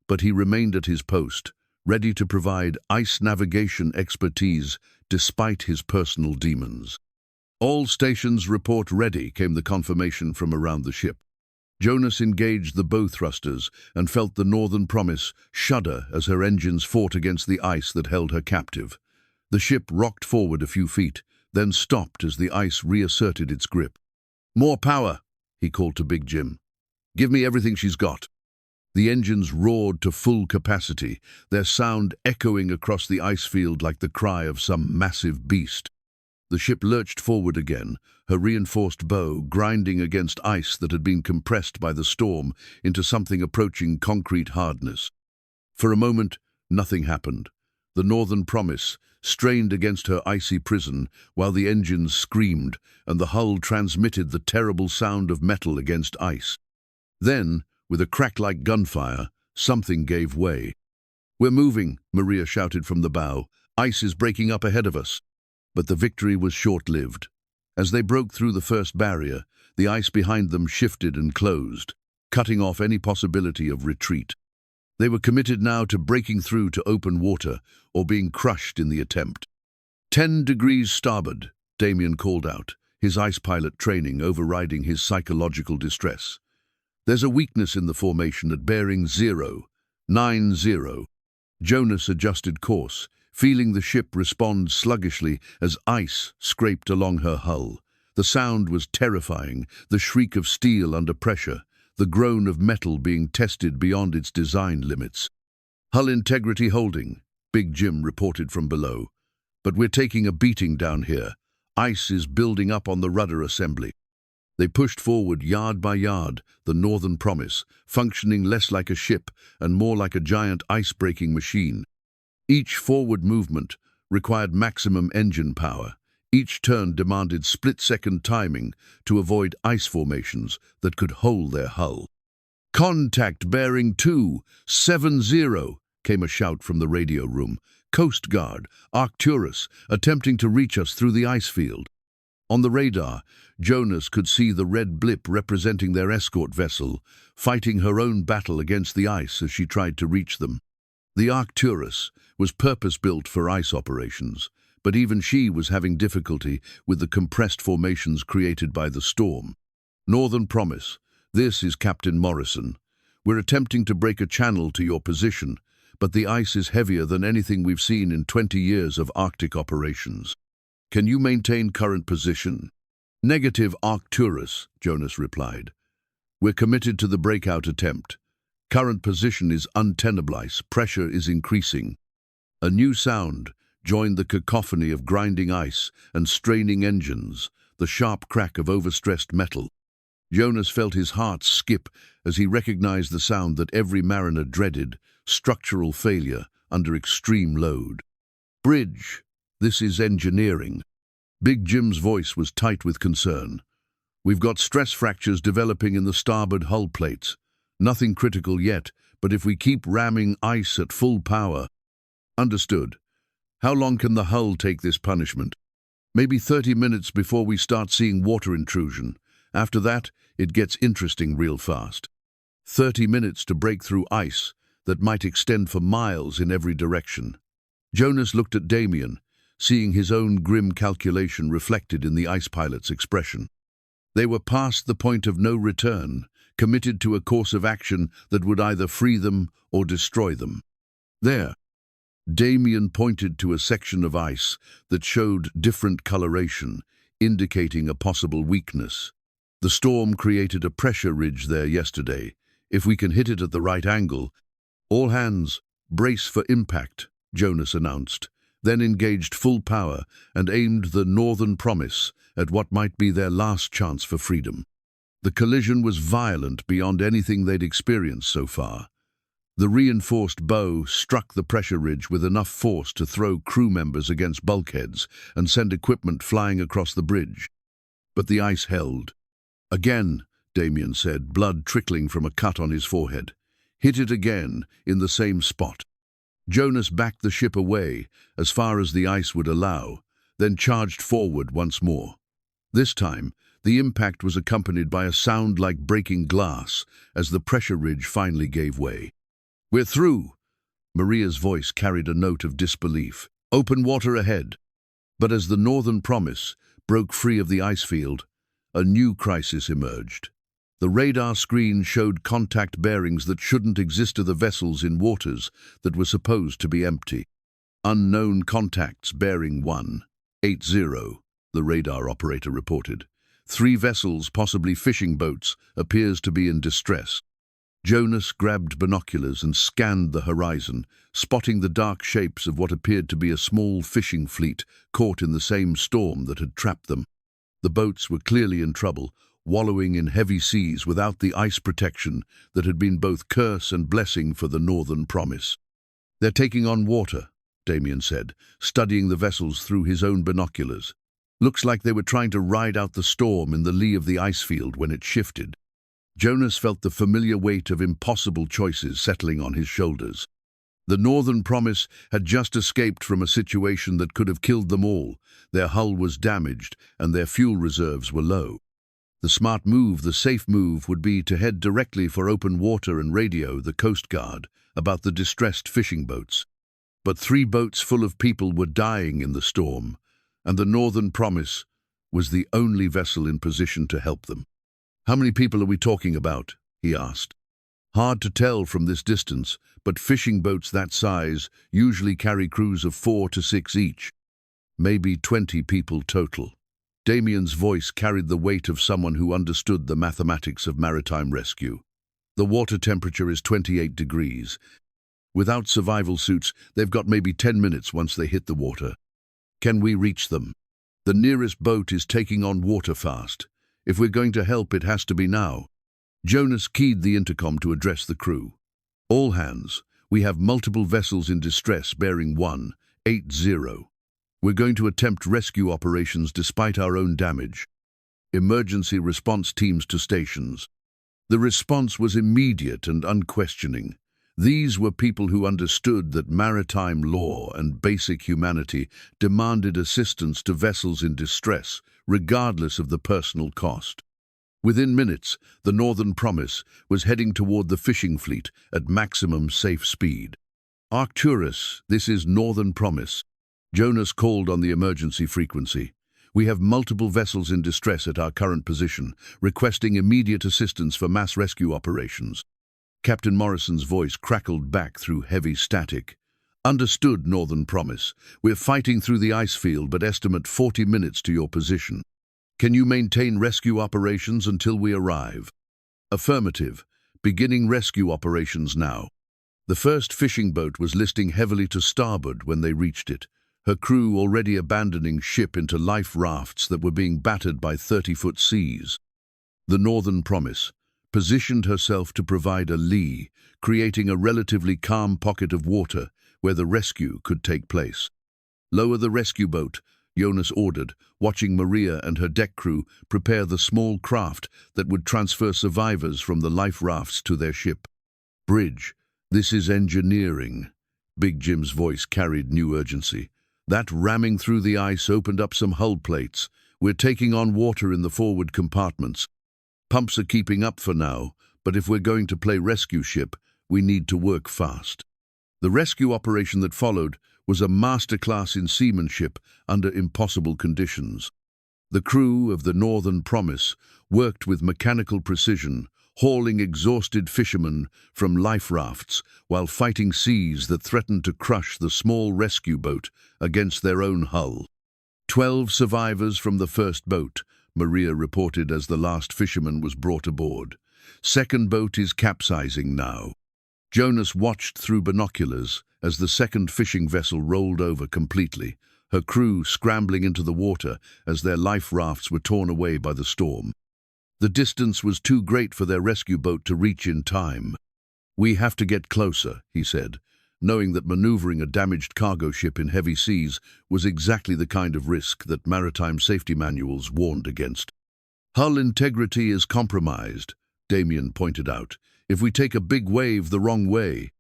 but he remained at his post, ready to provide ice navigation expertise despite his personal demons. "All stations report ready," came the confirmation from around the ship. Jonas engaged the bow thrusters and felt the Northern Promise shudder as her engines fought against the ice that held her captive. The ship rocked forward a few feet, then stopped as the ice reasserted its grip. "More power," he called to Big Jim. "Give me everything she's got." The engines roared to full capacity, their sound echoing across the ice field like the cry of some massive beast. The ship lurched forward again, her reinforced bow grinding against ice that had been compressed by the storm into something approaching concrete hardness. For a moment, nothing happened. The Northern Promise strained against her icy prison while the engines screamed and the hull transmitted the terrible sound of metal against ice. Then, with a crack like gunfire, something gave way. "We're moving," Maria shouted from the bow. "Ice is breaking up ahead of us." But the victory was short-lived. As they broke through the first barrier, the ice behind them shifted and closed, cutting off any possibility of retreat. They were committed now to breaking through to open water or being crushed in the attempt. 10 degrees starboard," Damien called out, his ice pilot training overriding his psychological distress. "There's a weakness in the formation at bearing 090. Jonas adjusted course, feeling the ship respond sluggishly as ice scraped along her hull. The sound was terrifying, the shriek of steel under pressure, the groan of metal being tested beyond its design limits. "Hull integrity holding," Big Jim reported from below. "But we're taking a beating down here. Ice is building up on the rudder assembly." They pushed forward yard by yard, the Northern Promise, functioning less like a ship and more like a giant ice-breaking machine. Each forward movement required maximum engine power. Each turn demanded split-second timing to avoid ice formations that could hole their hull. "Contact bearing 270, came a shout from the radio room. "Coast Guard, Arcturus, attempting to reach us through the ice field." On the radar, Jonas could see the red blip representing their escort vessel, fighting her own battle against the ice as she tried to reach them. The Arcturus was purpose-built for ice operations, but even she was having difficulty with the compressed formations created by the storm. "Northern Promise, this is Captain Morrison. We're attempting to break a channel to your position, but the ice is heavier than anything we've seen in 20 years of Arctic operations. Can you maintain current position?" "Negative, Arcturus," Jonas replied. "We're committed to the breakout attempt. Current position is untenable. Pressure is increasing. A new sound joined the cacophony of grinding ice and straining engines, the sharp crack of overstressed metal. Jonas felt his heart skip as he recognized the sound that every mariner dreaded: structural failure under extreme load. Bridge, this is engineering. Big Jim's voice was tight with concern. We've got stress fractures developing in the starboard hull plates. Nothing critical yet, but if we keep ramming ice at full power... Understood. How long can the hull take this punishment? Maybe 30 minutes before we start seeing water intrusion. After that, it gets interesting real fast. 30 minutes to break through ice that might extend for miles in every direction. Jonas looked at Damien, seeing his own grim calculation reflected in the ice pilot's expression. They were past the point of no return, committed to a course of action that would either free them or destroy them. There, Damien pointed to a section of ice that showed different coloration, indicating a possible weakness. The storm created a pressure ridge there yesterday. If we can hit it at the right angle... All hands, brace for impact, Jonas announced, then engaged full power and aimed the Northern Promise at what might be their last chance for freedom. The collision was violent beyond anything they'd experienced so far. The reinforced bow struck the pressure ridge with enough force to throw crew members against bulkheads and send equipment flying across the bridge. But the ice held. Again, Damien said, blood trickling from a cut on his forehead. Hit it again, in the same spot. Jonas backed the ship away, as far as the ice would allow, then charged forward once more. This time, the impact was accompanied by a sound like breaking glass as the pressure ridge finally gave way. "We're through!" Maria's voice carried a note of disbelief. "Open water ahead." But as the Northern Promise broke free of the ice field, a new crisis emerged. The radar screen showed contact bearings that shouldn't exist to the vessels in waters that were supposed to be empty. "Unknown contacts bearing 180, the radar operator reported. 3 vessels, possibly fishing boats, appears to be in distress. Jonas grabbed binoculars and scanned the horizon, spotting the dark shapes of what appeared to be a small fishing fleet caught in the same storm that had trapped them. The boats were clearly in trouble, wallowing in heavy seas without the ice protection that had been both curse and blessing for the Northern Promise. "They're taking on water," Damien said, studying the vessels through his own binoculars. "Looks like they were trying to ride out the storm in the lee of the ice field when it shifted." Jonas felt the familiar weight of impossible choices settling on his shoulders. The Northern Promise had just escaped from a situation that could have killed them all. Their hull was damaged and their fuel reserves were low. The smart move, the safe move, would be to head directly for open water and radio the Coast Guard about the distressed fishing boats. But 3 boats full of people were dying in the storm, and the Northern Promise was the only vessel in position to help them. "How many people are we talking about?" he asked. "Hard to tell from this distance, but fishing boats that size usually carry crews of 4 to 6 each. Maybe 20 people total." Damien's voice carried the weight of someone who understood the mathematics of maritime rescue. "The water temperature is 28 degrees. Without survival suits, they've got maybe 10 minutes once they hit the water. Can we reach them? The nearest boat is taking on water fast. If we're going to help, it has to be now." Jonas keyed the intercom to address the crew. "All hands, we have multiple vessels in distress bearing 180. We're going to attempt rescue operations despite our own damage. Emergency response teams to stations." The response was immediate and unquestioning. These were people who understood that maritime law and basic humanity demanded assistance to vessels in distress, regardless of the personal cost. Within minutes, the Northern Promise was heading toward the fishing fleet at maximum safe speed. "Arcturus, this is Northern Promise." Jonas called on the emergency frequency. "We have multiple vessels in distress at our current position, requesting immediate assistance for mass rescue operations." Captain Morrison's voice crackled back through heavy static. "Understood, Northern Promise. We're fighting through the ice field, but estimate 40 minutes to your position. Can you maintain rescue operations until we arrive?" "Affirmative." beginning rescue operations now. The first fishing boat was listing heavily to starboard when they reached it, her crew already abandoning ship into life rafts that were being battered by 30-foot seas. The Northern Promise positioned herself to provide a lee, creating a relatively calm pocket of water where the rescue could take place. "Lower the rescue boat," Jonas ordered, watching Maria and her deck crew prepare the small craft that would transfer survivors from the life rafts to their ship. "Bridge, this is engineering." Big Jim's voice carried new urgency. "That ramming through the ice opened up some hull plates. We're taking on water in the forward compartments. Pumps are keeping up for now, but if we're going to play rescue ship, we need to work fast." The rescue operation that followed was a masterclass in seamanship under impossible conditions. The crew of the Northern Promise worked with mechanical precision, hauling exhausted fishermen from life rafts while fighting seas that threatened to crush the small rescue boat against their own hull. 12 survivors from the first boat, Maria reported as the last fisherman was brought aboard. "Second boat is capsizing now." Jonas watched through binoculars as the second fishing vessel rolled over completely, her crew scrambling into the water as their life rafts were torn away by the storm. The distance was too great for their rescue boat to reach in time. "We have to get closer," he said, knowing that maneuvering a damaged cargo ship in heavy seas was exactly the kind of risk that maritime safety manuals warned against. "Hull integrity is compromised," Damien pointed out. "If we take a big wave the wrong way,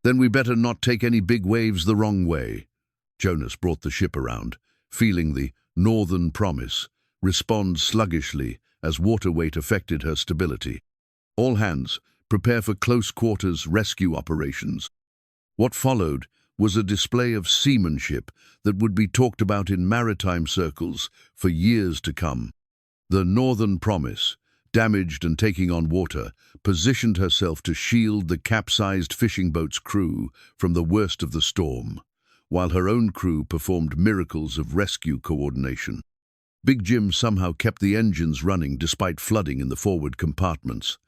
then we better not take any big waves the wrong way." Jonas brought the ship around, feeling the Northern Promise respond sluggishly as water weight affected her stability. "All hands, prepare for close-quarters rescue operations." What followed was a display of seamanship that would be talked about in maritime circles for years to come. The Northern Promise, damaged and taking on water, positioned herself to shield the capsized fishing boat's crew from the worst of the storm, while her own crew performed miracles of rescue coordination. Big Jim somehow kept the engines running despite flooding in the forward compartments.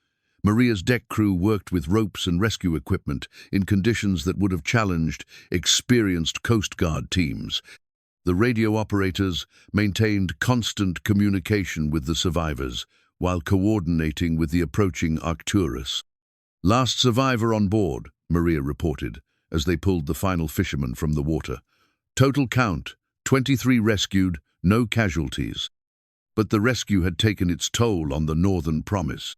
Maria's deck crew worked with ropes and rescue equipment in conditions that would have challenged experienced Coast Guard teams. The radio operators maintained constant communication with the survivors while coordinating with the approaching Arcturus. "Last survivor on board," Maria reported as they pulled the final fisherman from the water. "Total count, 23 rescued, no casualties." But the rescue had taken its toll on the Northern Promise.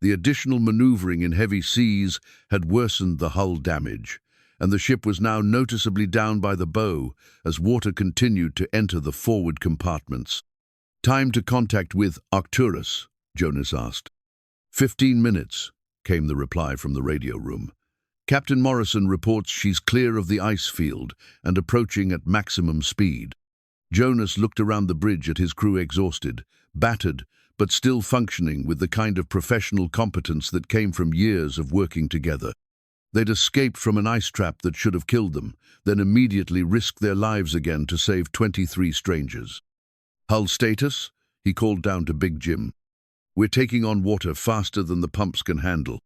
The additional maneuvering in heavy seas had worsened the hull damage, and the ship was now noticeably down by the bow as water continued to enter the forward compartments. "Time to contact with Arcturus," Jonas asked. 15 minutes, came the reply from the radio room. "Captain Morrison reports she's clear of the ice field and approaching at maximum speed." Jonas looked around the bridge at his crew, exhausted, battered, but still functioning with the kind of professional competence that came from years of working together. They'd escaped from an ice trap that should have killed them, then immediately risked their lives again to save 23 strangers. "Hull status?" he called down to Big Jim. "We're taking on water faster than the pumps can handle.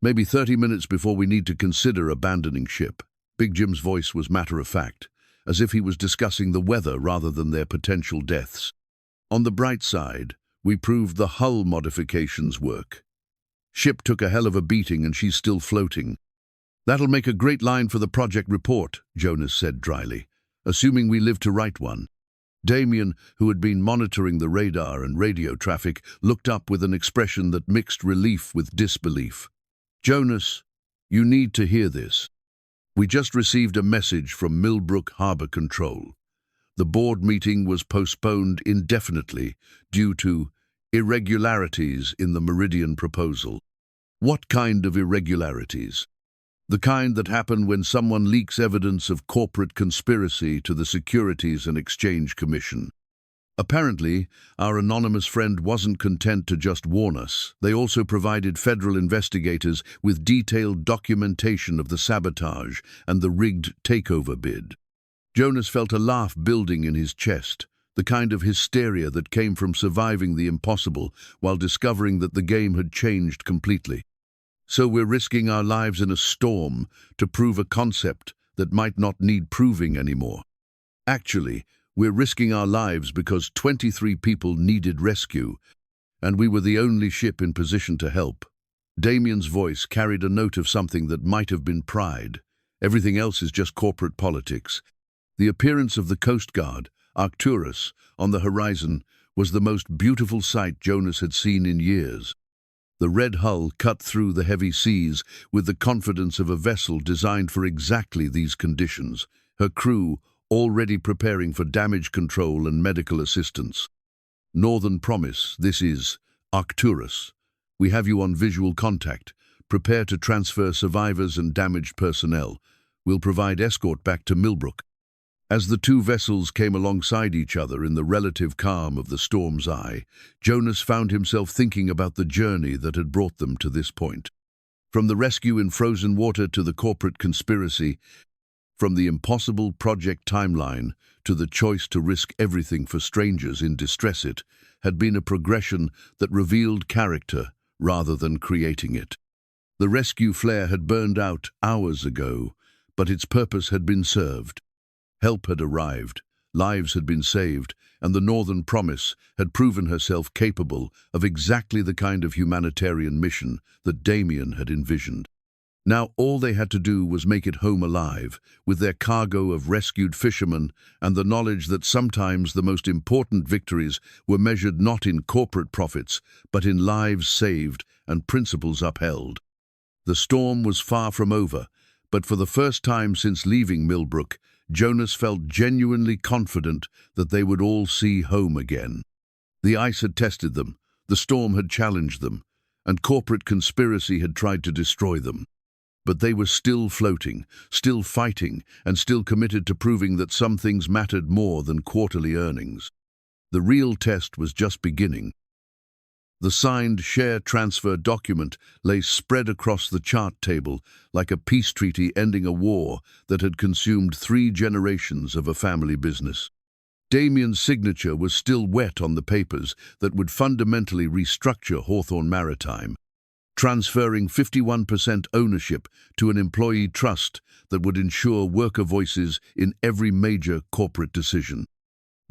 Maybe 30 minutes before we need to consider abandoning ship." Big Jim's voice was matter-of-fact, as if he was discussing the weather rather than their potential deaths. "On the bright side, we proved the hull modifications work. Ship took a hell of a beating and she's still floating." "That'll make a great line for the project report," Jonas said dryly, "assuming we live to write one." Damien, who had been monitoring the radar and radio traffic, looked up with an expression that mixed relief with disbelief. "Jonas, you need to hear this. We just received a message from Millbrook Harbor Control. The board meeting was postponed indefinitely due to irregularities in the Meridian proposal." "What kind of irregularities?" "The kind that happen when someone leaks evidence of corporate conspiracy to the Securities and Exchange Commission. Apparently, our anonymous friend wasn't content to just warn us. They also provided federal investigators with detailed documentation of the sabotage and the rigged takeover bid." Jonas felt a laugh building in his chest, the kind of hysteria that came from surviving the impossible while discovering that the game had changed completely. So we're risking our lives in a storm to prove a concept that might not need proving anymore. Actually, we're risking our lives because 23 people needed rescue, and we were the only ship in position to help. Damien's voice carried a note of something that might have been pride. Everything else is just corporate politics. The appearance of the Coast Guard, Arcturus, on the horizon was the most beautiful sight Jonas had seen in years. The red hull cut through the heavy seas with the confidence of a vessel designed for exactly these conditions, her crew already preparing for damage control and medical assistance. Northern Promise, this is Arcturus. We have you on visual contact. Prepare to transfer survivors and damaged personnel. We'll provide escort back to Millbrook. As the two vessels came alongside each other in the relative calm of the storm's eye, Jonas found himself thinking about the journey that had brought them to this point. From the rescue in frozen water to the corporate conspiracy, from the impossible project timeline to the choice to risk everything for strangers in distress, it had been a progression that revealed character rather than creating it. The rescue flare had burned out hours ago, but its purpose had been served. Help had arrived, lives had been saved, and the Northern Promise had proven herself capable of exactly the kind of humanitarian mission that Damien had envisioned. Now all they had to do was make it home alive, with their cargo of rescued fishermen and the knowledge that sometimes the most important victories were measured not in corporate profits, but in lives saved and principles upheld. The storm was far from over, but for the first time since leaving Millbrook, Jonas felt genuinely confident that they would all see home again. The ice had tested them, the storm had challenged them, and corporate conspiracy had tried to destroy them. But they were still floating, still fighting, and still committed to proving that some things mattered more than quarterly earnings. The real test was just beginning. The signed share transfer document lay spread across the chart table like a peace treaty ending a war that had consumed 3 generations of a family business. Damien's signature was still wet on the papers that would fundamentally restructure Hawthorne Maritime, transferring 51% ownership to an employee trust that would ensure worker voices in every major corporate decision.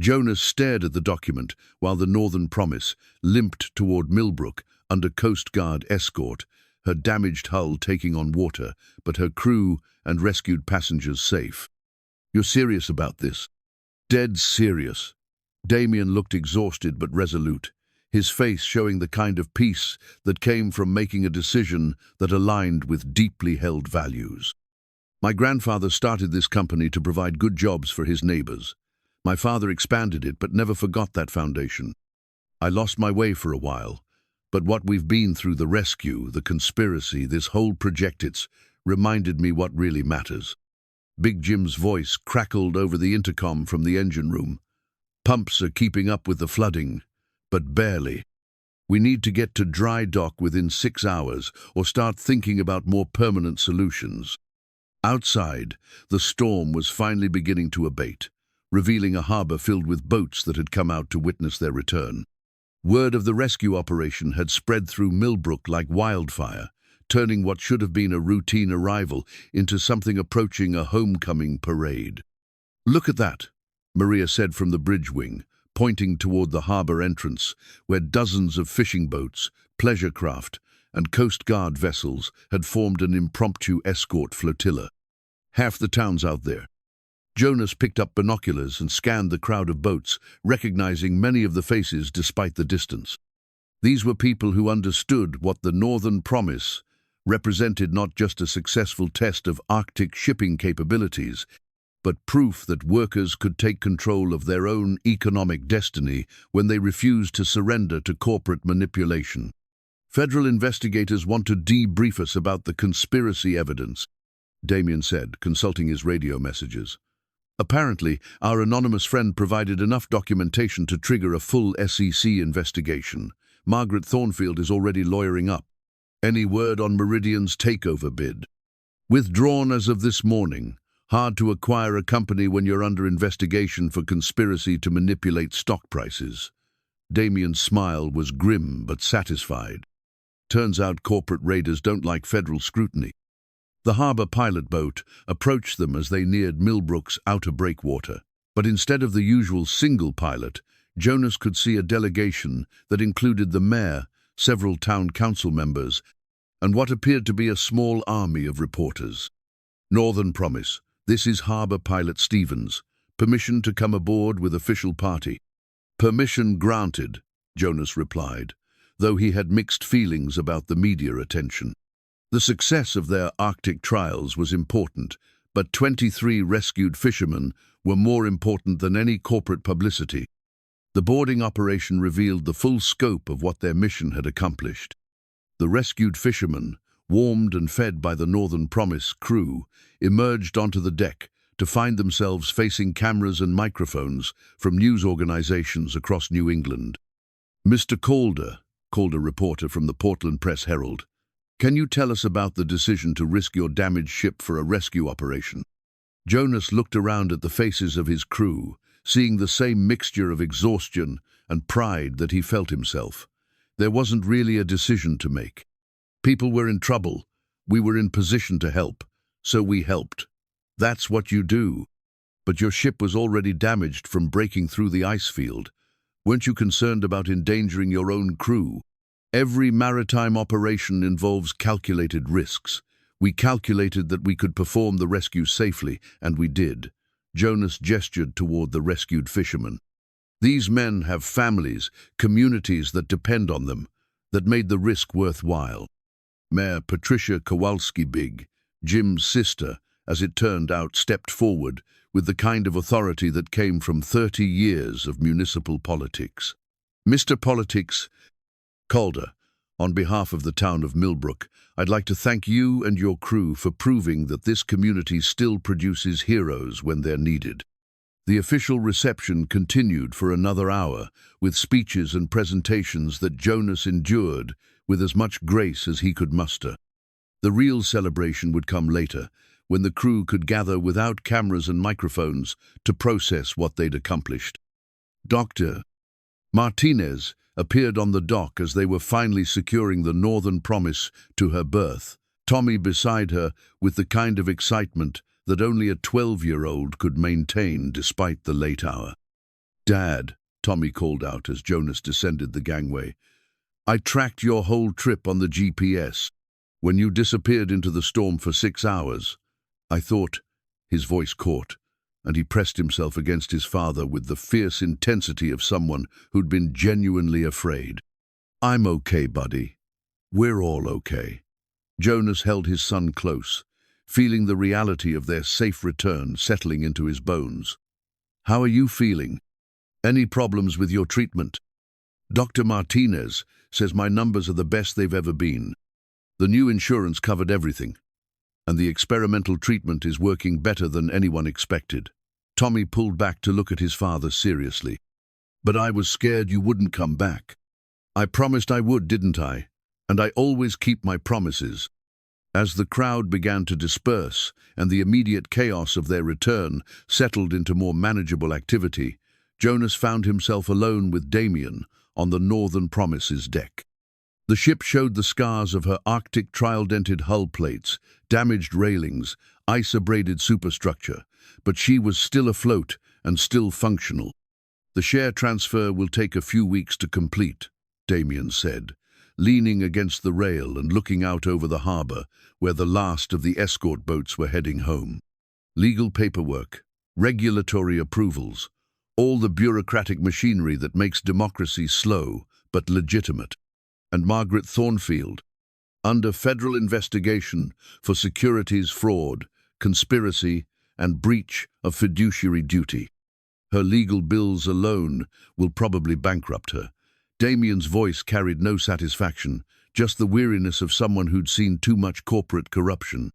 Jonas stared at the document while the Northern Promise limped toward Millbrook under Coast Guard escort, her damaged hull taking on water, but her crew and rescued passengers safe. "You're serious about this?" "Dead serious." Damien looked exhausted but resolute, his face showing the kind of peace that came from making a decision that aligned with deeply held values. "My grandfather started this company to provide good jobs for his neighbors. My father expanded it, but never forgot that foundation. I lost my way for a while, but what we've been through, the rescue, the conspiracy, this whole project, it's reminded me what really matters." Big Jim's voice crackled over the intercom from the engine room. "Pumps are keeping up with the flooding, but barely. We need to get to dry dock within 6 hours or start thinking about more permanent solutions." Outside, the storm was finally beginning to abate, revealing a harbor filled with boats that had come out to witness their return. Word of the rescue operation had spread through Millbrook like wildfire, turning what should have been a routine arrival into something approaching a homecoming parade. "Look at that," Maria said from the bridge wing, pointing toward the harbor entrance, where dozens of fishing boats, pleasure craft, and Coast Guard vessels had formed an impromptu escort flotilla. "Half the town's out there." Jonas picked up binoculars and scanned the crowd of boats, recognizing many of the faces despite the distance. These were people who understood what the Northern Promise represented, not just a successful test of Arctic shipping capabilities, but proof that workers could take control of their own economic destiny when they refused to surrender to corporate manipulation. "Federal investigators want to debrief us about the conspiracy evidence," Damien said, consulting his radio messages. "Apparently, our anonymous friend provided enough documentation to trigger a full SEC investigation. Margaret Thornfield is already lawyering up. Any word on Meridian's takeover bid?" "Withdrawn as of this morning. Hard to acquire a company when you're under investigation for conspiracy to manipulate stock prices." Damien's smile was grim but satisfied. Turns out corporate raiders don't like federal scrutiny. The harbour pilot boat approached them as they neared Millbrook's outer breakwater. But instead of the usual single pilot, Jonas could see a delegation that included the mayor, several town council members, and what appeared to be a small army of reporters. Northern Promise, this is Harbour Pilot Stevens. Permission to come aboard with official party. Permission granted, Jonas replied, though he had mixed feelings about the media attention. The success of their Arctic trials was important, but 23 rescued fishermen were more important than any corporate publicity. The boarding operation revealed the full scope of what their mission had accomplished. The rescued fishermen, warmed and fed by the Northern Promise crew, emerged onto the deck to find themselves facing cameras and microphones from news organizations across New England. Mr. Calder, called a reporter from the Portland Press-Herald, can you tell us about the decision to risk your damaged ship for a rescue operation? Jonas looked around at the faces of his crew, seeing the same mixture of exhaustion and pride that he felt himself. There wasn't really a decision to make. People were in trouble. We were in position to help, so we helped. That's what you do. But your ship was already damaged from breaking through the ice field. Weren't you concerned about endangering your own crew? Every maritime operation involves calculated risks. We calculated that we could perform the rescue safely, and we did. Jonas gestured toward the rescued fishermen. These men have families, communities that depend on them, that made the risk worthwhile. Mayor Patricia Kowalski-Big, Jim's sister, as it turned out, stepped forward with the kind of authority that came from 30 years of municipal politics. Mr. Politics Calder, on behalf of the town of Millbrook, I'd like to thank you and your crew for proving that this community still produces heroes when they're needed. The official reception continued for another hour, with speeches and presentations that Jonas endured with as much grace as he could muster. The real celebration would come later, when the crew could gather without cameras and microphones to process what they'd accomplished. Dr. Martinez appeared on the dock as they were finally securing the Northern Promise to her berth, Tommy beside her with the kind of excitement that only a 12-year-old could maintain despite the late hour. "Dad," Tommy called out as Jonas descended the gangway, "I tracked your whole trip on the GPS. When you disappeared into the storm for 6 hours, I thought," his voice caught, and he pressed himself against his father with the fierce intensity of someone who'd been genuinely afraid. "I'm okay, buddy. We're all okay." Jonas held his son close, feeling the reality of their safe return settling into his bones. "How are you feeling? Any problems with your treatment?" "Dr. Martinez says my numbers are the best they've ever been. The new insurance covered everything, and the experimental treatment is working better than anyone expected." Tommy pulled back to look at his father seriously. "But I was scared you wouldn't come back." "I promised I would, didn't I? And I always keep my promises." As the crowd began to disperse and the immediate chaos of their return settled into more manageable activity, Jonas found himself alone with Damien on the Northern Promise's deck. The ship showed the scars of her Arctic trial-dented hull plates, damaged railings, ice-abraded superstructure, but she was still afloat and still functional. "The share transfer will take a few weeks to complete," Damien said, leaning against the rail and looking out over the harbour, where the last of the escort boats were heading home. "Legal paperwork, regulatory approvals, all the bureaucratic machinery that makes democracy slow but legitimate. And Margaret Thornfield, under federal investigation for securities fraud, conspiracy, and breach of fiduciary duty. Her legal bills alone will probably bankrupt her." Damien's voice carried no satisfaction, just the weariness of someone who'd seen too much corporate corruption.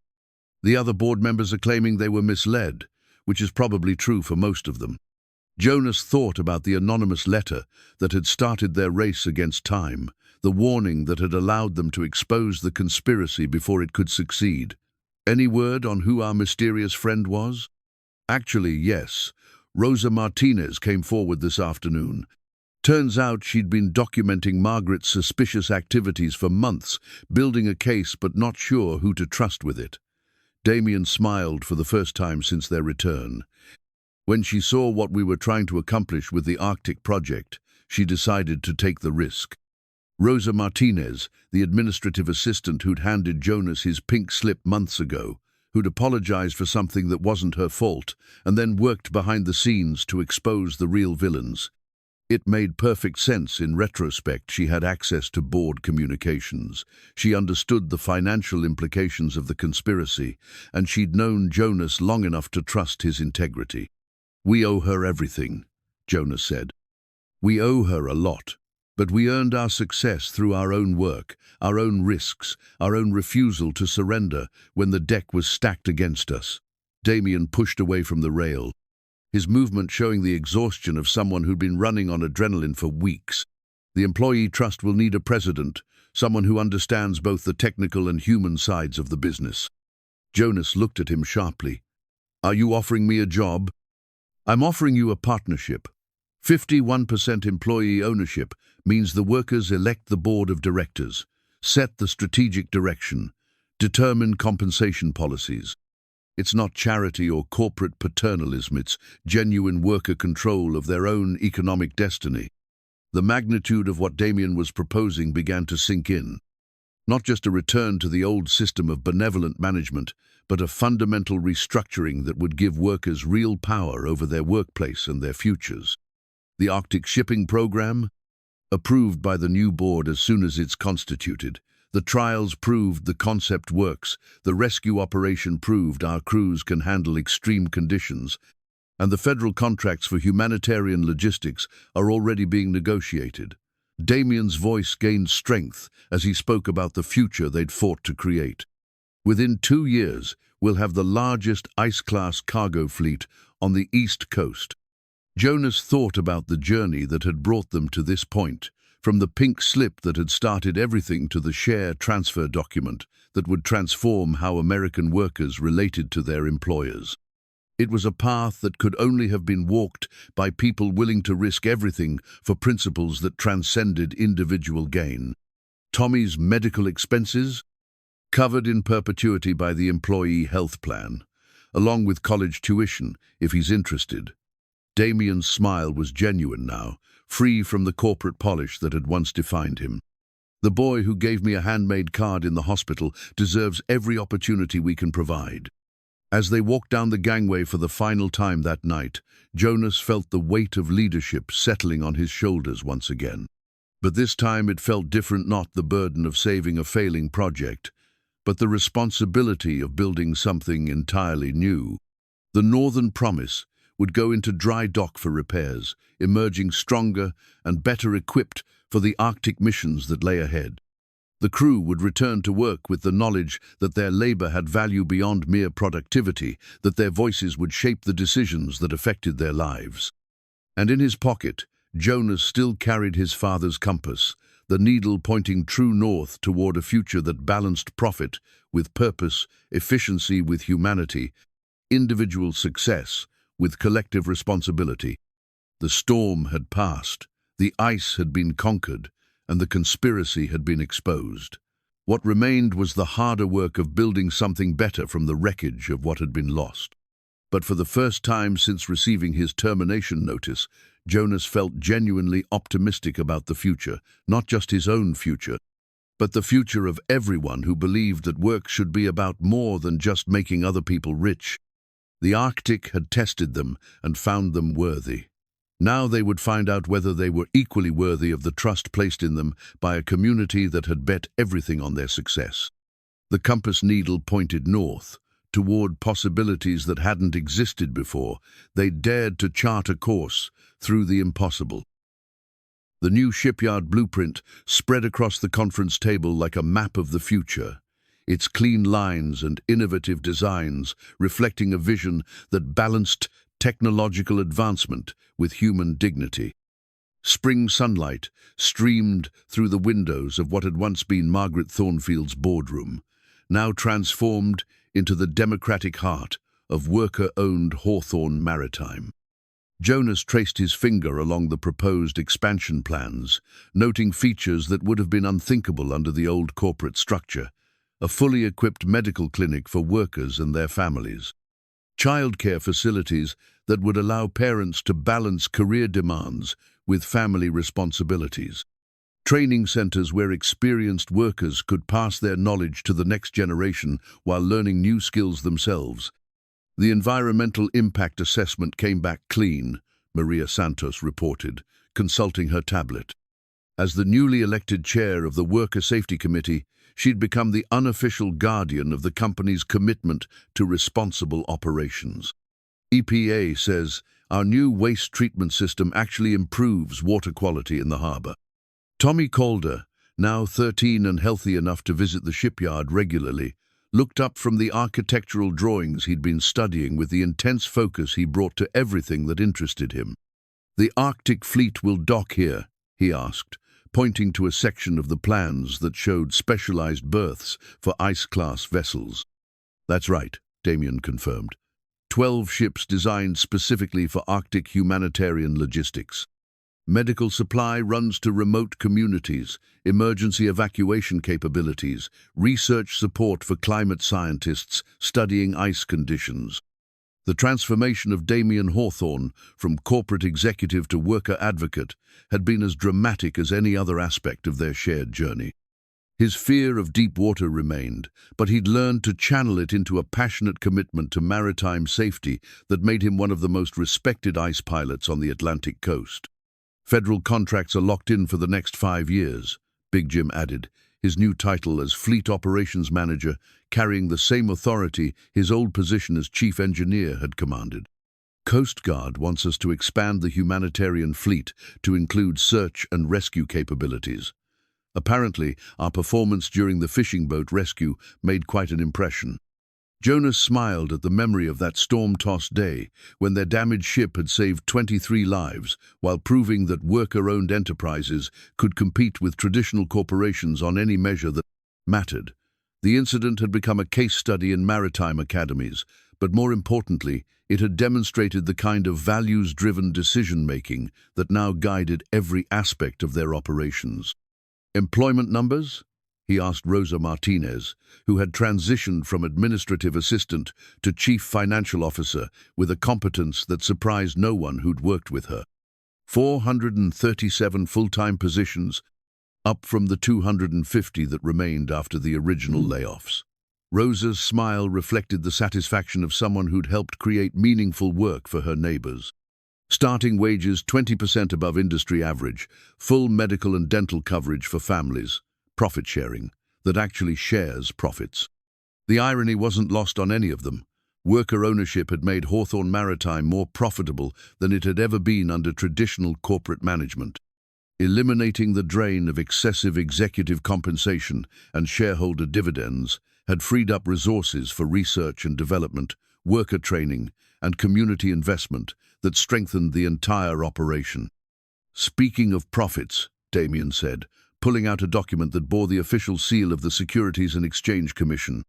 "The other board members are claiming they were misled, which is probably true for most of them." Jonas thought about the anonymous letter that had started their race against time, the warning that had allowed them to expose the conspiracy before it could succeed. "Any word on who our mysterious friend was?" "Actually, yes. Rosa Martinez came forward this afternoon. Turns out she'd been documenting Margaret's suspicious activities for months, building a case but not sure who to trust with it. Damien smiled for the first time since their return. When she saw what we were trying to accomplish with the Arctic project, she decided to take the risk. Rosa Martinez, the administrative assistant who'd handed Jonas his pink slip months ago, who'd apologized for something that wasn't her fault, and then worked behind the scenes to expose the real villains. It made perfect sense in retrospect. She had access to board communications. She understood the financial implications of the conspiracy, and she'd known Jonas long enough to trust his integrity. "We owe her everything," Jonas said. "We owe her a lot, but we earned our success through our own work, our own risks, our own refusal to surrender when the deck was stacked against us." Damien pushed away from the rail, his movement showing the exhaustion of someone who'd been running on adrenaline for weeks. "The employee trust will need a president, someone who understands both the technical and human sides of the business." Jonas looked at him sharply. "Are you offering me a job?" "I'm offering you a partnership. 51% employee ownership means the workers elect the board of directors, set the strategic direction, determine compensation policies. It's not charity or corporate paternalism, it's genuine worker control of their own economic destiny." The magnitude of what Damien was proposing began to sink in. Not just a return to the old system of benevolent management, but a fundamental restructuring that would give workers real power over their workplace and their futures. The Arctic shipping program? Approved by the new board as soon as it's constituted. The trials proved the concept works, the rescue operation proved our crews can handle extreme conditions, and the federal contracts for humanitarian logistics are already being negotiated. Damien's voice gained strength as he spoke about the future they'd fought to create. "Within 2 years, we'll have the largest ice-class cargo fleet on the East Coast." Jonas thought about the journey that had brought them to this point, from the pink slip that had started everything to the share transfer document that would transform how American workers related to their employers. It was a path that could only have been walked by people willing to risk everything for principles that transcended individual gain. Tommy's medical expenses? Covered in perpetuity by the employee health plan, along with college tuition, if he's interested. Damien's smile was genuine now, free from the corporate polish that had once defined him. "The boy who gave me a handmade card in the hospital deserves every opportunity we can provide." As they walked down the gangway for the final time that night, Jonas felt the weight of leadership settling on his shoulders once again. But this time it felt different, not the burden of saving a failing project, but the responsibility of building something entirely new. The Northern Promise would go into dry dock for repairs, emerging stronger and better equipped for the Arctic missions that lay ahead. The crew would return to work with the knowledge that their labor had value beyond mere productivity, that their voices would shape the decisions that affected their lives. And in his pocket, Jonas still carried his father's compass, the needle pointing true north toward a future that balanced profit with purpose, efficiency with humanity, individual success with collective responsibility. The storm had passed, the ice had been conquered, and the conspiracy had been exposed. What remained was the harder work of building something better from the wreckage of what had been lost. But for the first time since receiving his termination notice, Jonas felt genuinely optimistic about the future, not just his own future, but the future of everyone who believed that work should be about more than just making other people rich. The Arctic had tested them and found them worthy. Now they would find out whether they were equally worthy of the trust placed in them by a community that had bet everything on their success. The compass needle pointed north, toward possibilities that hadn't existed before. They dared to chart a course through the impossible. The new shipyard blueprint spread across the conference table like a map of the future, its clean lines and innovative designs reflecting a vision that balanced technological advancement with human dignity. Spring sunlight streamed through the windows of what had once been Margaret Thornfield's boardroom, now transformed into the democratic heart of worker-owned Hawthorne Maritime. Jonas traced his finger along the proposed expansion plans, noting features that would have been unthinkable under the old corporate structure. A fully equipped medical clinic for workers and their families. Childcare facilities that would allow parents to balance career demands with family responsibilities. Training centers where experienced workers could pass their knowledge to the next generation while learning new skills themselves. The environmental impact assessment came back clean, Maria Santos reported, consulting her tablet. As the newly elected chair of the Worker Safety Committee, she'd become the unofficial guardian of the company's commitment to responsible operations. EPA says our new waste treatment system actually improves water quality in the harbor. Tommy Calder, now 13 and healthy enough to visit the shipyard regularly, looked up from the architectural drawings he'd been studying with the intense focus he brought to everything that interested him. "The Arctic fleet will dock here," he asked, pointing to a section of the plans that showed specialized berths for ice-class vessels. "That's right," Damien confirmed. 12 ships designed specifically for Arctic humanitarian logistics. Medical supply runs to remote communities, emergency evacuation capabilities, research support for climate scientists studying ice conditions. The transformation of Damien Hawthorne from corporate executive to worker advocate had been as dramatic as any other aspect of their shared journey. His fear of deep water remained, but he'd learned to channel it into a passionate commitment to maritime safety that made him one of the most respected ice pilots on the Atlantic coast. "Federal contracts are locked in for the next 5 years, Big Jim added, his new title as Fleet Operations Manager carrying the same authority his old position as Chief Engineer had commanded. "Coast Guard wants us to expand the humanitarian fleet to include search and rescue capabilities. Apparently, our performance during the fishing boat rescue made quite an impression." Jonas smiled at the memory of that storm-tossed day when their damaged ship had saved 23 lives while proving that worker-owned enterprises could compete with traditional corporations on any measure that mattered. The incident had become a case study in maritime academies, but more importantly, it had demonstrated the kind of values-driven decision-making that now guided every aspect of their operations. "Employment numbers?" he asked Rosa Martinez, who had transitioned from administrative assistant to chief financial officer with a competence that surprised no one who'd worked with her. 437 full-time positions, up from the 250 that remained after the original layoffs. Rosa's smile reflected the satisfaction of someone who'd helped create meaningful work for her neighbors. Starting wages 20% above industry average, full medical and dental coverage for families, profit sharing that actually shares profits. The irony wasn't lost on any of them. Worker ownership had made Hawthorne Maritime more profitable than it had ever been under traditional corporate management. Eliminating the drain of excessive executive compensation and shareholder dividends had freed up resources for research and development, worker training, and community investment that strengthened the entire operation. "Speaking of profits," Damien said, pulling out a document that bore the official seal of the Securities and Exchange Commission.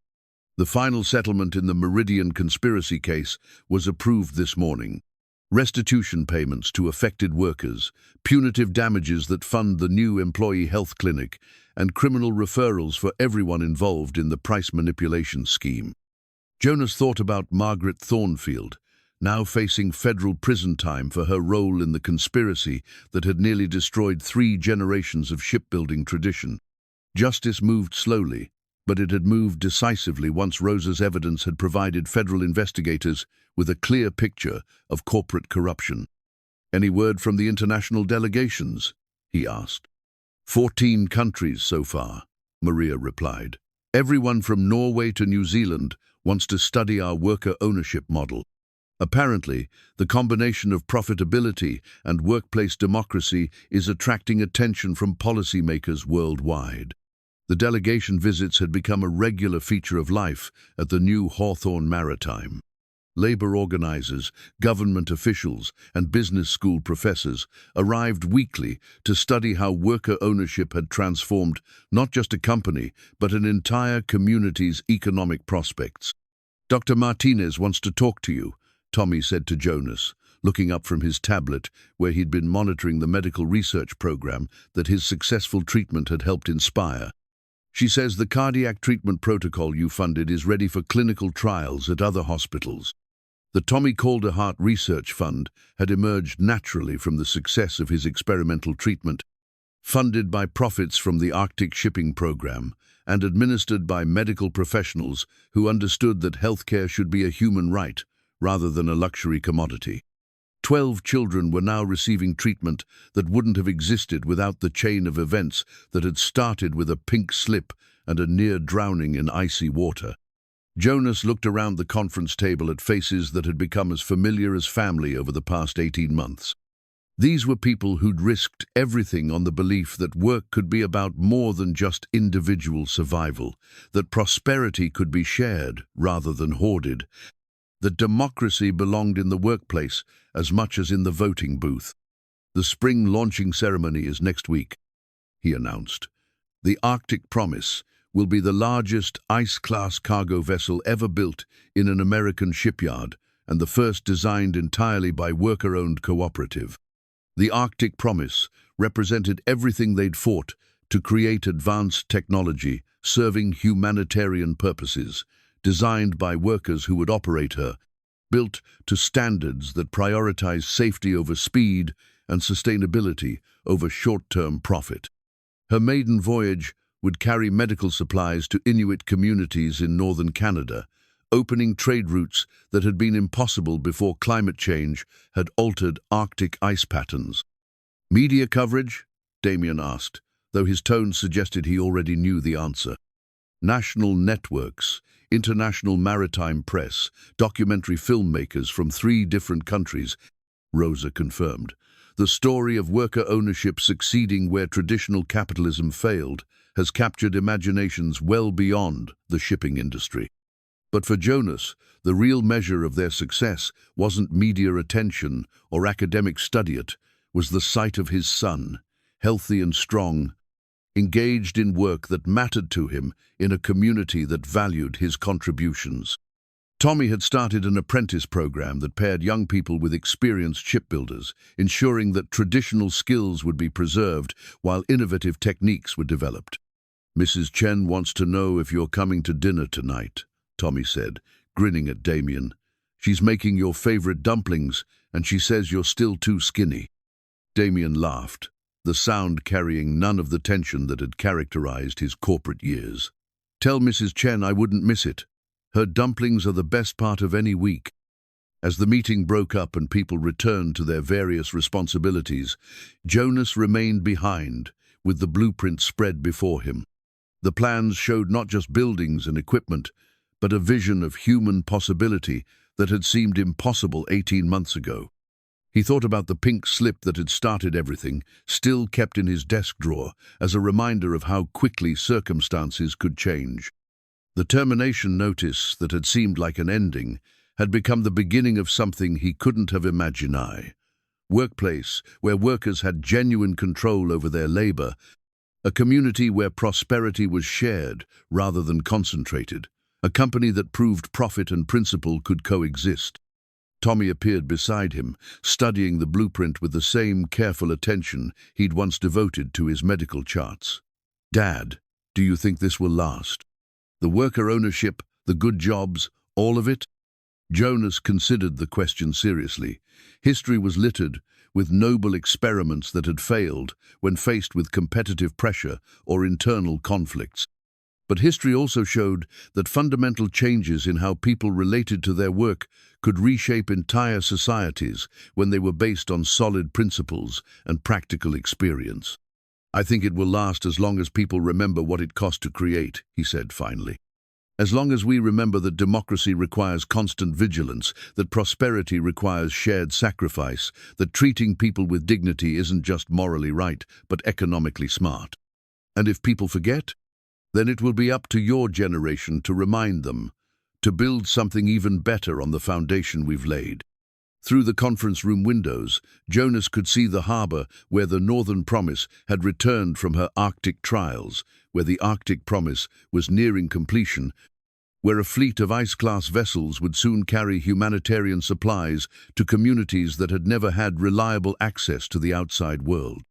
The final settlement in the Meridian conspiracy case was approved this morning. Restitution payments to affected workers, punitive damages that fund the new employee health clinic, and criminal referrals for everyone involved in the price manipulation scheme. Jonas thought about Margaret Thornfield, now facing federal prison time for her role in the conspiracy that had nearly destroyed 3 generations of shipbuilding tradition. Justice moved slowly, but it had moved decisively once Rosa's evidence had provided federal investigators with a clear picture of corporate corruption. "Any word from the international delegations?" he asked. 14 countries so far, Maria replied. "Everyone from Norway to New Zealand wants to study our worker ownership model. Apparently, the combination of profitability and workplace democracy is attracting attention from policymakers worldwide." The delegation visits had become a regular feature of life at the new Hawthorne Maritime. Labor organizers, government officials, and business school professors arrived weekly to study how worker ownership had transformed not just a company, but an entire community's economic prospects. "Dr. Martinez wants to talk to you," Tommy said to Jonas, looking up from his tablet where he'd been monitoring the medical research program that his successful treatment had helped inspire. She says the cardiac treatment protocol you funded is ready for clinical trials at other hospitals. The Tommy Calder Heart Research Fund had emerged naturally from the success of his experimental treatment, funded by profits from the Arctic shipping program and administered by medical professionals who understood that healthcare should be a human right rather than a luxury commodity. 12 children were now receiving treatment that wouldn't have existed without the chain of events that had started with a pink slip and a near drowning in icy water. Jonas looked around the conference table at faces that had become as familiar as family over the past 18 months. These were people who'd risked everything on the belief that work could be about more than just individual survival, that prosperity could be shared rather than hoarded, that democracy belonged in the workplace as much as in the voting booth. The spring launching ceremony is next week, he announced. The Arctic Promise will be the largest ice-class cargo vessel ever built in an American shipyard and the first designed entirely by worker-owned cooperative. The Arctic Promise represented everything they'd fought to create advanced technology serving humanitarian purposes, designed by workers who would operate her, built to standards that prioritize safety over speed and sustainability over short-term profit. Her maiden voyage would carry medical supplies to Inuit communities in northern Canada, opening trade routes that had been impossible before climate change had altered Arctic ice patterns. Media coverage? Damien asked, though his tone suggested he already knew the answer. National networks, international maritime press, documentary filmmakers from 3 different countries, Rosa confirmed. The story of worker ownership succeeding where traditional capitalism failed has captured imaginations well beyond the shipping industry. But for Jonas, the real measure of their success wasn't media attention or academic study. It was the sight of his son, healthy and strong, engaged in work that mattered to him in a community that valued his contributions. Tommy had started an apprentice program that paired young people with experienced shipbuilders, ensuring that traditional skills would be preserved while innovative techniques were developed. "Mrs. Chen wants to know if you're coming to dinner tonight," Tommy said, grinning at Damien. "She's making your favorite dumplings, and she says you're still too skinny." Damien laughed, the sound carrying none of the tension that had characterized his corporate years. "Tell Mrs. Chen I wouldn't miss it. Her dumplings are the best part of any week." As the meeting broke up and people returned to their various responsibilities, Jonas remained behind, with the blueprint spread before him. The plans showed not just buildings and equipment, but a vision of human possibility that had seemed impossible 18 months ago. He thought about the pink slip that had started everything, still kept in his desk drawer, as a reminder of how quickly circumstances could change. The termination notice that had seemed like an ending had become the beginning of something he couldn't have imagined. Workplace where workers had genuine control over their labor, a community where prosperity was shared rather than concentrated, a company that proved profit and principle could coexist. Tommy appeared beside him, studying the blueprint with the same careful attention he'd once devoted to his medical charts. "Dad, do you think this will last? The worker ownership, the good jobs, all of it?" Jonas considered the question seriously. History was littered with noble experiments that had failed when faced with competitive pressure or internal conflicts. But history also showed that fundamental changes in how people related to their work could reshape entire societies when they were based on solid principles and practical experience. "I think it will last as long as people remember what it cost to create," he said finally. "As long as we remember that democracy requires constant vigilance, that prosperity requires shared sacrifice, that treating people with dignity isn't just morally right, but economically smart. And if people forget, then it will be up to your generation to remind them, to build something even better on the foundation we've laid." Through the conference room windows, Jonas could see the harbor where the Northern Promise had returned from her Arctic trials, where the Arctic Promise was nearing completion, where a fleet of ice-class vessels would soon carry humanitarian supplies to communities that had never had reliable access to the outside world.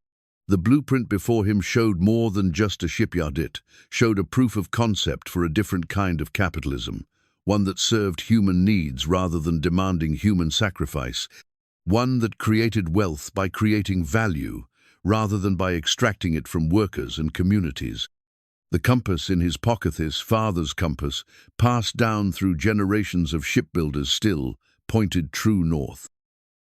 The blueprint before him showed more than just a shipyard. It showed a proof of concept for a different kind of capitalism, one that served human needs rather than demanding human sacrifice, one that created wealth by creating value rather than by extracting it from workers and communities. The compass in his pocket, his father's compass, passed down through generations of shipbuilders, still pointed true north.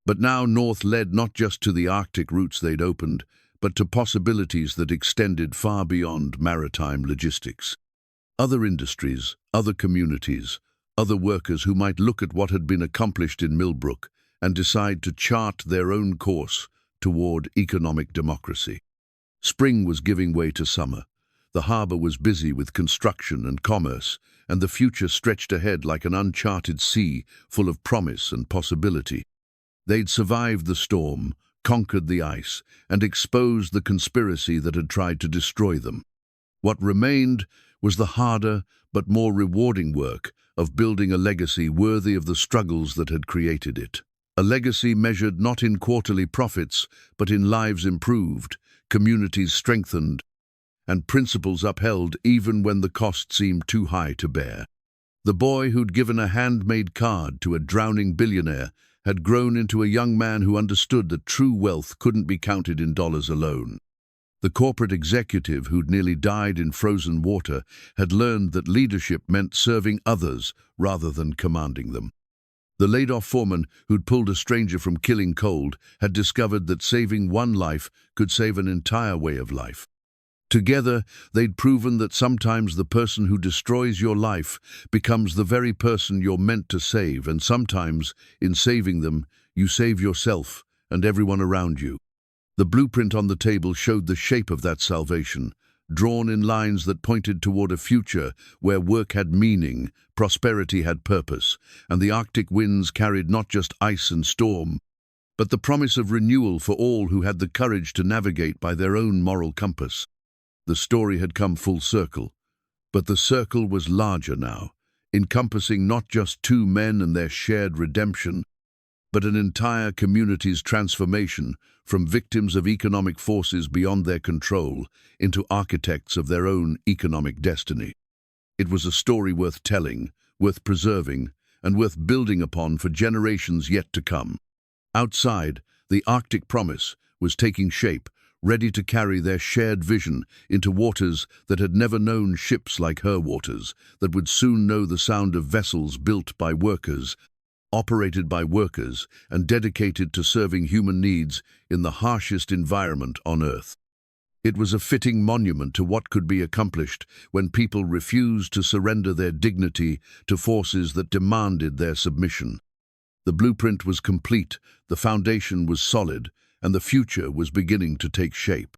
But now north led not just to the Arctic routes they'd opened, but to possibilities that extended far beyond maritime logistics. Other industries, other communities, other workers who might look at what had been accomplished in Millbrook and decide to chart their own course toward economic democracy. Spring was giving way to summer. The harbour was busy with construction and commerce, and the future stretched ahead like an uncharted sea full of promise and possibility. They'd survived the storm, conquered the ice, and exposed the conspiracy that had tried to destroy them. What remained was the harder but more rewarding work of building a legacy worthy of the struggles that had created it. A legacy measured not in quarterly profits, but in lives improved, communities strengthened, and principles upheld even when the cost seemed too high to bear. The boy who'd given a handmade card to a drowning billionaire had grown into a young man who understood that true wealth couldn't be counted in dollars alone. The corporate executive who'd nearly died in frozen water had learned that leadership meant serving others rather than commanding them. The laid-off foreman who'd pulled a stranger from killing cold had discovered that saving one life could save an entire way of life. Together, they'd proven that sometimes the person who destroys your life becomes the very person you're meant to save, and sometimes, in saving them, you save yourself and everyone around you. The blueprint on the table showed the shape of that salvation, drawn in lines that pointed toward a future where work had meaning, prosperity had purpose, and the Arctic winds carried not just ice and storm, but the promise of renewal for all who had the courage to navigate by their own moral compass. The story had come full circle, but the circle was larger now, encompassing not just two men and their shared redemption, but an entire community's transformation from victims of economic forces beyond their control into architects of their own economic destiny. It was a story worth telling, worth preserving, and worth building upon for generations yet to come. Outside, the Arctic promise was taking shape, ready to carry their shared vision into waters that had never known ships like her waters, that would soon know the sound of vessels built by workers, operated by workers, and dedicated to serving human needs in the harshest environment on Earth. It was a fitting monument to what could be accomplished when people refused to surrender their dignity to forces that demanded their submission. The blueprint was complete, the foundation was solid, and the future was beginning to take shape.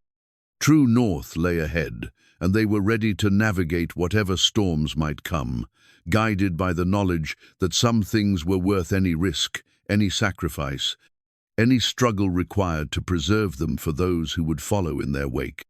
True north lay ahead, and they were ready to navigate whatever storms might come, guided by the knowledge that some things were worth any risk, any sacrifice, any struggle required to preserve them for those who would follow in their wake.